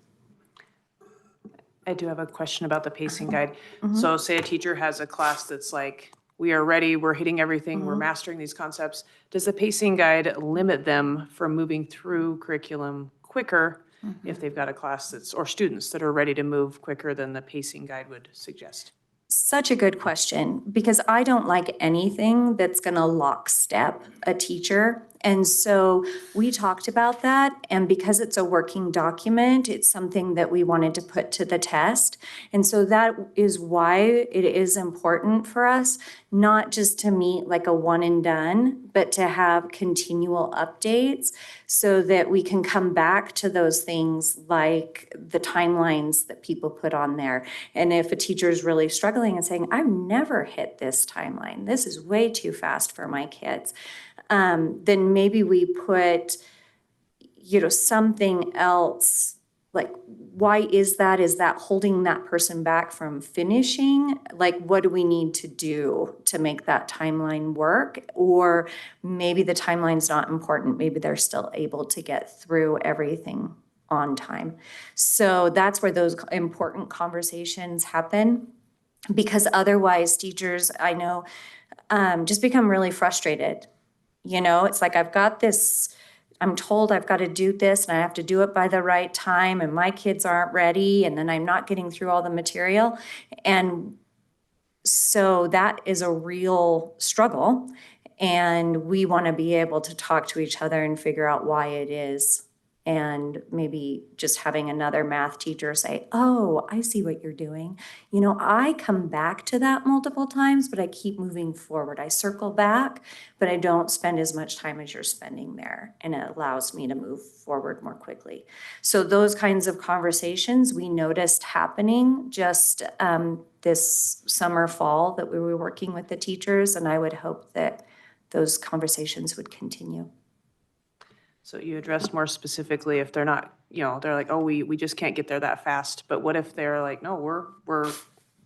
I do have a question about the pacing guide. So say a teacher has a class that's like, we are ready, we're hitting everything, we're mastering these concepts. Does the pacing guide limit them from moving through curriculum quicker if they've got a class that's, or students that are ready to move quicker than the pacing guide would suggest? Such a good question, because I don't like anything that's going to lockstep a teacher. And so we talked about that, and because it's a working document, it's something that we wanted to put to the test. And so that is why it is important for us not just to meet like a one and done, but to have continual updates so that we can come back to those things like the timelines that people put on there. And if a teacher is really struggling and saying, I've never hit this timeline, this is way too fast for my kids, then maybe we put, something else, like, why is that? Is that holding that person back from finishing? Like, what do we need to do to make that timeline work? Or maybe the timeline's not important. Maybe they're still able to get through everything on time. So that's where those important conversations happen, because otherwise teachers, I know, just become really frustrated. It's like, I've got this, I'm told I've got to do this and I have to do it by the right time, and my kids aren't ready, and then I'm not getting through all the material. And so that is a real struggle, and we want to be able to talk to each other and figure out why it is. And maybe just having another math teacher say, oh, I see what you're doing. I come back to that multiple times, but I keep moving forward. I circle back, but I don't spend as much time as you're spending there. And it allows me to move forward more quickly. So those kinds of conversations we noticed happening just this summer, fall, that we were working with the teachers. And I would hope that those conversations would continue. So you addressed more specifically if they're not, they're like, oh, we just can't get there that fast. But what if they're like, no, we're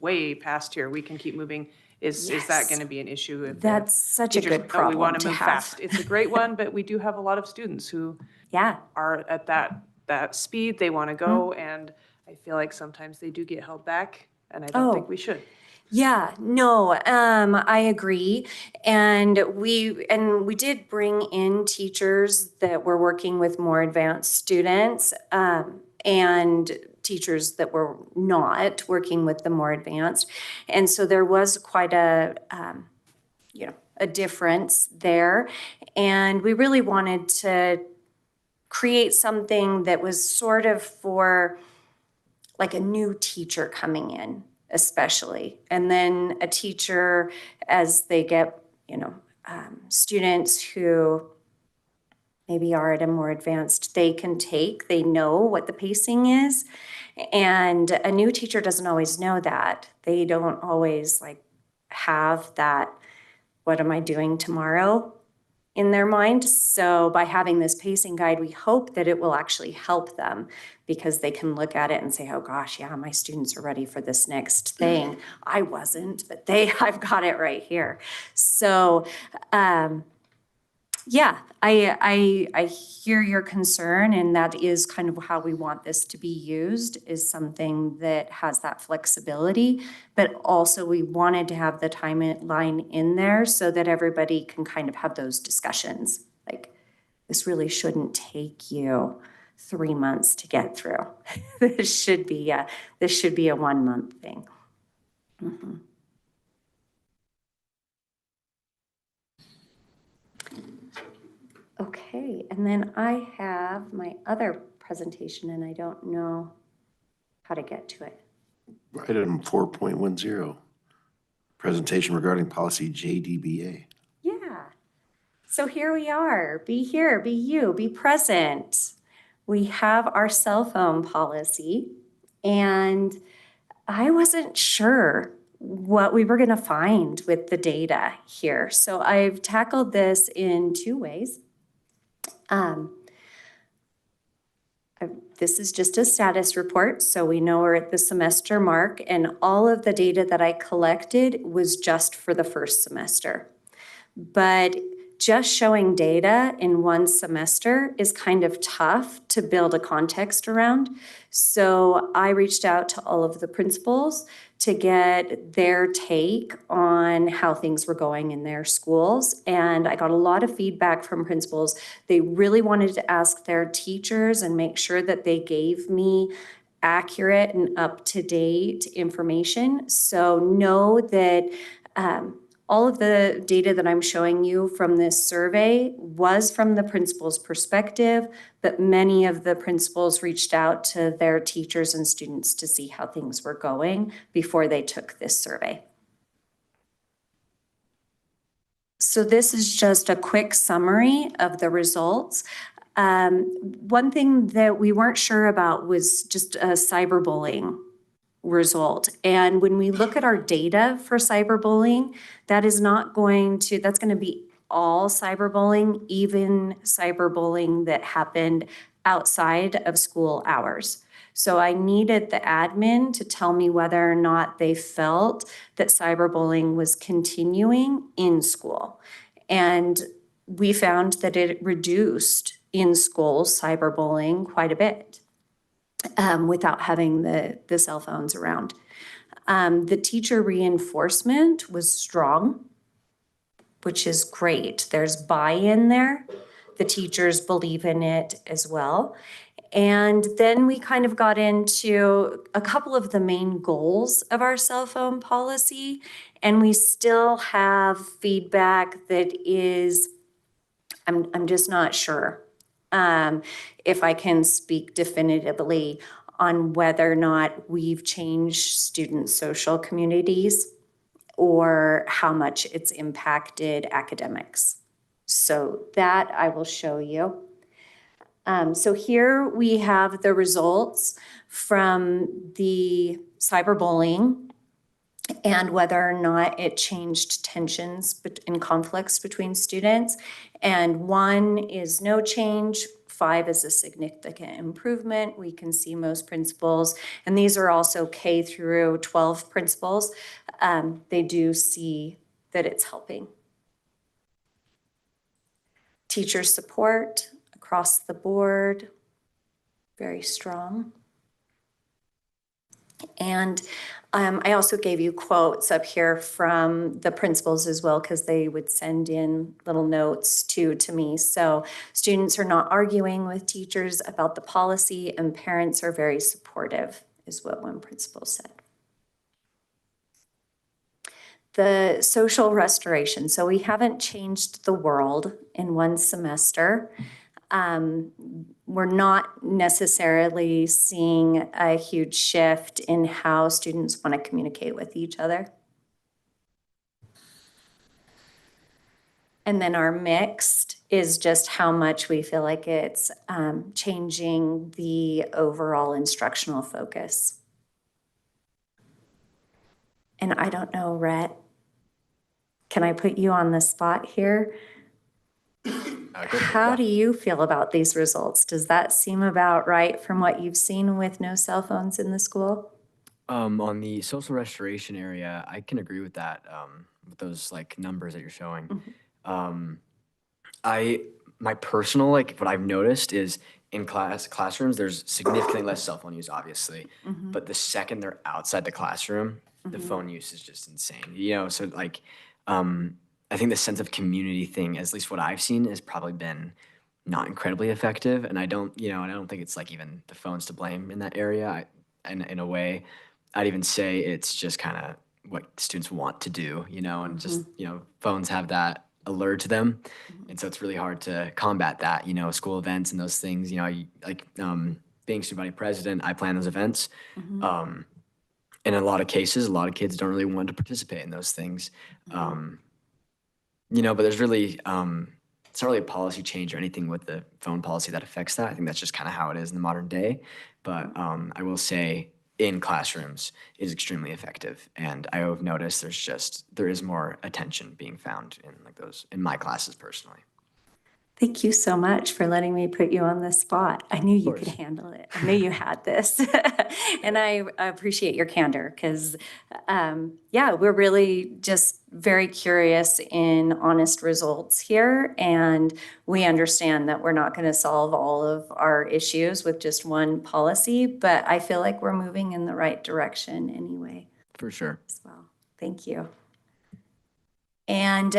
way past here, we can keep moving? Is that going to be an issue? If that's such a teachers, good problem we want to to move have. fast. It's a great one, but we do have a lot of students who are at that speed they want to go, and I feel like sometimes they do get held back, and I don't think we should. Yeah, no, I agree. And we did bring in teachers that were working with more advanced students, and teachers that were not working with the more advanced. And so there was quite a difference there. And we really wanted to create something that was sort of for like a new teacher coming in, especially. And then a teacher, as they get, students who maybe are at a more advanced, they know what the pacing is. And a new teacher doesn't always know that. They don't always have that, what am I doing tomorrow, in their mind. So by having this pacing guide, we hope that it will actually help them, because they can look at it and say, oh gosh, yeah, my students are ready for this next thing. I wasn't, but I've got it right here. So yeah, I hear your concern, and that is kind of how we want this to be used, is something that has that flexibility, but also we wanted to have the timeline in there so that everybody can kind of have those discussions. Like, this really shouldn't take you 3 months to get through. This should be a 1 month thing. Mm-hmm. Okay, and then I have my other presentation, and I don't know how to get to it. Item 4.10, presentation regarding policy JDBA. Yeah, so here we are. Be here, be you, be present. We have our cell phone policy, and I wasn't sure what we were going to find with the data here. So I've tackled this in 2 ways. This is just a status report, so we know we're at the semester mark, and all of the data that I collected was just for the first semester. But just showing data in one semester is kind of tough to build a context around. So I reached out to all of the principals to get their take on how things were going in their schools. And I got a lot of feedback from principals. They really wanted to ask their teachers and make sure that they gave me accurate and up-to-date information. So know that all of the data that I'm showing you from this survey was from the principal's perspective, but many of the principals reached out to their teachers and students to see how things were going before they took this survey. So this is just a quick summary of the results. One thing that we weren't sure about was just cyberbullying result. And when we look at our data for cyberbullying, that's going to be all cyberbullying, even cyberbullying that happened outside of school hours. So I needed the admin to tell me whether or not they felt that cyberbullying was continuing in school. And we found that it reduced in school cyberbullying quite a bit. Without having the cell phones around. The teacher reinforcement was strong, which is great. There's buy-in there. The teachers believe in it as well. And then we kind of got into a couple of the main goals of our cell phone policy, and we still have feedback that is, I'm just not sure. If I can speak definitively on whether or not we've changed student social communities or how much it's impacted academics. So that I will show you. So here we have the results from the cyberbullying and whether or not it changed tensions and conflicts between students. And 1 is no change, 5 is a significant improvement. We can see most principals, and these are also K through 12 principals, they do see that it's helping. Teacher support across the board, very strong. And I also gave you quotes up here from the principals as well, because they would send in little notes to me. So students are not arguing with teachers about the policy, and parents are very supportive, is what one principal said. The social restoration. So we haven't changed the world in one semester. We're not necessarily seeing a huge shift in how students want to communicate with each other. And then our mixed is just how much we feel like it's changing the overall instructional focus. And I don't know, Rhett, can I put you on the spot here? How do you feel about these results? Does that seem about right from what you've seen with no cell phones in the school? On the social restoration area, I can agree with that, with those like numbers that you're showing. My personal, like what I've noticed is in classrooms, there's significantly less cell phone use, obviously, but the second they're outside the classroom, the phone use is just insane, you know? So like, I think the sense of community thing, at least what I've seen, has probably been not incredibly effective. And I don't think it's like even the phones to blame in that area. In a way, I'd even say it's just kind of what students want to do, you know, and just, you know, phones have that allure to them. And so it's really hard to combat that, you know, school events and those things, you know, being student body president, I plan those events. In a lot of cases, a lot of kids don't really want to participate in those things. You know, but there's really, it's not really a policy change or anything with the phone policy that affects that. I think that's just kind of how it is in the modern day. But I will say in classrooms it is extremely effective. And I have noticed there is more attention being found in like those, in my classes personally. Thank you so much for letting me put you on the spot. I knew you could handle it. I knew you had this. And I appreciate your candor because, yeah, we're really just very curious in honest results here. And we understand that we're not going to solve all of our issues with just one policy, but I feel like we're moving in the right direction anyway. For sure. As well. Thank you. And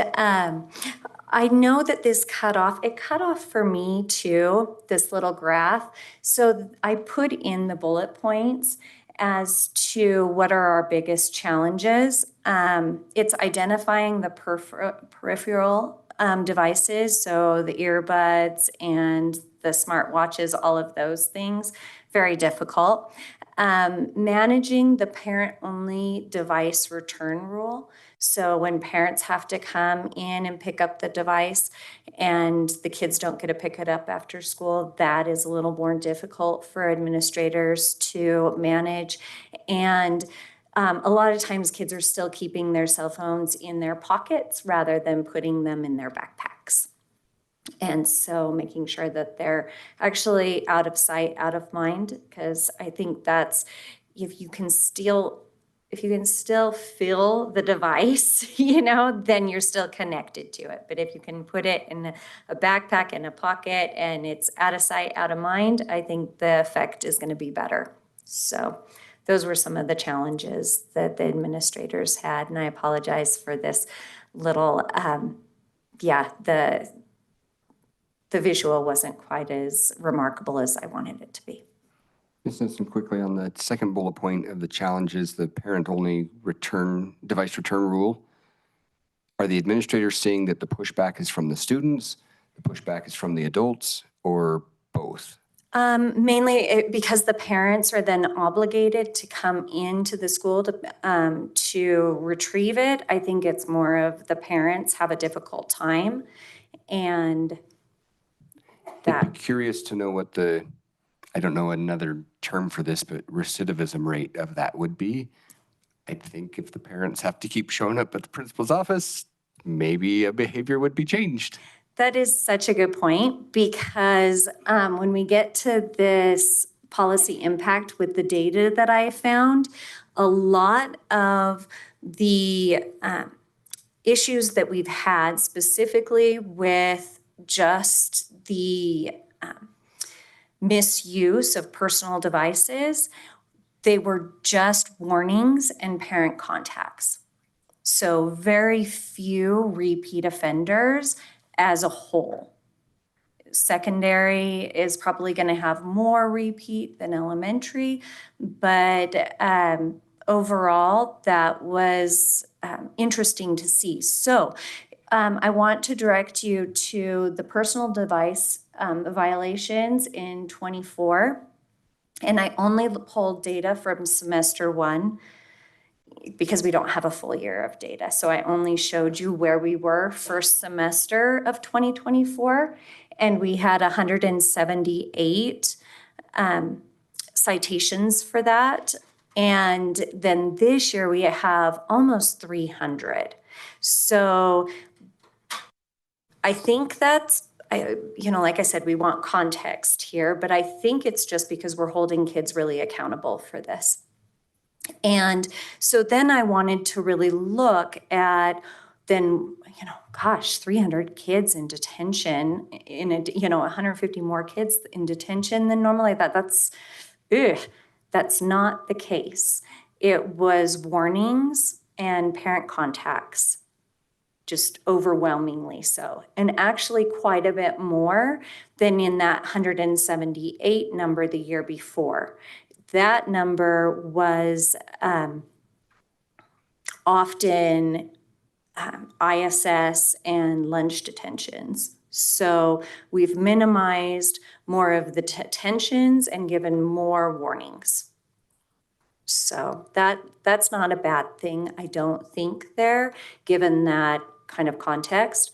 I know that this it cut off for me too, this little graph. So I put in the bullet points as to what are our biggest challenges. It's identifying the peripheral devices, so the earbuds and the smartwatches, all of those things, very difficult. Managing the parent-only device return rule. So when parents have to come in and pick up the device and the kids don't get to pick it up after school, that is a little more difficult for administrators to manage. And a lot of times kids are still keeping their cell phones in their pockets rather than putting them in their backpacks. And so making sure that they're actually out of sight, out of mind, because I think that's, if you can still feel the device, then you're still connected to it. But if you can put it in a backpack, in a pocket, and it's out of sight, out of mind, I think the effect is going to be better. So those were some of the challenges that the administrators had. And I apologize for this little, the visual wasn't quite as remarkable as I wanted it to be. Ms. Simpson, quickly on the second bullet point of the challenges, the parent-only device return rule. Are the administrators seeing that the pushback is from the students, the pushback is from the adults, or both? Mainly because the parents are then obligated to come into the school to retrieve it. I think it's more of the parents have a difficult time, and I'd be curious to know what I don't know another term for this, but recidivism rate of that would be. I think if the parents have to keep showing up at the principal's office, maybe a behavior would be changed. That is such a good point, because when we get to this policy impact with the data that I found, a lot of the issues that we've had specifically with just the misuse of personal devices, they were just warnings and parent contacts. So very few repeat offenders as a whole. Secondary is probably going to have more repeat than elementary, but overall, that was interesting to see. So I want to direct you to the personal device violations in 24. And I only pulled data from semester 1 because we don't have a full year of data. So I only showed you where we were first semester of 2024. And we had 178 citations for that. And then this year we have almost 300. So I think that's, like I said, we want context here, but I think it's just because we're holding kids really accountable for this. And so then I wanted to really look at 300 kids in detention, 150 more kids in detention than normally. That's not the case. It was warnings and parent contacts, just overwhelmingly so. And actually quite a bit more than in that 178 number the year before. That number was often ISS and lunch detentions. So we've minimized more of the detentions and given more warnings. So that's not a bad thing, I don't think, there, given that kind of context.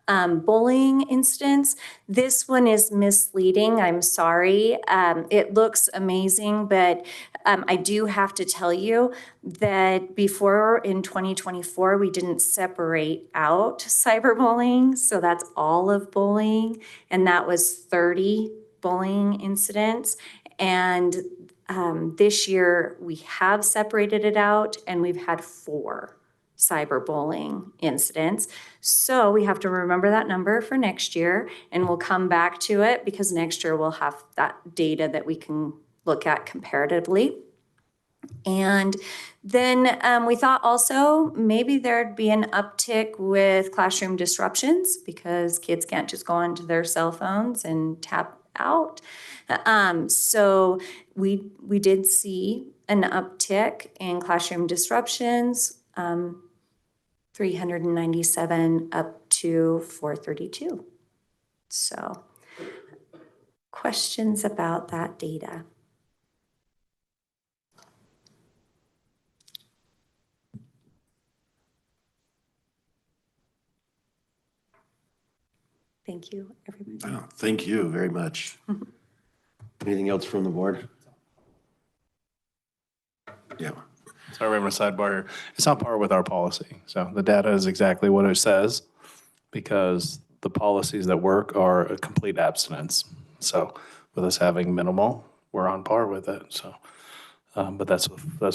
Bullying incidents, this one is misleading. I'm sorry. It looks amazing, but I do have to tell you that before in 2024, we didn't separate out cyberbullying. So that's all of bullying. And that was 30 bullying incidents. And this year we have separated it out and we've had 4 cyberbullying incidents. So we have to remember that number for next year, and we'll come back to it because next year we'll have that data that we can look at comparatively. And then we thought also maybe there'd be an uptick with classroom disruptions because kids can't just go onto their cell phones and tap out. So we did see an uptick in classroom disruptions. 397 up to 432. So, questions about that data? Thank you, everybody. Oh, thank you very much. Anything else from the board? Yeah. Sorry, we have a sidebar here. It's on par with our policy. So the data is exactly what it says because the policies that work are a complete abstinence. So with us having minimal, we're on par with it. So, but that's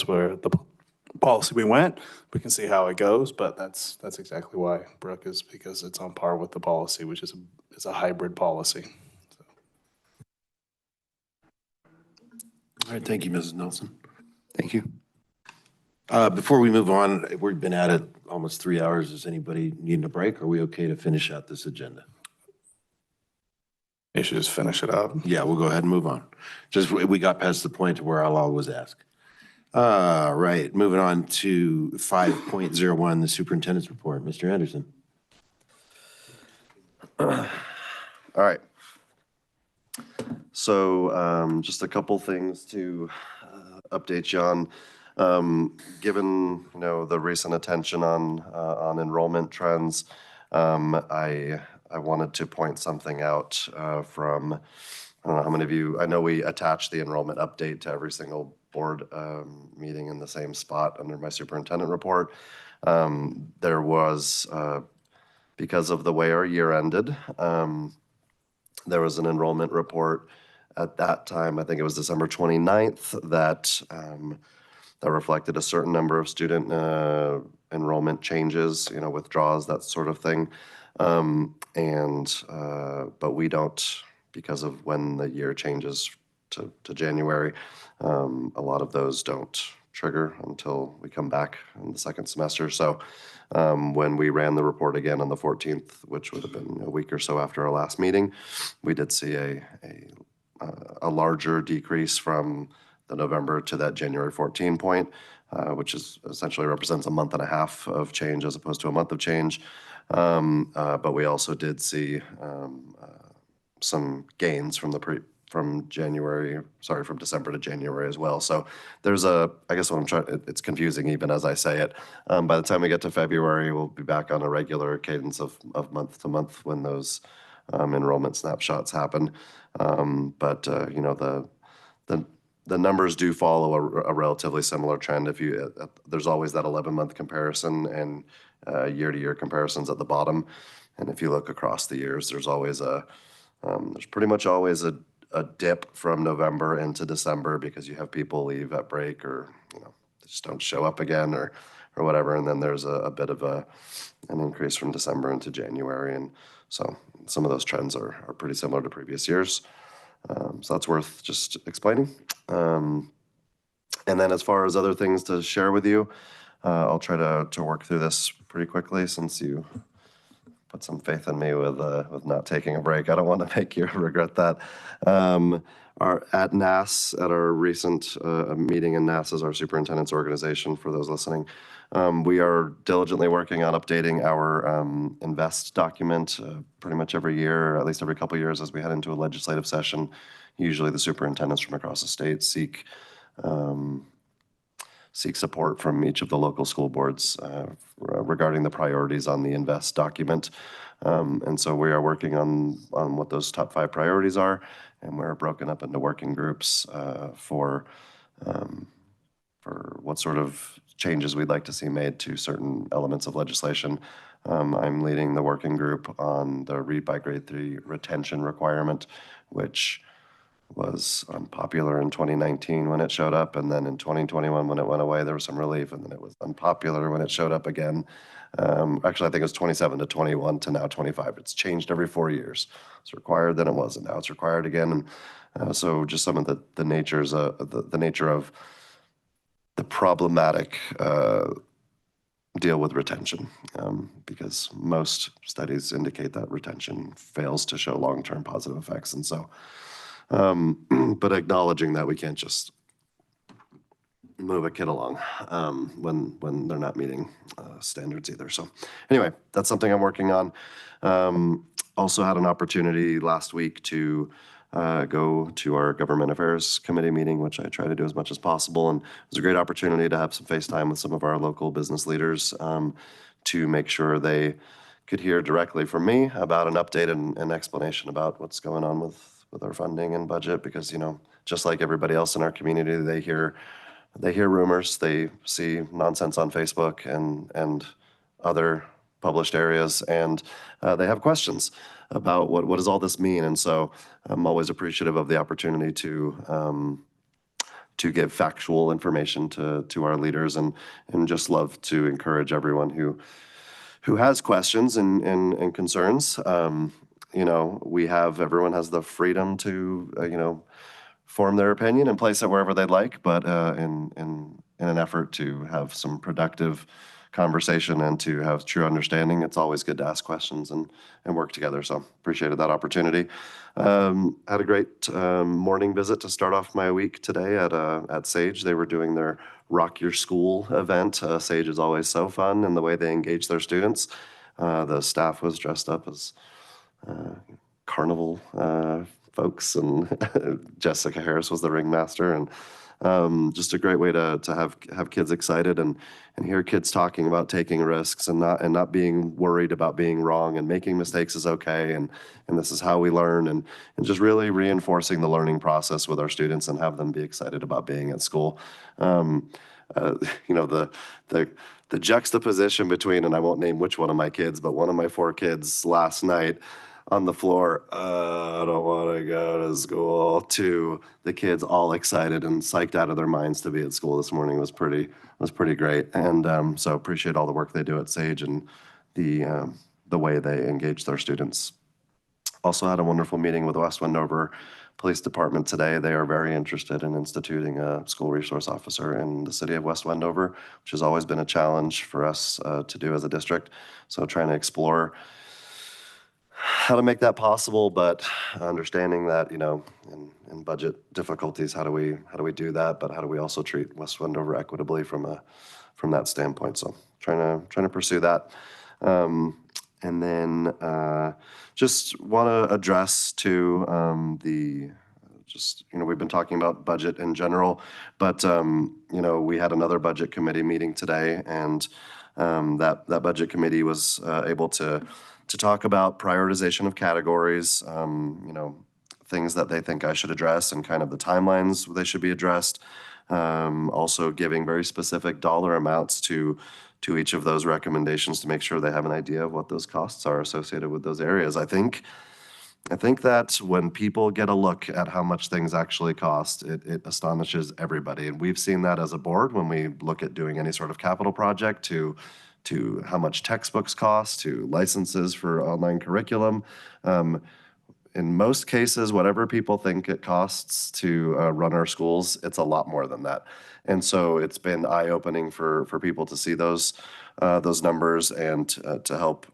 where the policy we went. We can see how it goes, but that's exactly why, Brooke, is because it's on par with the policy, which is a hybrid policy. So. All right, thank you, Mrs. Nelson. Thank you. Before we move on, we've been at it almost 3 hours. Is anybody needing a break? Are we okay to finish out this agenda? You should just finish it up. Yeah, we'll go ahead and move on. Just, we got past the point where I'll always ask. Right, moving on to 5.01, the superintendent's report. Mr. Anderson. All right. So just a couple things to update you on. Given the recent attention on enrollment trends, I wanted to point something out from, I don't know how many of you, I know we attach the enrollment update to every single board meeting in the same spot under my superintendent report. There was, because of the way our year ended, there was an enrollment report at that time, I think it was December 29th, that reflected a certain number of student enrollment changes, withdrawals, that sort of thing. But we don't, because of when the year changes to January, a lot of those don't trigger until we come back in the second semester. So when we ran the report again on the 14th, which would have been a week or so after our last meeting, we did see a larger decrease from the November to that January 14 point, which is essentially represents a month and a half of change as opposed to a month of change. But we also did see some gains from from December to January as well. So there's I guess what I'm trying, it's confusing even as I say it. By the time we get to February, we'll be back on a regular cadence of month to month when those enrollment snapshots happen. But the numbers do follow a relatively similar trend. If you there's always that 11-month comparison and year-to-year comparisons at the bottom. And if you look across the years, there's always there's pretty much always a dip from November into December because you have people leave at break or they just don't show up again or whatever. And then there's a bit of an increase from December into January. And so some of those trends are pretty similar to previous years. So that's worth just explaining. And then as far as other things to share with you, I'll try to work through this pretty quickly since you put some faith in me with not taking a break. I don't want to make you regret that. At NAS, at our recent meeting in NAS is our superintendent's organization for those listening. We are diligently working on updating our Invest document pretty much every year, or at least every couple of years as we head into a legislative session. Usually the superintendents from across the state seek seek support from each of the local school boards regarding the priorities on the INVEST document. And so we are working on what those top 5 priorities are, and we're broken up into working groups for what sort of changes we'd like to see made to certain elements of legislation. I'm leading the working group on the read by grade 3 retention requirement, which was unpopular in 2019 when it showed up, and then in 2021 when it went away, there was some relief, and then it was unpopular when it showed up again. Actually, I think it was 27 to 21 to now 25. It's changed every 4 years. It's required, then it wasn't. Now it's required again. And so just some of the nature of the problematic deal with retention, because most studies indicate that retention fails to show long-term positive effects. And so, but acknowledging that we can't just move a kid along when they're not meeting standards either. So anyway, that's something I'm working on. Also had an opportunity last week to go to our Government Affairs Committee meeting, which I try to do as much as possible. And it was a great opportunity to have some FaceTime with some of our local business leaders to make sure they could hear directly from me about an update and explanation about what's going on with our funding and budget, because, you know, just like everybody else in our community, they hear rumors, they see nonsense on Facebook and other published areas, and they have questions about what does all this mean. And so I'm always appreciative of the opportunity to give factual information to our leaders, and just love to encourage everyone who has questions and concerns. You know, everyone has the freedom to, you know, form their opinion and place it wherever they'd like, but in an effort to have some productive conversation and to have true understanding, it's always good to ask questions and work together. So appreciated that opportunity. Had a great morning visit to start off my week today at Sage. They were doing their Rock Your School event. Sage is always so fun in the way they engage their students. The staff was dressed up as carnival folks, and Jessica Harris was the ringmaster, and just a great way to have kids excited and hear kids talking about taking risks and not being worried about being wrong, and making mistakes is okay, and this is how we learn, and just really reinforcing the learning process with our students and have them be excited about being at school. You know, the juxtaposition between, and I won't name which one of my kids, but one of my 4 kids last night on the floor, I don't want to go to school, to the kids all excited and psyched out of their minds to be at school this morning was pretty great. And so appreciate all the work they do at Sage and the way they engage their students. Also had a wonderful meeting with the West Wendover Police Department today. They are very interested in instituting a school resource officer in the city of West Wendover, which has always been a challenge for us to do as a district. So trying to explore how to make that possible, but understanding that, you know, in budget difficulties, how do we do that? But how do we also treat West Wendover equitably from that standpoint? So trying to pursue that. And then just want to address to you know, we've been talking about budget in general, but you know, we had another budget committee meeting today, and that budget committee was able to talk about prioritization of categories, you know, things that they think I should address and kind of the timelines they should be addressed. Also giving very specific dollar amounts to each of those recommendations to make sure they have an idea of what those costs are associated with those areas. I think that when people get a look at how much things actually cost, it astonishes everybody. And we've seen that as a board when we look at doing any sort of capital project, to how much textbooks cost, to licenses for online curriculum. In most cases, whatever people think it costs to run our schools, it's a lot more than that. And so it's been eye-opening for people to see those numbers and to help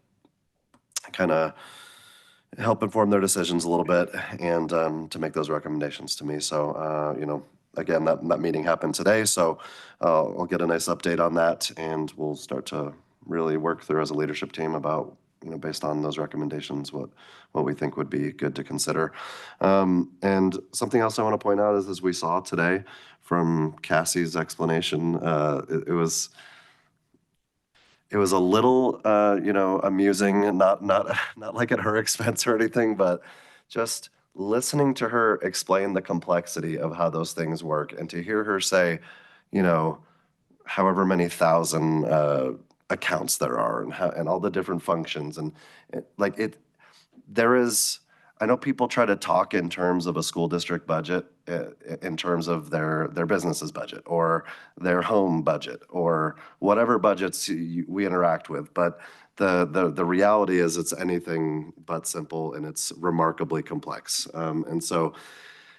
inform their decisions a little bit, and to make those recommendations to me. So, you know, again, that meeting happened today, so I'll get a nice update on that, and we'll start to really work through as a leadership team about, based on those recommendations, what we think would be good to consider. And something else I want to point out is, as we saw today from Cassie's explanation, it was a little, amusing, not like at her expense or anything, but just listening to her explain the complexity of how those things work, and to hear her say, however many thousand accounts there are, and all the different functions, and I know people try to talk in terms of a school district budget, in terms of their business's budget or their home budget or whatever budgets we interact with. But the reality is it's anything but simple, and it's remarkably complex. And so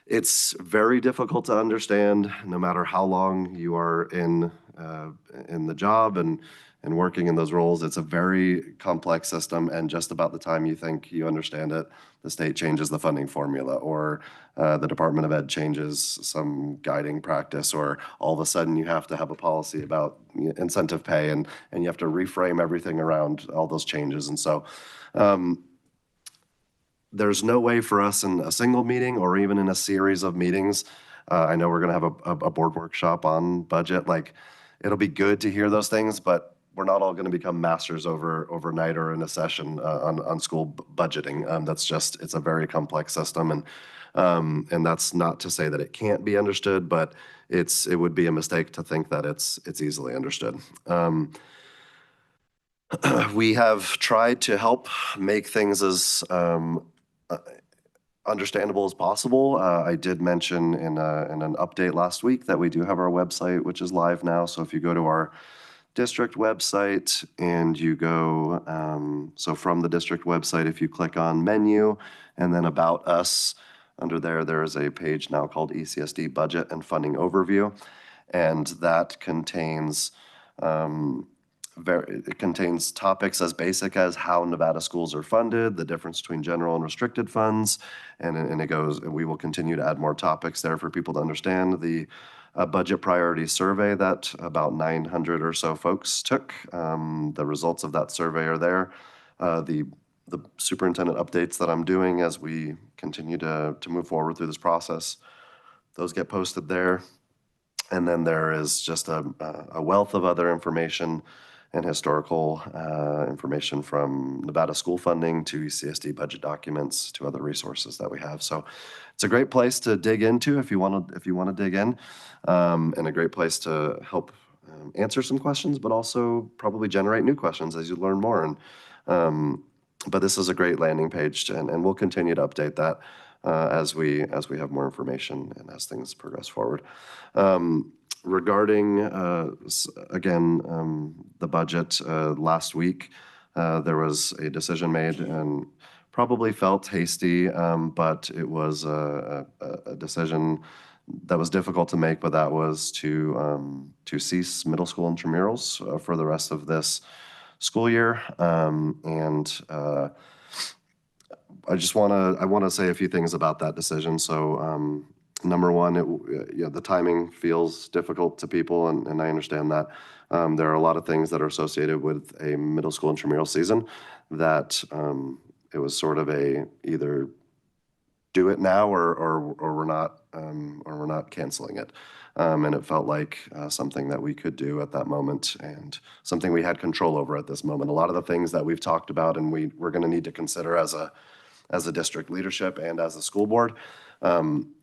it's very difficult to understand, no matter how long you are in the job and working in those roles. It's a very complex system, and just about the time you think you understand it, the state changes the funding formula, or the Department of Ed changes some guiding practice, or all of a sudden you have to have a policy about incentive pay, and you have to reframe everything around all those changes. And so there's no way for us in a single meeting or even in a series of meetings. I know we're going to have a board workshop on budget. It'll be good to hear those things, but we're not all going to become masters overnight or in a session on school budgeting. It's a very complex system, and that's not to say that it can't be understood, but it would be a mistake to think that it's easily understood. We have tried to help make things as understandable as possible. I did mention in an update last week that we do have our website, which is live now. So if you go to our district website and you go, so from the district website, if you click on menu and then about us, under there is a page now called ECSD Budget and Funding Overview. And that contains it contains topics as basic as how Nevada schools are funded, the difference between general and restricted funds, and it goes, and we will continue to add more topics there for people to understand. The budget priority survey that about 900 or so folks took, the results of that survey are there. The superintendent updates that I'm doing as we continue to move forward through this process, those get posted there. And then there is just a wealth of other information and historical information, from Nevada school funding to ECSD budget documents to other resources that we have. So it's a great place to dig into if you want to dig in, and a great place to help answer some questions, but also probably generate new questions as you learn more. And but this is a great landing page, and we'll continue to update that as we have more information and as things progress forward. Regarding, again, the budget, last week, there was a decision made, and probably felt hasty, but it was a decision that was difficult to make, but that was to cease middle school intramurals for the rest of this school year. I want to say a few things about that decision. So number one, the timing feels difficult to people, and I understand that. There are a lot of things that are associated with a middle school intramural season that it was sort of a either do it now or we're not canceling it. And it felt like something that we could do at that moment, and something we had control over at this moment. A lot of the things that we've talked about and we're going to need to consider as a district leadership and as a school board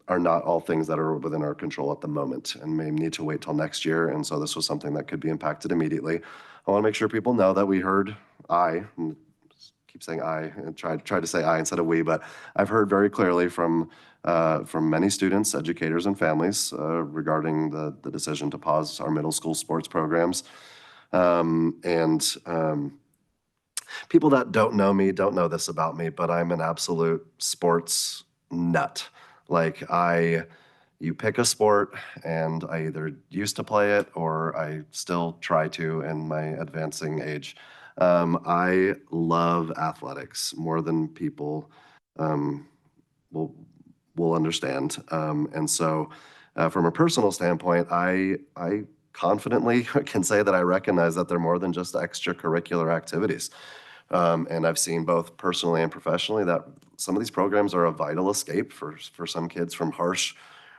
are not all things that are within our control at the moment, and may need to wait till next year. And so this was something that could be impacted immediately. I want to make sure people know that we heard keep saying I and try to say I instead of we, but I've heard very clearly from many students, educators, and families regarding the decision to pause our middle school sports programs. People that don't know me don't know this about me, but I'm an absolute sports nut. You pick a sport, and I either used to play it or I still try to in my advancing age. I love athletics more than people will understand. And so from a personal standpoint, I confidently can say that I recognize that they're more than just extracurricular activities. And I've seen both personally and professionally that some of these programs are a vital escape for some kids from harsh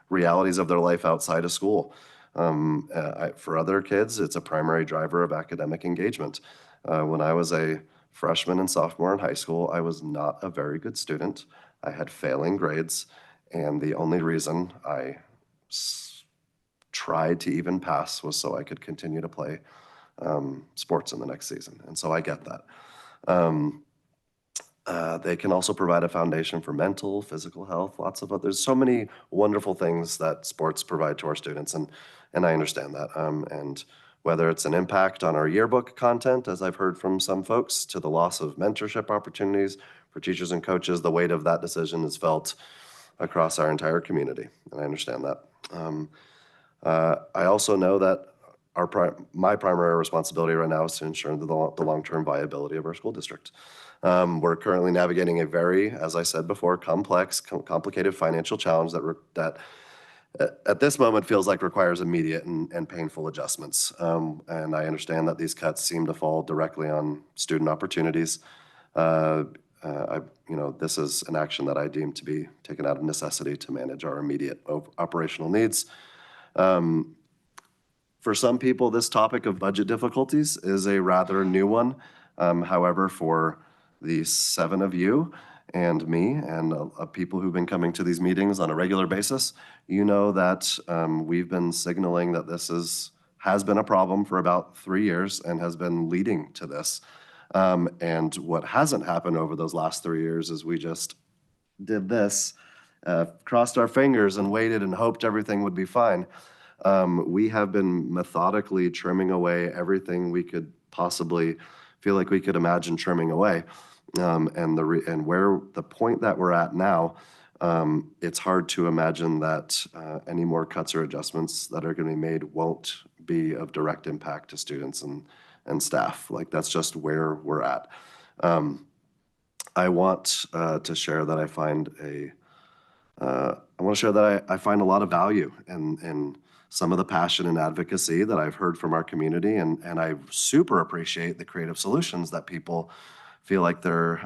realities of their life outside of school. For other kids, it's a primary driver of academic engagement. When I was a freshman and sophomore in high school, I was not a very good student. I had failing grades, and the only reason I tried to even pass was so I could continue to play sports in the next season, and so I get that. They can also provide a foundation for mental, physical health, there's so many wonderful things that sports provide to our students, and I understand that. And whether it's an impact on our yearbook content, as I've heard from some folks, to the loss of mentorship opportunities for teachers and coaches, the weight of that decision is felt across our entire community, and I understand that. I also know that my primary responsibility right now is to ensure the long-term viability of our school district. We're currently navigating a very, as I said before, complex, complicated financial challenge that at this moment feels like requires immediate and painful adjustments. And I understand that these cuts seem to fall directly on student opportunities. This is an action that I deem to be taken out of necessity to manage our immediate operational needs. For some people, this topic of budget difficulties is a rather new one. However, for the 7 of you and me and people who've been coming to these meetings on a regular basis, you know that we've been signaling that this has been a problem for about 3 years and has been leading to this. And what hasn't happened over those last 3 years is we just did this, crossed our fingers and waited and hoped everything would be fine. We have been methodically trimming away everything we could possibly feel like we could imagine trimming away. And where the point that we're at now, it's hard to imagine that any more cuts or adjustments that are going to be made won't be of direct impact to students and staff. Like, that's just where we're at. I want to share that I find I find a lot of value in some of the passion and advocacy that I've heard from our community, and I super appreciate the creative solutions that people feel like they're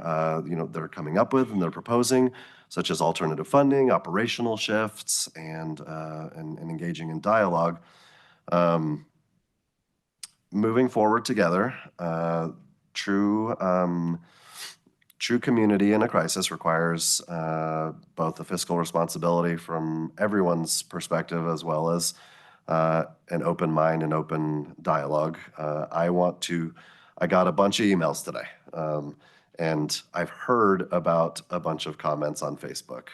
coming up with and they're proposing, such as alternative funding, operational shifts, and engaging in dialogue. Moving forward together, true community in a crisis requires both a fiscal responsibility from everyone's perspective, as well as an open mind and open dialogue. I got a bunch of emails today, and I've heard about a bunch of comments on Facebook.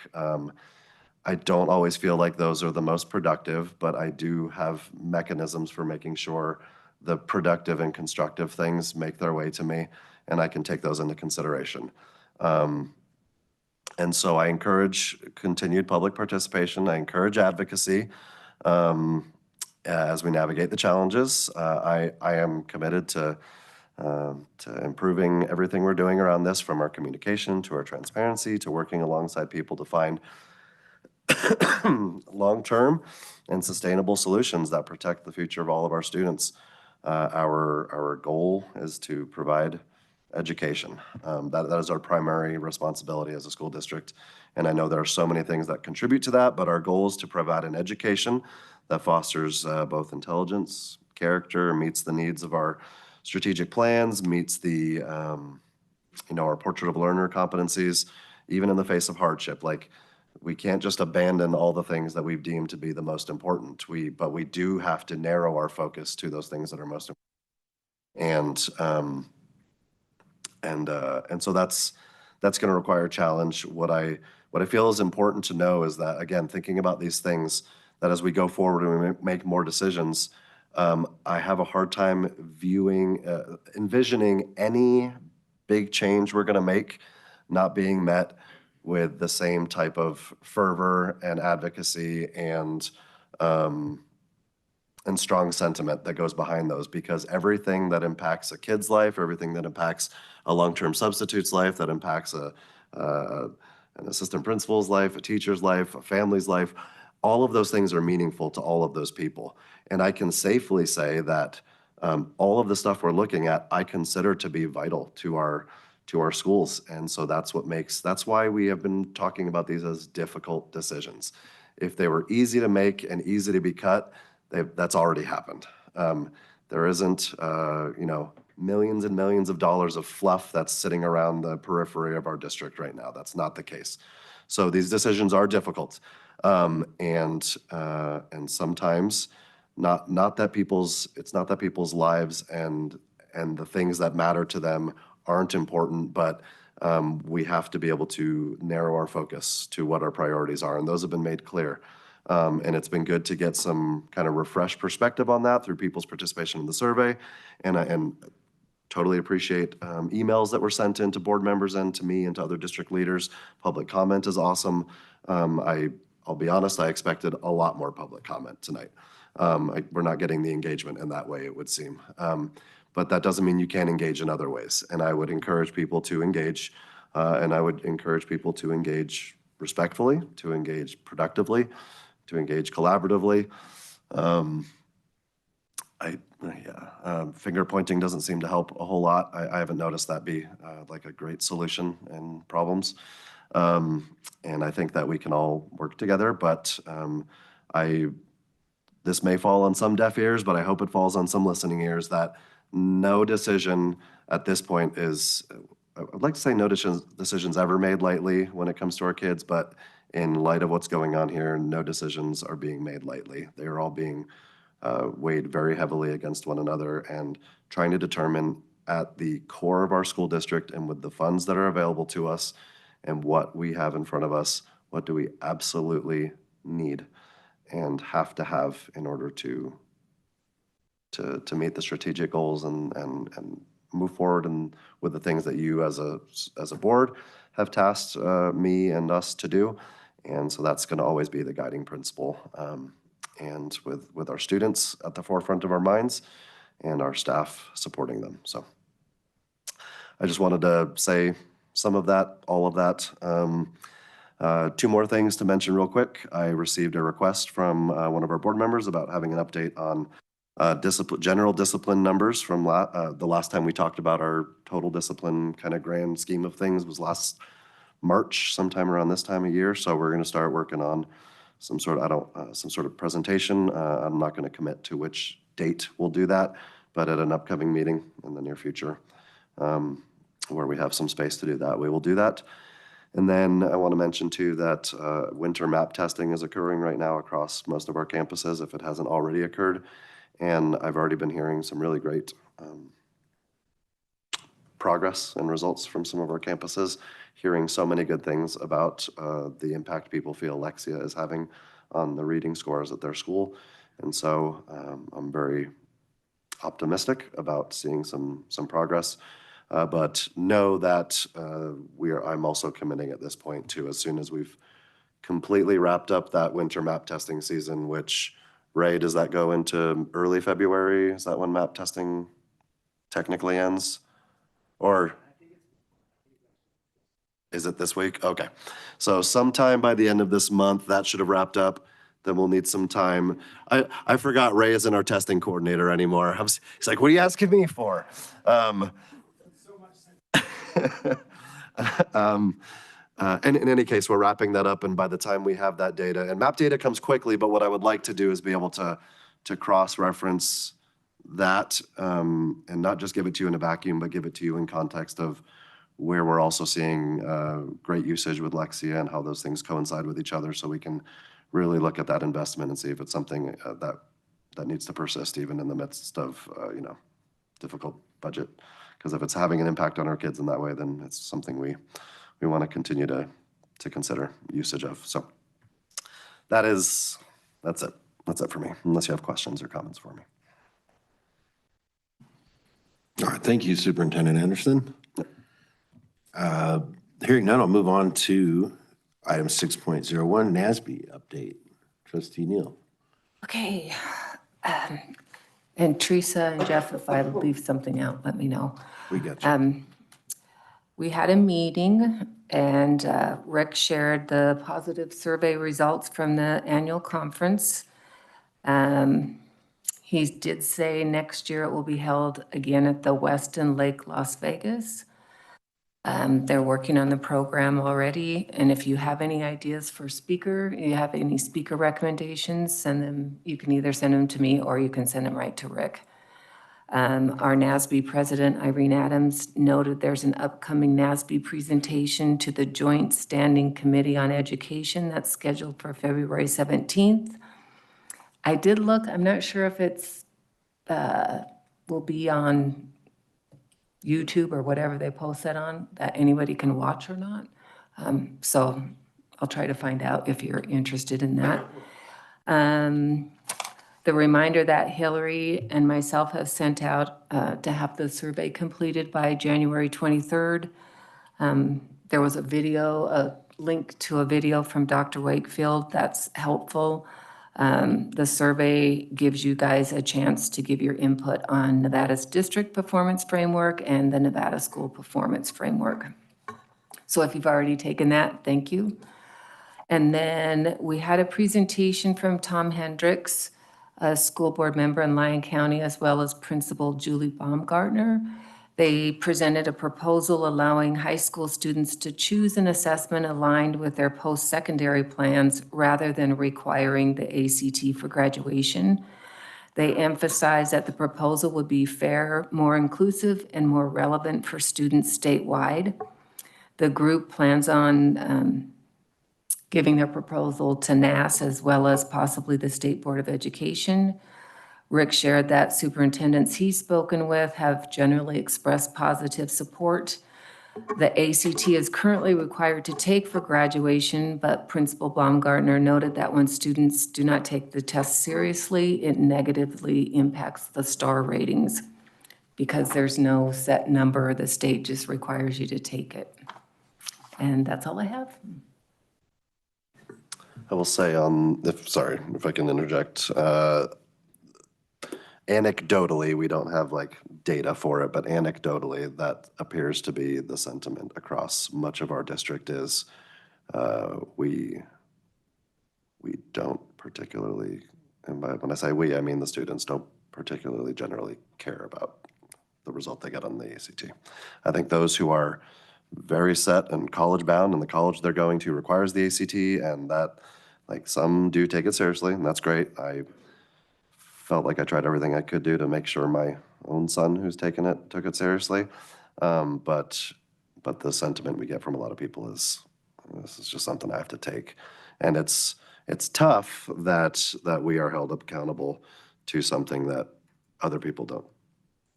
I don't always feel like those are the most productive, but I do have mechanisms for making sure the productive and constructive things make their way to me, and I can take those into consideration. And so I encourage continued public participation. I encourage advocacy as we navigate the challenges. I am committed to improving everything we're doing around this, from our communication to our transparency to working alongside people to find long-term and sustainable solutions that protect the future of all of our students. Our goal is to provide education. That is our primary responsibility as a school district. And I know there are so many things that contribute to that, but our goal is to provide an education that fosters both intelligence, character, meets the needs of our strategic plans, meets the, our portrait of learner competencies, even in the face of hardship. Like, we can't just abandon all the things that we've deemed to be the most important. But we do have to narrow our focus to those things that are most important. And so that's going to require a challenge. What I feel is important to know is that, again, thinking about these things, that as we go forward and we make more decisions, I have a hard time envisioning any big change we're going to make not being met with the same type of fervor and advocacy and strong sentiment that goes behind those, because everything that impacts a kid's life, everything that impacts a long-term substitute's life, that impacts an assistant principal's life, a teacher's life, a family's life, all of those things are meaningful to all of those people. And I can safely say that All of the stuff we're looking at, I consider to be vital to our schools. And so that's why we have been talking about these as difficult decisions. If they were easy to make and easy to be cut, that's already happened. There isn't, millions and millions of dollars of fluff that's sitting around the periphery of our district right now. That's not the case. So these decisions are difficult. And sometimes it's not that people's lives and the things that matter to them aren't important, but we have to be able to narrow our focus to what our priorities are, and those have been made clear. And it's been good to get some kind of refreshed perspective on that through people's participation in the survey, and totally appreciate emails that were sent in to board members and to me and to other district leaders. Public comment is awesome. I'll be honest, I expected a lot more public comment tonight. We're not getting the engagement in that way, it would seem. But that doesn't mean you can't engage in other ways. And I would encourage people to engage, and I would encourage people to engage respectfully, to engage productively, to engage collaboratively. Finger pointing doesn't seem to help a whole lot. I haven't noticed that be like a great solution in problems. And I think that we can all work together, but this may fall on some deaf ears, but I hope it falls on some listening ears that no decision at this point is, I'd like to say no decisions ever made lightly when it comes to our kids, but in light of what's going on here, no decisions are being made lightly. They are all being weighed very heavily against one another, and trying to determine at the core of our school district and with the funds that are available to us and what we have in front of us, what do we absolutely need and have to have in order to meet the strategic goals and move forward and with the things that you as a board have tasked me and us to do. And so that's going to always be the guiding principle. And with our students at the forefront of our minds and our staff supporting them. So I just wanted to say some of that, all of that. Two more things to mention real quick. I received a request from one of our board members about having an update on general discipline numbers from the last time we talked about our total discipline kind of grand scheme of things was last March, sometime around this time of year. So we're going to start working on some sort of presentation. I'm not going to commit to which date we'll do that, but at an upcoming meeting in the near future, where we have some space to do that, we will do that. And then I want to mention too that winter map testing is occurring right now across most of our campuses, if it hasn't already occurred. And I've already been hearing some really great progress and results from some of our campuses, hearing so many good things about the impact people feel Lexia is having on the reading scores at their school. And so I'm very optimistic about seeing some progress. But know that I'm also committing at this point to, as soon as we've completely wrapped up that winter map testing season, which, Ray, does that go into early February? Is that when map testing technically ends? Or is it this week? Okay. So sometime by the end of this month, that should have wrapped up. Then we'll need some time. I forgot Ray isn't our testing coordinator anymore. He's like, what are you asking me for? And in any case, we're wrapping that up, and by the time we have that data, and map data comes quickly, but what I would like to do is be able to cross-reference that and not just give it to you in a vacuum, but give it to you in context of where we're also seeing great usage with Lexia and how those things coincide with each other, so we can really look at that investment and see if it's something that needs to persist even in the midst of difficult budget. Because if it's having an impact on our kids in that way, then it's something we want to continue to consider usage of. So that's it. That's it for me, unless you have questions or comments for me. All right, thank you, Superintendent Anderson. Hearing none, I'll move on to item 6.01, NASB update. Trustee Neal. Okay. And Teresa and Jeff, if I leave something out, let me know. We got you. We had a meeting, and Rick shared the positive survey results from the annual conference. He He did say next year it will be held again at the Westin Lake, Las Vegas. They're working on the program already, and if you have any ideas for speaker, you have any speaker recommendations, send them. You can either send them to me or you can send them right to Rick. Our NASB president, Irene Adams, noted there's an upcoming NASB presentation to the Joint Standing Committee on Education that's scheduled for February 17th. I did look, I'm not sure if it's, will be on YouTube or whatever they post that on, that anybody can watch or not. So I'll try to find out if you're interested in that. The reminder that Hillary and myself have sent out to have the survey completed by January 23rd. There was a video, a link to a video from Dr. Wakefield that's helpful. The survey gives you guys a chance to give your input on Nevada's district performance framework and the Nevada school performance framework. So if you've already taken that, thank you. And then we had a presentation from Tom Hendricks, a school board member in Lyon County, as well as Principal Julie Baumgartner. They presented a proposal allowing high school students to choose an assessment aligned with their post-secondary plans rather than requiring the ACT for graduation. They emphasized that the proposal would be fair, more inclusive, and more relevant for students statewide. The group plans on giving their proposal to NAS as well as possibly the State Board of Education. Rick shared that superintendents he's spoken with have generally expressed positive support. The ACT is currently required to take for graduation, but Principal Baumgartner noted that when students do not take the test seriously, it negatively impacts the star ratings because there's no set number. The state just requires you to take it. And that's all I have. I will say if I can interject, anecdotally, we don't have like data for it, but anecdotally, that appears to be the sentiment across much of our district is we don't particularly, and when I say we, I mean the students don't particularly generally care about the result they get on the ACT. I think those who are very set and college bound and the college they're going to requires the ACT, and that like some do take it seriously, and that's great. I felt like I tried everything I could do to make sure my own son who's taken it took it seriously. But the sentiment we get from a lot of people is, this is just something I have to take. And it's tough that we are held accountable to something that other people don't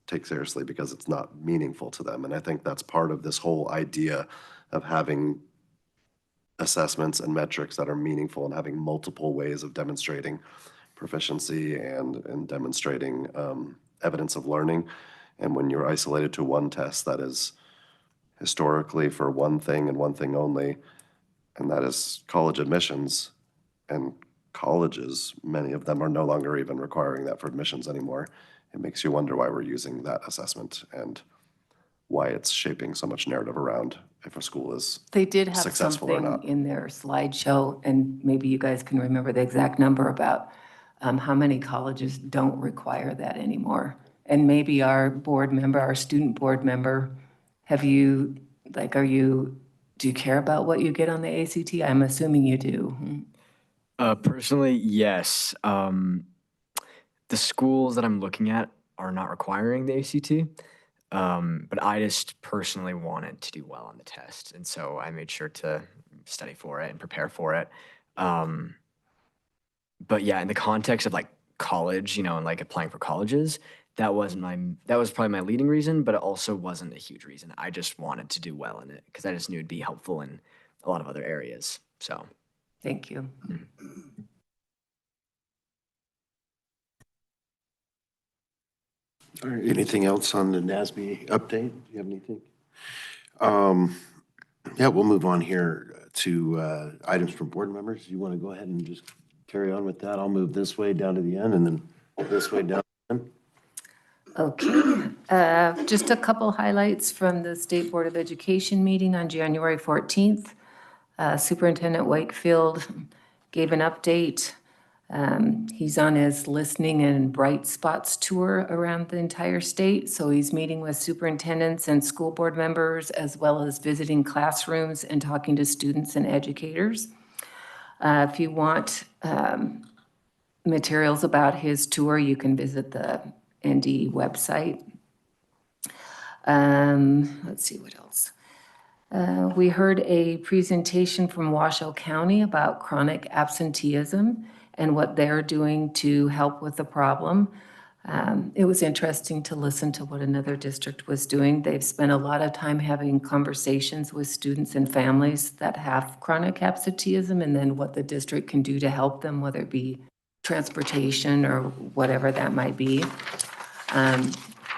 take seriously because it's not meaningful to them. And I think that's part of this whole idea of having assessments and metrics that are meaningful and having multiple ways of demonstrating proficiency and demonstrating evidence of learning. And when you're isolated to one test that is historically for one thing and one thing only, and that is college admissions, and colleges, many of them are no longer even requiring that for admissions anymore. It makes you wonder why we're using that assessment and why it's shaping so much narrative around if a school is They did have successful or something not. in their slideshow, and maybe you guys can remember the exact number about how many colleges don't require that anymore. And maybe our board member, our student board member, do you care about what you get on the ACT? I'm assuming you do. Personally, yes. The schools that I'm looking at are not requiring the ACT, but I just personally wanted to do well on the test. And so I made sure to study for it and prepare for it. But yeah, in the context of like college, and like applying for colleges, that was probably my leading reason, but it also wasn't a huge reason. I just wanted to do well in it because I just knew it'd be helpful in a lot of other areas. So. Thank you. All right, anything else on the NASB update? Do you have anything? Yeah, we'll move on here to items from board members. You want to go ahead and just carry on with that? I'll move this way down to the end and then this way down to the end. Okay, just a couple highlights from the State Board of Education meeting on January 14th. Superintendent Wakefield gave an update. He's on his listening and bright spots tour around the entire state. So he's meeting with superintendents and school board members, as well as visiting classrooms and talking to students and educators. If you want materials about his tour, you can visit the NDE website. Let's see what else. We heard a presentation from Washoe County about chronic absenteeism and what they're doing to help with the problem. It was interesting to listen to what another district was doing. They've spent a lot of time having conversations with students and families that have chronic absenteeism, and then what the district can do to help them, whether it be transportation or whatever that might be.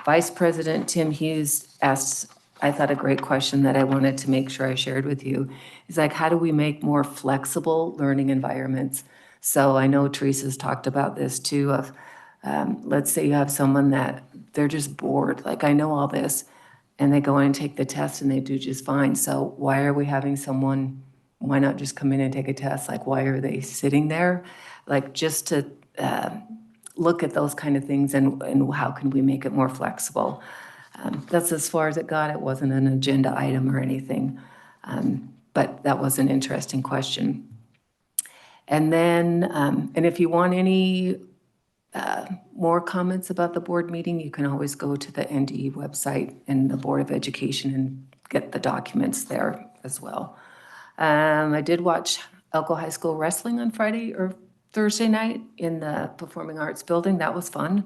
Vice President Tim Hughes asked, I thought, a great question that I wanted to make sure I shared with you. He's like, how do we make more flexible learning environments? So I know Teresa's talked about this too, of let's say you have someone that they're just bored, like I know all this, and they go in and take the test and they do just fine. So why are we having someone, why not just come in and take a test? Like, why are they sitting there? Like, just to look at those kind of things and how can we make it more flexible? That's as far as it got. It wasn't an agenda item or anything, but that was an interesting question. And then, and if you want any more comments about the board meeting, you can always go to the NDE website and the Board of Education and get the documents there as well. I did watch Elko High School wrestling on Friday or Thursday night in the Performing Arts building. That was fun.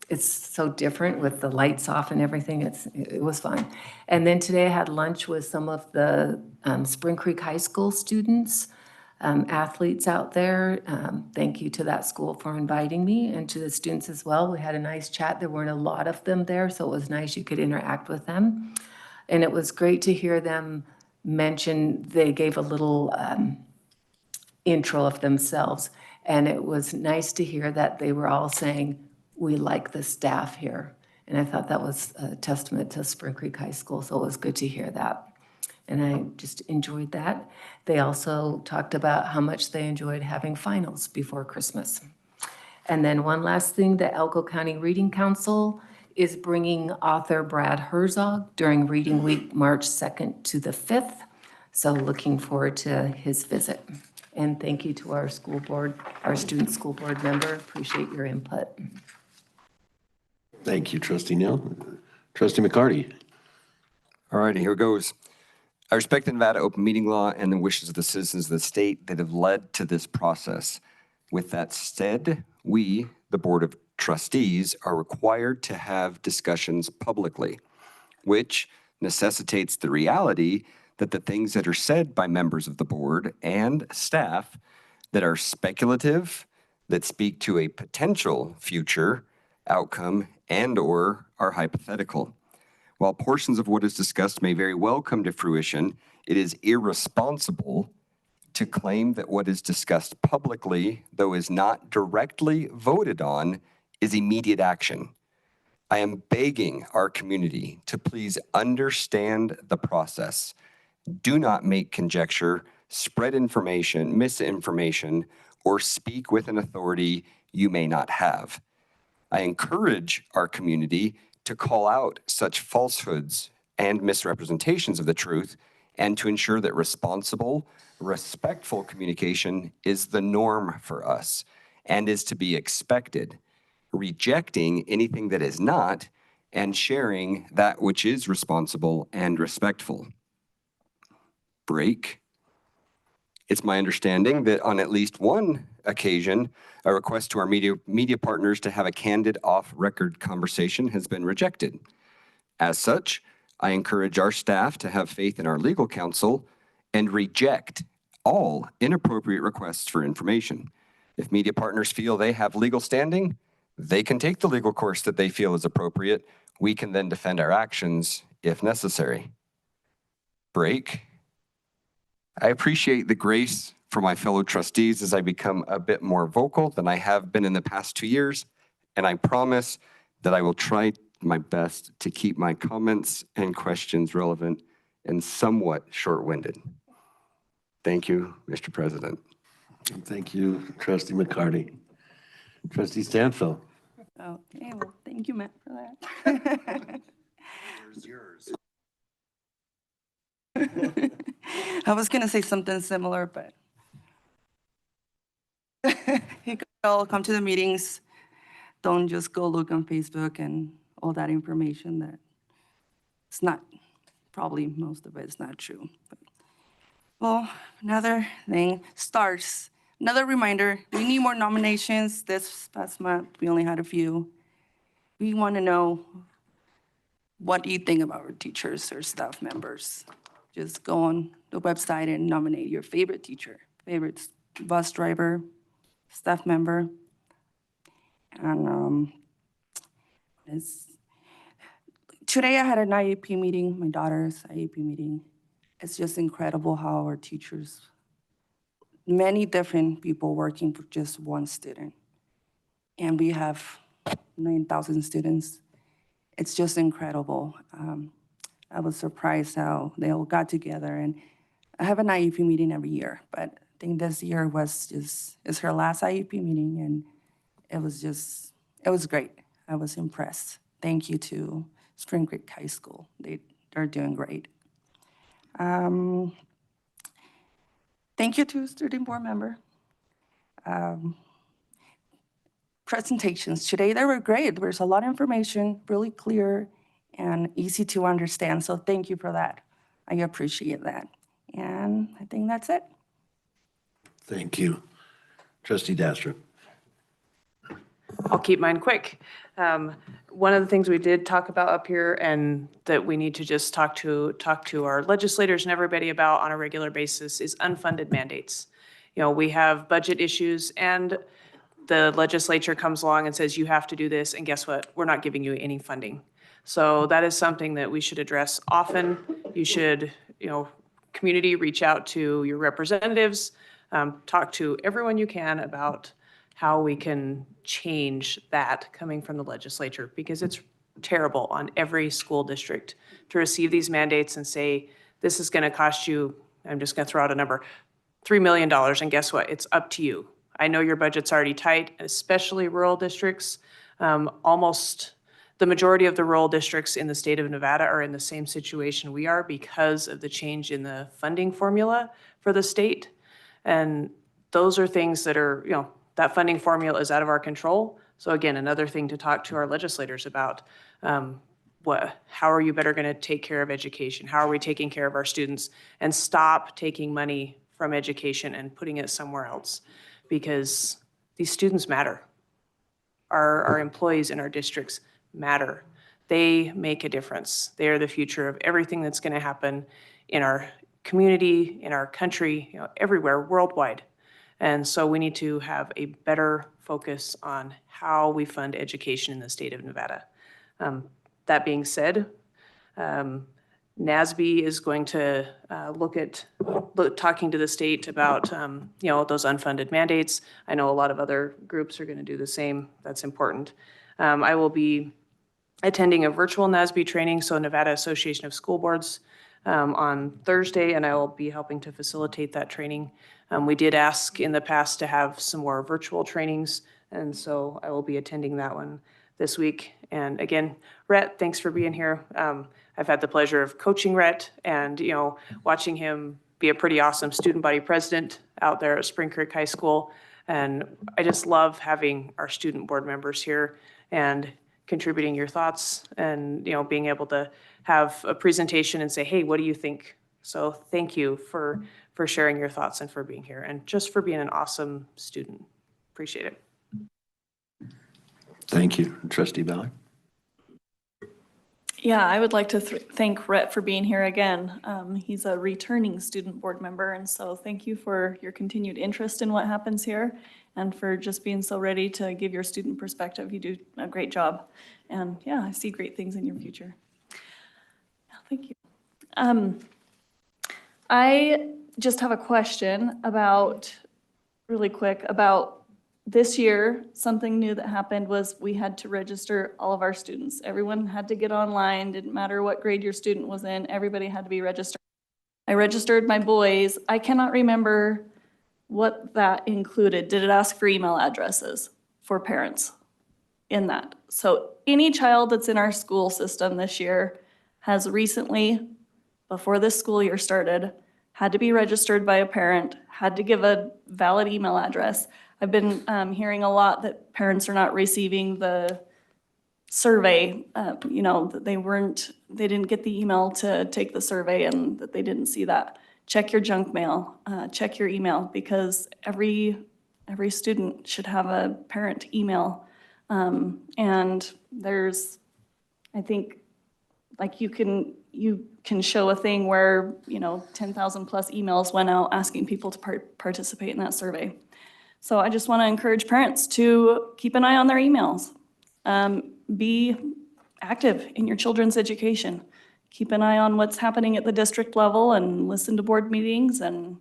It's so different with the lights off and everything. It was fun. And then today I had lunch with some of the Spring Creek High School students, athletes out there. Thank you to that school for inviting me, and to the students as well. We had a nice chat. There weren't a lot of them there, so it was nice you could interact with them. And it was great to hear them mention, they gave a little intro of themselves. And it was nice to hear that they were all saying, we like the staff here. And I thought that was a testament to Spring Creek High School, so it was good to hear that. And I just enjoyed that. They also talked about how much they enjoyed having finals before Christmas. And then one last thing, the Elko County Reading Council is bringing author Brad Herzog during Reading Week, March 2nd to the 5th. So looking forward to his visit. And thank you to our school board, our student school board member. Appreciate your input. Thank you, Trustee Neal. Trustee McCarty. All righty, here goes. I respect the Nevada open meeting law and the wishes of the citizens of the state that have led to this process. With that said, we, the Board of Trustees, are required to have discussions publicly, which necessitates the reality that the things that are said by members of the board and staff that are speculative, that speak to a potential future outcome and/or are hypothetical. While portions of what is discussed may very well come to fruition, it is irresponsible to claim that what is discussed publicly, though is not directly voted on, is immediate action. I am begging our community to please understand the process. Do not make conjecture, spread information, misinformation, or speak with an authority you may not have. I encourage our community to call out such falsehoods and misrepresentations of the truth, and to ensure that responsible, respectful communication is the norm for us and is to be expected, rejecting anything that is not and sharing that which is responsible and respectful. Break. It's my understanding that on at least one occasion, a request to our media partners to have a candid off-record conversation has been rejected. As such, I encourage our staff to have faith in our legal counsel and reject all inappropriate requests for information. If media partners feel they have legal standing, they can take the legal course that they feel is appropriate. We can then defend our actions if necessary. Break. I appreciate the grace for my fellow trustees as I become a bit more vocal than I have been in the past 2 years, and I promise that I will try my best to keep my comments and questions relevant and somewhat short-winded. Thank you, Mr. President. Thank you, Trustee McCarty. Trustee Stanfill. Okay, well, thank you, Matt, for that. Yours. I was gonna say something similar, but you could all come to the meetings. Don't just go look on Facebook and all that information that it's not, probably most of it's not true. But, well, another thing, stars. Another reminder, we need more nominations. This past month, we only had a few. We want to know, what do you think about our teachers or staff members? Just go on the website and nominate your favorite teacher, favorite bus driver, staff member. And today I had an IEP meeting, my daughter's IEP meeting. It's just incredible how our teachers, many different people working for just one student. And we have 9,000 students. It's just incredible. I was surprised how they all got together. And I have an IEP meeting every year, but I think this year it's her last IEP meeting, and it was great. I was impressed. Thank you to Spring Creek High School. They're doing great. Thank you to student board member. Presentations today, they were great. There's a lot of information, really clear and easy to understand. So thank you for that. I appreciate that. And I think that's it. Thank you. Trustee Dastra. I'll keep mine quick. One of the things we did talk about up here and that we need to just talk to our legislators and everybody about on a regular basis is unfunded mandates. You know, we have budget issues and the legislature comes along and says, you have to do this, and guess what? We're not giving you any funding. So that is something that we should address often. You should, community, reach out to your representatives, talk to everyone you can about how we can change that coming from the legislature, because it's terrible on every school district to receive these mandates and say, this is gonna cost you, I'm just gonna throw out a number, $3 million, and guess what? It's up to you. I know your budget's already tight, especially rural districts. Almost the majority of the rural districts in the state of Nevada are in the same situation we are because of the change in the funding formula for the state. And those are things that are, that funding formula is out of our control. So again, another thing to talk to our legislators about. How are you better gonna take care of education? How are we taking care of our students? And stop taking money from education and putting it somewhere else, because these students matter. Our employees in our districts matter. They make a difference. They are the future of everything that's gonna happen in our community, in our country, everywhere, worldwide. And so we need to have a better focus on how we fund education in the state of Nevada. That being said, NASB is going to look at talking to the state about those unfunded mandates. I know a lot of other groups are going to do the same. That's important. I will be attending a virtual NASB training, so Nevada Association of School Boards, on Thursday, and I will be helping to facilitate that training. We did ask in the past to have some more virtual trainings, and so I will be attending that one this week. And again, Rhett, thanks for being here. I've had the pleasure of coaching Rhett and, watching him be a pretty awesome student body president out there at Spring Creek High School. And I just love having our student board members here and contributing your thoughts and, being able to have a presentation and say, hey, what do you think? So thank you for sharing your thoughts and for being here and just for being an awesome student. Appreciate it. Thank you. Trustee Ballard. Yeah, I would like to thank Rhett for being here again. He's a returning student board member, and so thank you for your continued interest in what happens here and for just being so ready to give your student perspective. You do a great job. And yeah, I see great things in your future. Thank you. I just have a question really quick, about this year. Something new that happened was we had to register all of our students. Everyone had to get online, didn't matter what grade your student was in, everybody had to be registered. I registered my boys. I cannot remember what that included. Did it ask for email addresses for parents in that? So any child that's in our school system this year has recently, before this school year started, had to be registered by a parent, had to give a valid email address. I've been hearing a lot that parents are not receiving the survey, that they didn't get the email to take the survey and that they didn't see that. Check your junk mail, check your email, because every student should have a parent email. And there's, I think, like you can show a thing where, 10,000 plus emails went out asking people to participate in that survey. So I just want to encourage parents to keep an eye on their emails. Be active in your children's education. Keep an eye on what's happening at the district level and listen to board meetings and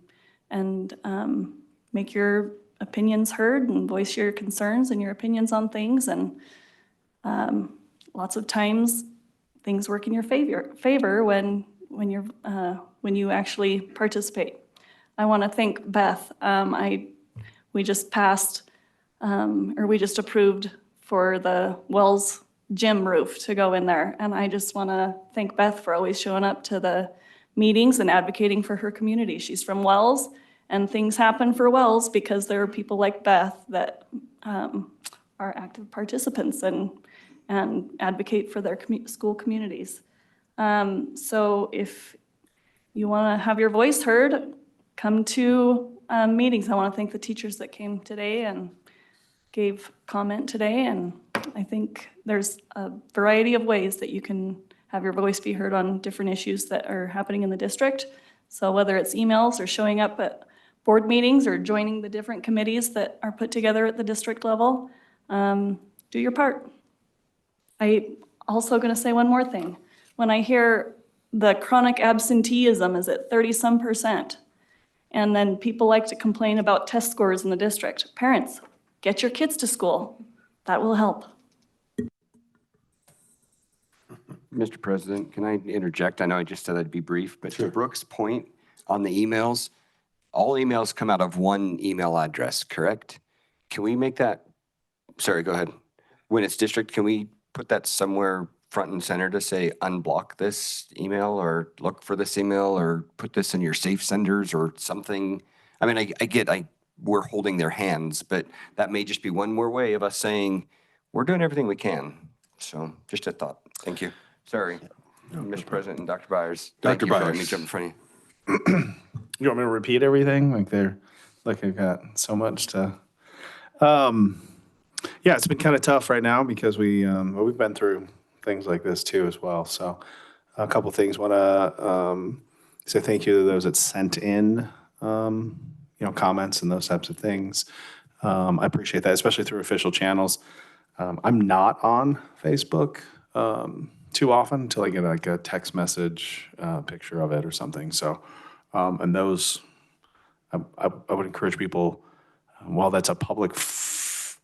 make your opinions heard and voice your concerns and your opinions on things. And lots of times things work in your favor when you actually participate. I want to thank Beth. We just approved for the Wells gym roof to go in there. And I just want to thank Beth for always showing up to the meetings and advocating for her community. She's from Wells, and things happen for Wells because there are people like Beth that are active participants and advocate for their school communities. So if you want to have your voice heard, come to meetings. I want to thank the teachers that came today and gave comment today. And I think there's a variety of ways that you can have your voice be heard on different issues that are happening in the district. So whether it's emails or showing up at board meetings or joining the different committees that are put together at the district level, do your part. I also going to say one more thing. When I hear the chronic absenteeism is at 30-some%, and then people like to complain about test scores in the district, parents, get your kids to school. That will help. Mr. President, can I interject? I know I just said I'd be brief, but to Brooke's point on the emails, all emails come out of one email address, correct? Can we make that, sorry, go ahead. When it's district, can we put that somewhere front and center to say unblock this email or look for this email or put this in your safe senders or something? I mean, I get we're holding their hands, but that may just be one more way of us saying we're doing everything we can. So just a thought. Thank you. Sorry, Mr. President and Dr. Byers. Dr. Thank you for letting me Byers. jump in front of you. You want me to repeat everything? I've got so much to. Yeah, it's been kind of tough right now because we've been through things like this too as well. So a couple things. Want to say thank you to those that sent in, comments and those types of things. I appreciate that, especially through official channels. I'm not on Facebook too often until I get like a text message picture of it or something. So, and those, I would encourage people, while that's a public,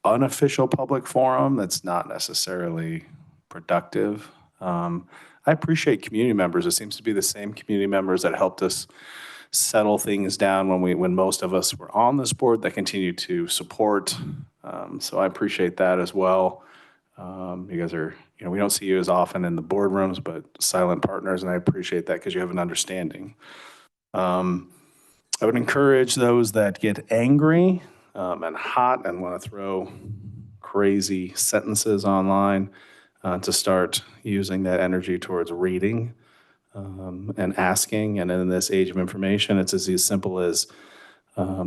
unofficial public forum, that's not necessarily productive. I appreciate community members. It seems to be the same community members that helped us settle things down when most of us were on this board that continue to support. So I appreciate that as well. You guys are, we don't see you as often in the boardrooms, but silent partners, and I appreciate that because you have an understanding. I would encourage those that get angry and hot and want to throw crazy sentences online to start using that energy towards reading and asking. And in this age of information, it's as simple as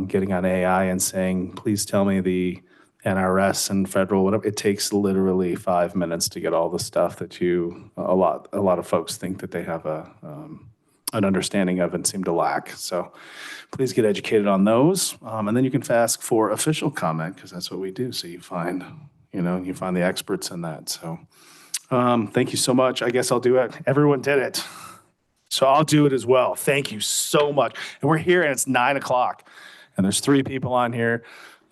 getting on AI and saying, please tell me the NRS and federal, whatever. It takes literally 5 minutes to get all the stuff that a lot of folks think that they have an understanding of and seem to lack. So please get educated on those. And then you can ask for official comment because that's what we do. So you find the experts in that. So thank you so much. I guess I'll do it. Everyone did it. So I'll do it as well. Thank you so much. And we're here and it's 9:00 and there's 3 people on here.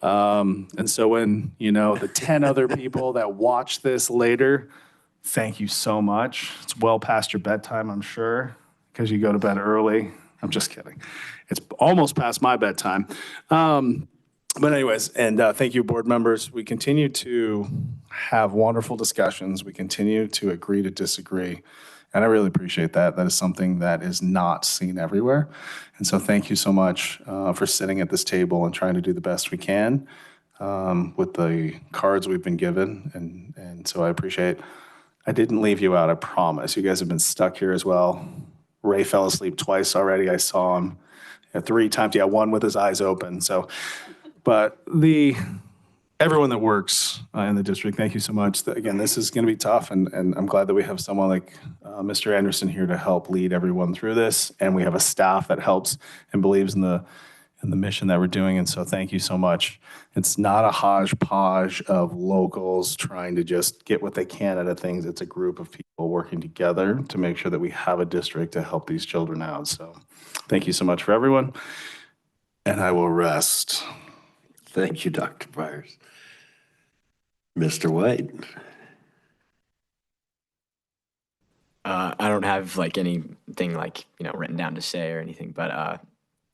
And so when, the 10 other people that watch this later, thank you so much. It's well past your bedtime, I'm sure, because you go to bed early. I'm just kidding. It's almost past my bedtime. But anyways, and thank you, board members. We continue to have wonderful discussions. We continue to agree to disagree. And I really appreciate that. That is something that is not seen everywhere. And so thank you so much for sitting at this table and trying to do the best we can with the cards we've been given. And so I appreciate. I didn't leave you out, I promise. You guys have been stuck here as well. Ray fell asleep twice already. I saw him 3 times. Yeah, one with his eyes open. So, but everyone that works in the district, thank you so much. Again, this is going to be tough, and I'm glad that we have someone like Mr. Anderson here to help lead everyone through this, and we have a staff that helps and believes in the mission that we're doing, and so thank you so much. It's not a hodgepodge of locals trying to just get what they can out of things. It's a group of people working together to make sure that we have a district to help these children out. So thank you so much for everyone, and I will rest. Thank you, Dr. Byers. Mr. White. I don't have like anything like, written down to say or anything, but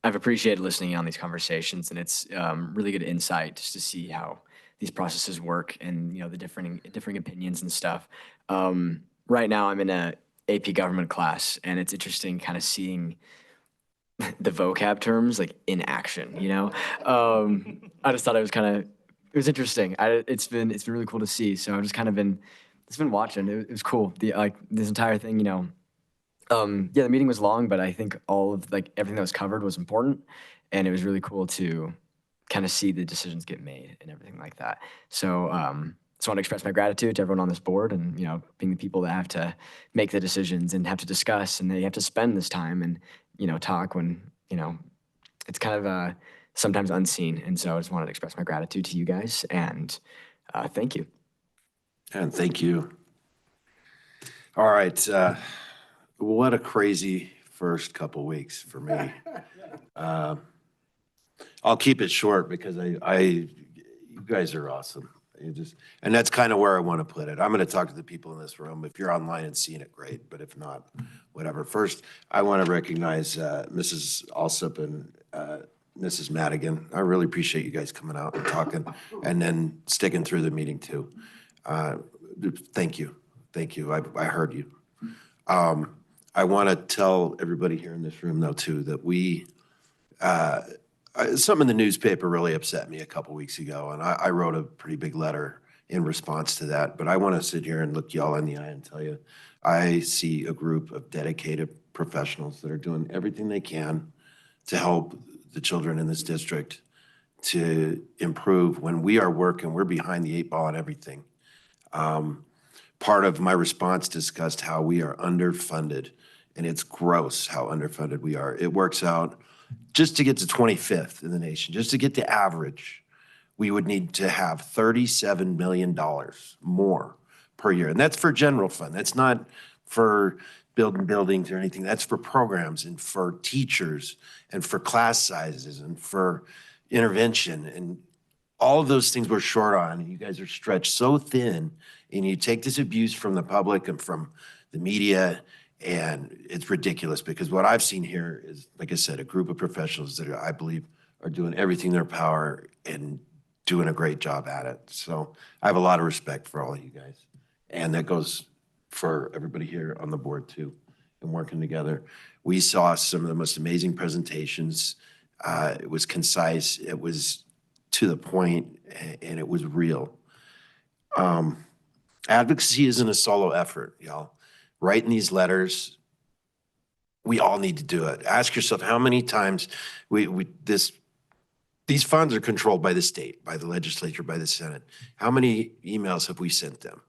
I've appreciated listening on these conversations, and it's really good insight just to see how these processes work and, the differing opinions and stuff. Right now I'm in a AP government class, and it's interesting kind of seeing the vocab terms like in action, I just thought it was interesting. It's been really cool to see. So I've just kind of been watching. It was cool. This entire thing, the meeting was long, but I think all of everything that was covered was important, and it was really cool to kind of see the decisions get made and everything like that. So just want to express my gratitude to everyone on this board, and being the people that have to make the decisions and have to discuss, and they have to spend this time and talk when it's kind of sometimes unseen. And so I just wanted to express my gratitude to you guys, and thank you. And thank you. All right. What a crazy first couple weeks for me. I'll keep it short because you guys are awesome. And that's kind of where I want to put it. I'm going to talk to the people in this room. If you're online and seeing it, great. But if not, whatever. First, I want to recognize Mrs. Alsup and Mrs. Madigan. I really appreciate you guys coming out and talking and then sticking through the meeting too. Thank you. Thank you. I heard you. I want to tell everybody here in this room though too that some in the newspaper really upset me a couple weeks ago, and I wrote a pretty big letter in response to that. But I want to sit here and look y'all in the eye and tell you, I see a group of dedicated professionals that are doing everything they can to help the children in this district to improve. When we are working, we're behind the 8 ball on everything. Part of my response discussed how we are underfunded, and it's gross how underfunded we are. It works out just to get to 25th in the nation, just to get to average, we would need to have $37 million more per year. And that's for general fund. That's not for building buildings or anything. That's for programs and for teachers and for class sizes and for intervention. And all of those things we're short on. You guys are stretched so thin, and you take this abuse from the public and from the media, and it's ridiculous because what I've seen here is, like I said, a group of professionals that I believe are doing everything in their power and doing a great job at it. So I have a lot of respect for all of you guys. And that goes for everybody here on the board too, and working together. We saw some of the most amazing presentations. It was concise, it was to the point, and it was real. Advocacy isn't a solo effort, y'all. Writing these letters, we all need to do it. Ask yourself how many times these funds are controlled by the state, by the legislature, by the Senate. How many emails have we sent them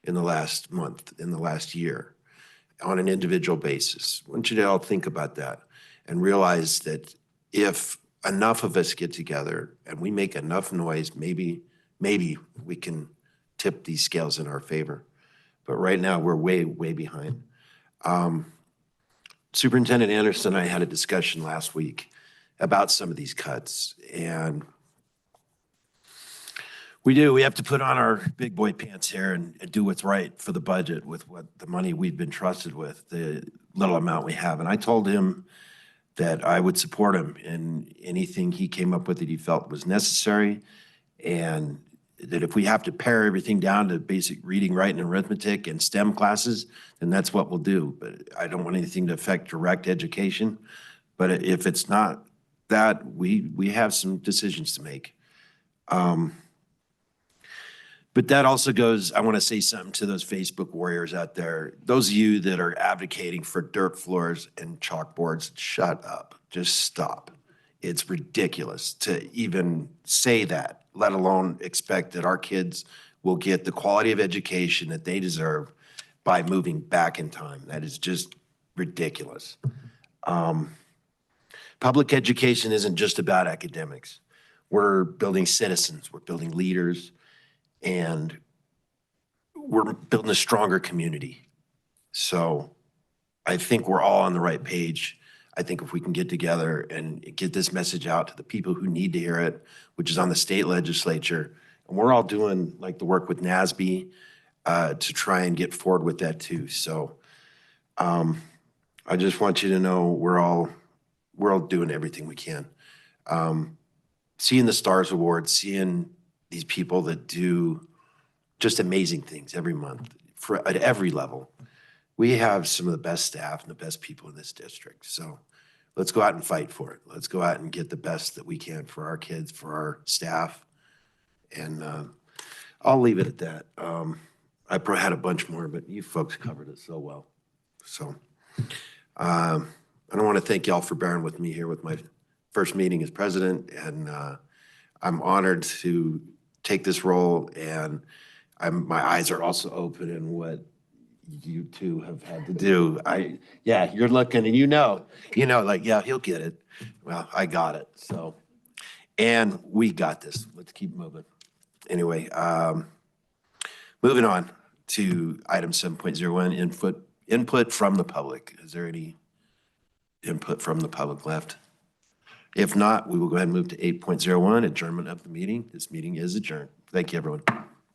in the last month, in the last year, on an individual basis? I want you to all think about that and realize that if enough of us get together and we make enough noise, maybe we can tip these scales in our favor. But right now, we're way, way behind. Superintendent Anderson and I had a discussion last week about some of these cuts. And we have to put on our big boy pants here and do what's right for the budget with what the money we've been trusted with, the little amount we have. And I told him that I would support him in anything he came up with that he felt was necessary. And that if we have to pare everything down to basic reading, writing, and arithmetic and STEM classes, then that's what we'll do. But I don't want anything to affect direct education. But if it's not that, we have some decisions to make. But that also goes, I want to say something to those Facebook warriors out there. Those of you that are advocating for dirt floors and chalkboards, shut up. Just stop. It's ridiculous to even say that, let alone expect that our kids will get the quality of education that they deserve by moving back in time. That is just ridiculous. Public education isn't just about academics. We're building citizens, we're building leaders, and we're building a stronger community. So I think we're all on the right page. I think if we can get together and get this message out to the people who need to hear it, which is on the state legislature, and we're all doing like the work with NASB to try and get forward with that too. So I just want you to know we're all doing everything we can. Seeing the STARS Awards, seeing these people that do just amazing things every month at every level. We have some of the best staff and the best people in this district. So let's go out and fight for it. Let's go out and get the best that we can for our kids, for our staff. And I'll leave it at that. I probably had a bunch more, but you folks covered it so well. So I want to thank y'all for bearing with me here with my first meeting as president. And I'm honored to take this role, and my eyes are also open in what you two have had to do. Yeah, you're looking and you know, like, yeah, he'll get it. Well, I got it. So, and we got this. Let's keep moving. Anyway, moving on to item 7.01, input from the public. Is there any input from the public left? If not, we will go ahead and move to 8.01, adjournment of the meeting. This meeting is adjourned. Thank you, everyone.